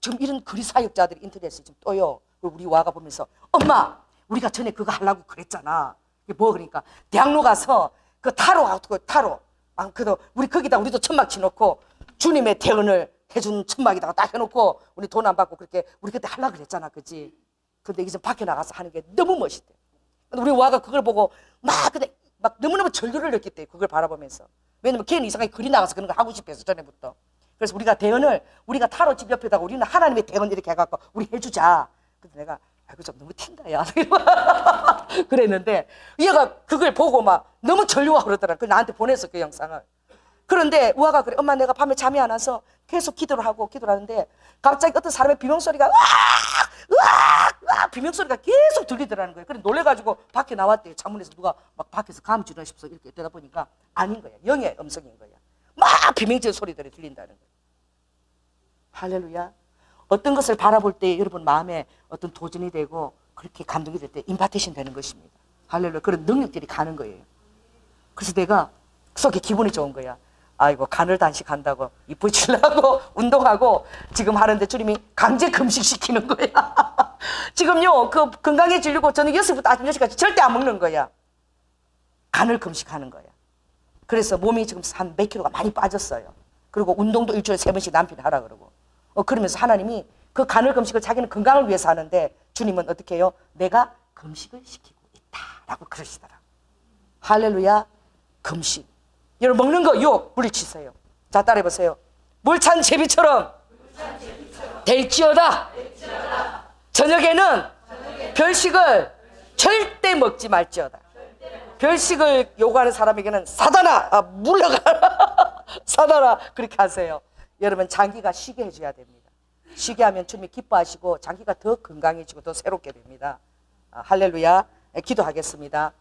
지금 이런 거리 사역자들이 인터넷에 지금 떠요. 우리 와가 보면서 엄마 우리가 전에 그거 하려고 그랬잖아. 이게 뭐 그러니까 대학로 가서 그 타로 그래도 우리 거기다 우리도 천막 치놓고 주님의 대언을 해준 천막에다가 딱 해놓고 우리 돈 안 받고 그렇게 우리 그때 하려고 그랬잖아. 그치? 근데 이제 밖에 나가서 하는 게 너무 멋있대. 우리 와가 그걸 보고 근데 너무너무 절규를 느꼈대. 그걸 바라보면서. 왜냐면 걔는 이상하게 거리 나가서 그런 거 하고 싶어서 전에부터. 그래서 우리가 대언을 우리가 타로 집 옆에다가 우리는 하나님의 대언 이렇게 해갖고 우리 해주자. 근데 내가 이거 좀 너무 튄다 야 그랬는데 얘가 그걸 보고 막 너무 절규하고 그러더라. 그래서 나한테 보냈어 그 영상을. 그런데 우아가 그래. 엄마 내가 밤에 잠이 안 와서 계속 기도를 하는데 갑자기 어떤 사람의 비명소리가 으악 비명소리가 계속 들리더라는 거예요. 그래 놀래가지고 밖에 나왔대요. 창문에서 누가 막 밖에서 감지나 싶어서 이렇게 되다 보니까 아닌 거야. 영의 음성인 거야. 막 비명질 소리들이 들린다는 거예요. 할렐루야. 어떤 것을 바라볼 때 여러분 마음에 어떤 도전이 되고 그렇게 감동이 될 때 임파테이션 되는 것입니다. 할렐루야. 그런 능력들이 가는 거예요. 그래서 내가 속에 기분이 좋은 거야. 아이고 간을 단식한다고 이쁘시려고 운동하고 지금 하는데 주님이 강제 금식시키는 거야. 지금요 그 건강해지려고 저는 6시부터 아침 6시까지 절대 안 먹는 거야. 간을 금식하는 거야. 그래서 몸이 지금 한 몇 킬로가 많이 빠졌어요. 그리고 운동도 일주일에 3번씩 남편이 하라 그러고 그러면서 하나님이 그 간을 금식을 자기는 건강을 위해서 하는데 주님은 어떻게 해요? 내가 금식을 시키고 있다라고 그러시더라. 할렐루야. 금식. 여러분 먹는 거 요 물리치세요. 자 따라해보세요. 물찬 제비처럼 될지어다. 저녁에는 별식을 절대 먹지 말지어다. 별식을 요구하는 사람에게는 사단아, 물러가라. 사단아, 그렇게 하세요. 여러분, 장기가 쉬게 해줘야 됩니다. 쉬게 하면 주님이 기뻐하시고 장기가 더 건강해지고 더 새롭게 됩니다. 할렐루야. 기도하겠습니다.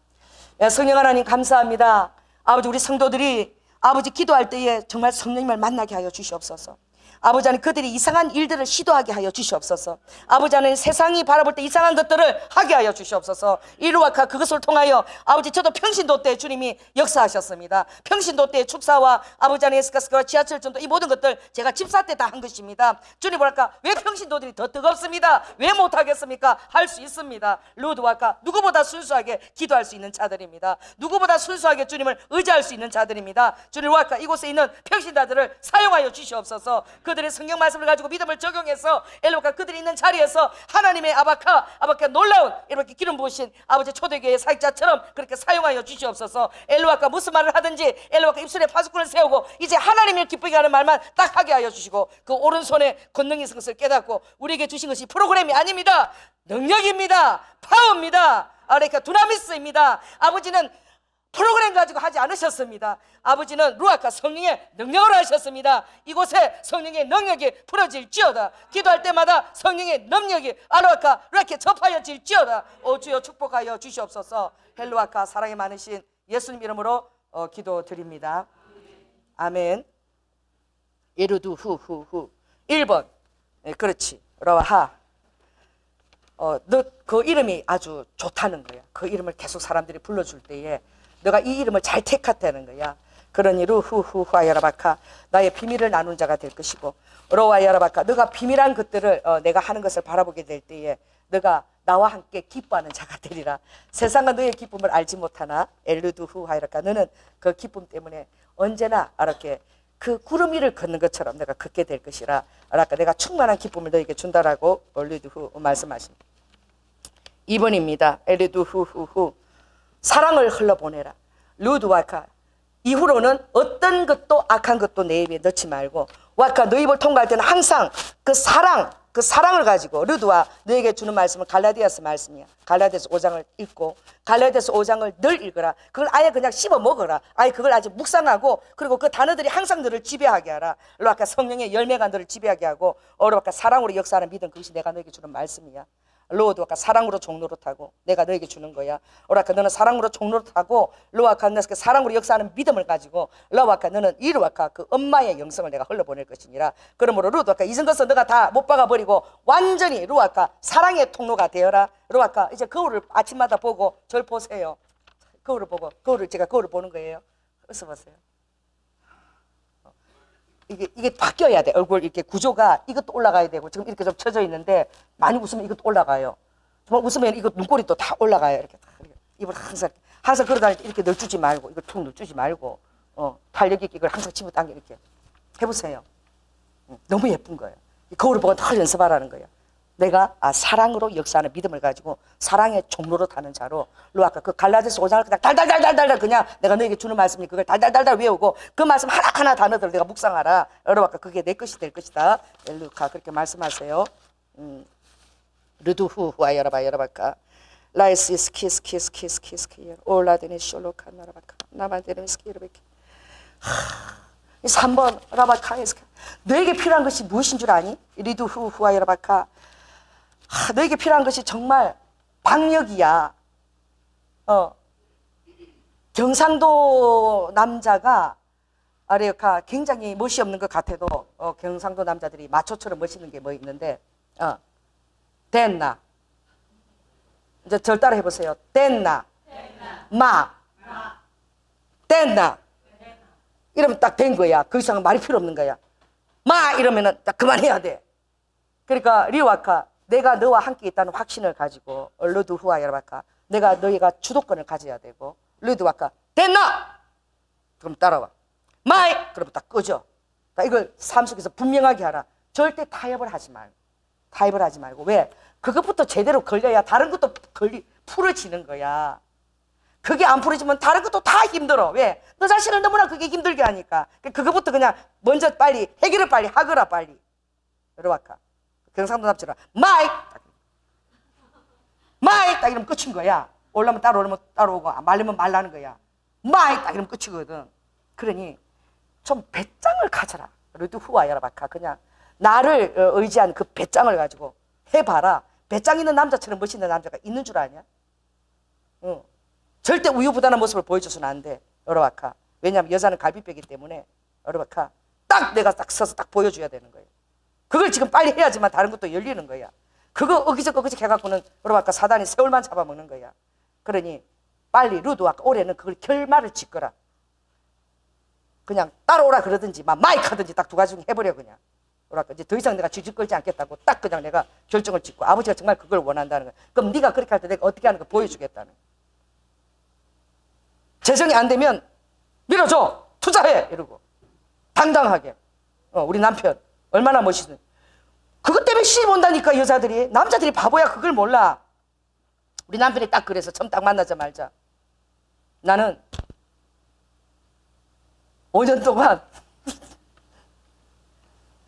성령 하나님 감사합니다. 아버지, 우리 성도들이 아버지 기도할 때에 정말 성령님을 만나게 하여 주시옵소서. 아버지 하나님, 그들이 이상한 일들을 시도하게 하여 주시옵소서. 아버지 하나님, 세상이 바라볼 때 이상한 것들을 하게 하여 주시옵소서. 이루와카 그것을 통하여 아버지, 저도 평신도 때 주님이 역사하셨습니다. 평신도 때 축사와 아버지 하나님 에스카스와 지하철전도 이 모든 것들 제가 집사 때 다 한 것입니다. 주님 뭐랄까, 왜 평신도들이 더 뜨겁습니다. 왜 못하겠습니까? 할 수 있습니다. 루드와카 누구보다 순수하게 기도할 수 있는 자들입니다. 누구보다 순수하게 주님을 의지할 수 있는 자들입니다. 주님 와카 이곳에 있는 평신자들을 사용하여 주시옵소서. 그들의 성경 말씀을 가지고 믿음을 적용해서 엘로카 그들이 있는 자리에서 하나님의 아바카 놀라운 이렇게 기름 부으신 아버지 초대교회 사역자처럼 그렇게 사용하여 주시옵소서. 엘로아카 무슨 말을 하든지 엘로아카 입술에 파수꾼을 세우고 이제 하나님을 기쁘게 하는 말만 딱 하게 하여 주시고, 그 오른손에 권능이 있는 것을 깨닫고 우리에게 주신 것이 프로그램이 아닙니다. 능력입니다. 파워입니다. 아레카 두나미스입니다. 아버지는 프로그램 가지고 하지 않으셨습니다. 아버지는 루아카 성령의 능력으로 하셨습니다. 이곳에 성령의 능력이 풀어질지어다. 기도할 때마다 성령의 능력이 아루아카 루아카 접하여질지어다. 오 주여 축복하여 주시옵소서. 헬루아카 사랑이 많으신 예수님 이름으로 기도드립니다. 아멘. 예루두 후후후 1번. 네, 그렇지. 러하. 너 그 이름이 아주 좋다는 거야. 그 이름을 계속 사람들이 불러줄 때에 너가 이 이름을 잘 택했다는 거야. 그러니 루후후하야라바카 나의 비밀을 나눈 자가 될 것이고, 로와야라바카 너가 비밀한 것들을 내가 하는 것을 바라보게 될 때에 너가 나와 함께 기뻐하는 자가 되리라. 세상은 너의 기쁨을 알지 못하나 엘루두후하야라카 너는 그 기쁨 때문에 언제나 이렇게 그 구름 위를 걷는 것처럼 내가 걷게 될 것이라. 아까 내가 충만한 기쁨을 너에게 준다라고 엘루두후 말씀하십니다. 2번입니다. 엘루두후후후 사랑을 흘러보내라. 루드와카 이후로는 어떤 것도 악한 것도 내 입에 넣지 말고, 와카 너 입을 통과할 때는 항상 그 사랑을 가지고 루드와 너에게 주는 말씀은 갈라디아서 말씀이야. 갈라디아서 5장을 읽고 갈라디아서 5장을 늘 읽어라. 그걸 아예 그냥 씹어 먹어라. 아예 그걸 아주 묵상하고, 그리고 그 단어들이 항상 너를 지배하게 하라. 루아카 성령의 열매가 너를 지배하게 하고, 어루아카 사랑으로 역사하는 믿음, 그것이 내가 너에게 주는 말씀이야. 로드와카 사랑으로 종로로 타고 내가 너에게 주는 거야. 오라카 너는 사랑으로 종로로 타고, 로아카 너는 사랑으로 역사하는 믿음을 가지고, 러와카 너는 이루와카 그 엄마의 영성을 내가 흘러보낼 것이니라. 그러므로 루드와카 이전 것은 너가 다 못 박아버리고 완전히 루아카 사랑의 통로가 되어라. 루아카 이제 거울을 아침마다 보고 절 보세요. 거울을 보고 제가 거울을 보는 거예요. 어서 보세요. 이게 바뀌어야 돼. 얼굴 이렇게 구조가 이것도 올라가야 되고, 지금 이렇게 좀 쳐져 있는데 많이 웃으면 이것도 올라가요. 정말 웃으면 이거 눈꼬리 또 다 올라가요. 이렇게 입을 항상 그러다 이렇게 널주지 말고, 이걸 툭 널주지 말고, 탄력 있게 이걸 항상 집어당겨 이렇게 해보세요. 너무 예쁜 거예요. 거울을 보고 더 연습하라는 거예요. 내가 사랑으로 역사하는 믿음을 가지고 사랑의 종로로 타는 자로, 루아카 그 갈라디아서 5장을 그냥 달달달달달 그냥 내가 너에게 주는 말씀이 그걸 달달달달 외우고 그 말씀 하나하나 단어들을 내가 묵상하라. 루아카 그게 내 것이 될 것이다. 엘루카 그렇게 말씀하세요. 르두후후아 여러바카 라이시스 키스 올라데니 숄로카 나라바카 나만데니 스키르베키. 3번 라바카에스 너에게 필요한 것이 무엇인 줄 아니? 리두후후아 여러바카 너에게 필요한 것이 정말 박력이야. 경상도 남자가 아레카 굉장히 멋이 없는 것 같아도 경상도 남자들이 마초처럼 멋있는 게 뭐 있는데, 됐나? 이제 절 따라 해보세요. 됐나? 마. 됐나? 이러면 딱 된 거야. 그 이상은 말이 필요 없는 거야. 마 이러면은 딱 그만해야 돼. 그러니까 리와카 내가 너와 함께 있다는 확신을 가지고, 얼루두후아 여러바카 내가 너희가 주도권을 가져야 되고, 르두와카 됐나? 그럼 따라와. 마이 그럼 딱 꺼져. 이걸 삶 속에서 분명하게 하라. 절대 타협을 하지 말고. 왜? 그것부터 제대로 걸려야 다른 것도 풀어지는 거야. 그게 안 풀어지면 다른 것도 다 힘들어. 왜? 너 자신을 너무나 그게 힘들게 하니까. 그거부터 그냥 먼저 빨리 해결을 빨리 하거라 빨리. 여러분 아까 경상도 납치라 마이 딱 이러면 끝인 거야. 올라면 따라오면 따라오고 말리면 말라는 거야. 마이 딱 이러면 끝이거든. 그러니 좀 배짱을 가져라. 르드후와 여러바카 그냥 나를 의지한 그 배짱을 가지고 해봐라. 배짱 있는 남자처럼 멋있는 남자가 있는 줄 아냐? 절대 우유부단한 모습을 보여줘서는 안 돼. 여러바카. 왜냐하면 여자는 갈비뼈이기 때문에 여러바카 딱 내가 딱 서서 딱 보여줘야 되는 거예요. 그걸 지금 빨리 해야지만 다른 것도 열리는 거야. 그거 어기적 해갖고는 여러바카 사단이 세월만 잡아먹는 거야. 그러니 빨리 루드와 올해는 그걸 결말을 짓거라. 그냥 따라오라 그러든지 마이크 하든지 딱 두 가지 중 해버려 그냥. 뭐랄까 이제 더 이상 내가 쥐짓 걸지 않겠다고 딱 그냥 내가 결정을 짓고 아버지가 정말 그걸 원한다는 거야. 그럼 네가 그렇게 할 때 내가 어떻게 하는 거 보여주겠다는 거야. 재정이 안 되면 밀어줘 투자해 이러고 당당하게. 우리 남편 얼마나 멋있는. 그것 때문에 시집 온다니까 여자들이. 남자들이 바보야 그걸 몰라. 우리 남편이 딱 그래서 처음 딱 만나자마자 나는 5년 동안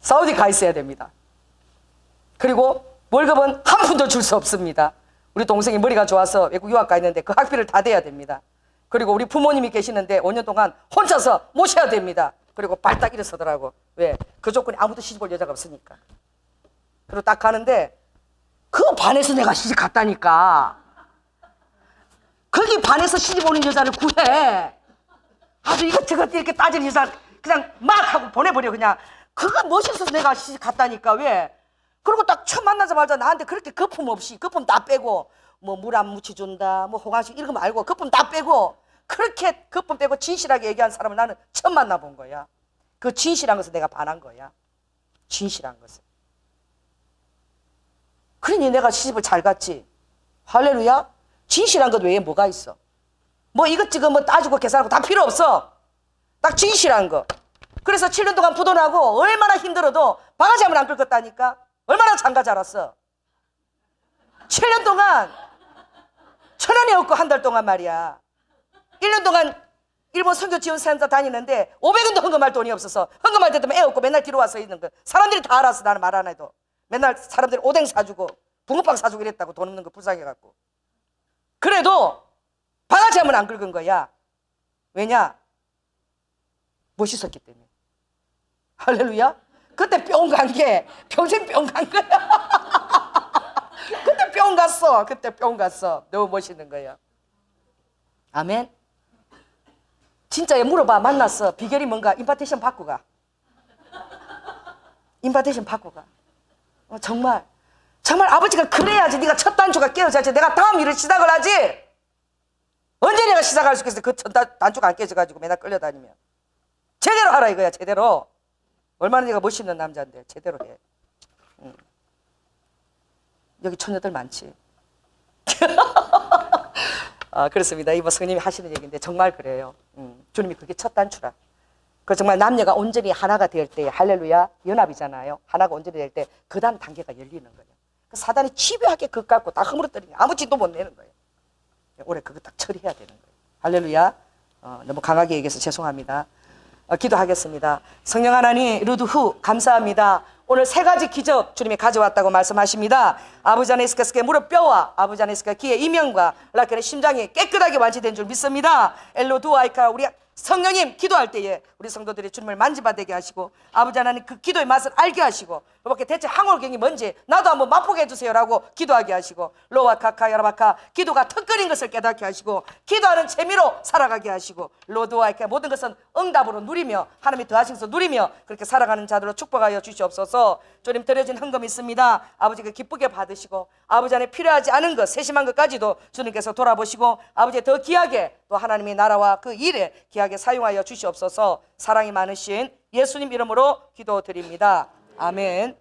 사우디 가 있어야 됩니다. 그리고 월급은 한 푼도 줄 수 없습니다. 우리 동생이 머리가 좋아서 외국 유학 가 있는데 그 학비를 다 대야 됩니다. 그리고 우리 부모님이 계시는데 5년 동안 혼자서 모셔야 됩니다. 그리고 발딱 일어서더라고. 왜? 그 조건이 아무도 시집 올 여자가 없으니까. 그리고 딱 가는데 그 반에서 내가 시집 갔다니까. 거기 반에서 시집 오는 여자를 구해. 아주 이것저것 이렇게 따지는 여자 그냥 막 하고 보내버려 그냥. 그거 멋있어서 내가 시집 갔다니까. 왜? 그리고 딱 처음 만나자마자 나한테 그렇게 거품 없이 거품 다 빼고 뭐 물 안 묻혀준다 뭐 호강식 이런 거 말고 거품 다 빼고 그렇게 거품 빼고 진실하게 얘기한 사람을 나는 처음 만나본 거야. 그 진실한 것을 내가 반한 거야. 진실한 것을. 그러니 내가 시집을 잘 갔지. 할렐루야. 진실한 것 외에 뭐가 있어. 뭐 이것저것 뭐 따지고 계산하고 다 필요 없어. 딱 진실한 거. 그래서 7년 동안 부도나고 얼마나 힘들어도 바가지함을 안 긁었다니까. 얼마나 장가 자랐어. 7년 동안 1,000원이 없고 한 달 동안 말이야. 1년 동안 일본 선교 지원센터 다니는데 500원도 헌금할 돈이 없어서 헌금할 때도 애 없고 맨날 뒤로 와서 있는 거. 사람들이 다 알았어. 나는 말 안 해도. 맨날 사람들이 오뎅 사주고 붕어빵 사주고 이랬다고. 돈 없는 거 불쌍해갖고. 그래도 바가지함을 안 긁은 거야. 왜냐? 멋있었기 때문에. 할렐루야. 그때 뿅 간 게 평생 뿅 간 거야. 그때 뿅 갔어. 그때 뿅 갔어. 너무 멋있는 거야. 아멘. 진짜 얘 물어봐. 만났어. 비결이 뭔가? 인바테이션 받고 가. 인바테이션 받고 가. 정말 아버지가 그래야지 네가 첫 단추가 깨어져야지 내가 다음 일을 시작을 하지. 언제 내가 시작할 수 있겠어. 그 첫 단추가 안 깨져가지고 맨날 끌려다니면. 제대로 하라 이거야. 제대로. 얼마나 네가 멋있는 남자인데 제대로 해. 여기 처녀들 많지. 그렇습니다. 이번 성님이 하시는 얘기인데 정말 그래요. 주님이 그게 첫 단추라. 그 정말 남녀가 온전히 하나가 될 때 할렐루야 연합이잖아요. 하나가 온전히 될 때 그 다음 단계가 열리는 거예요. 그 사단이 집요하게 그거 갖고 다 허물어뜨리니 아무 짓도 못 내는 거예요. 올해 그거 딱 처리해야 되는 거예요. 할렐루야. 너무 강하게 얘기해서 죄송합니다. 기도하겠습니다. 성령 하나님 루드후 감사합니다. 오늘 3가지 기적 주님이 가져왔다고 말씀하십니다. 아버지 안에 있을까 무릎 뼈와 아버지 안에 있을까 기의 이명과 라켈의 심장이 깨끗하게 완치된 줄 믿습니다. 엘로두아이카 우리 성령님 기도할 때에 우리 성도들이 주님을 만지받게 하시고 아버지 하나님 그 기도의 맛을 알게 하시고 이렇게 대체 항월경이 뭔지 나도 한번 맛보게 해주세요라고 기도하게 하시고 로와카카 여라바카 기도가 턱걸인 것을 깨닫게 하시고 기도하는 재미로 살아가게 하시고 로드와이카 모든 것은 응답으로 누리며 하나님이 더하신 것을 누리며 그렇게 살아가는 자들로 축복하여 주시옵소서. 주님 드려진 헌금이 있습니다. 아버지가 기쁘게 받으시고 아버지 안에 필요하지 않은 것 세심한 것까지도 주님께서 돌아보시고 아버지 더 귀하게 또 하나님의 나라와 그 일에 귀하게 사용하여 주시옵소서. 사랑이 많으신 예수님 이름으로 기도드립니다. 아멘.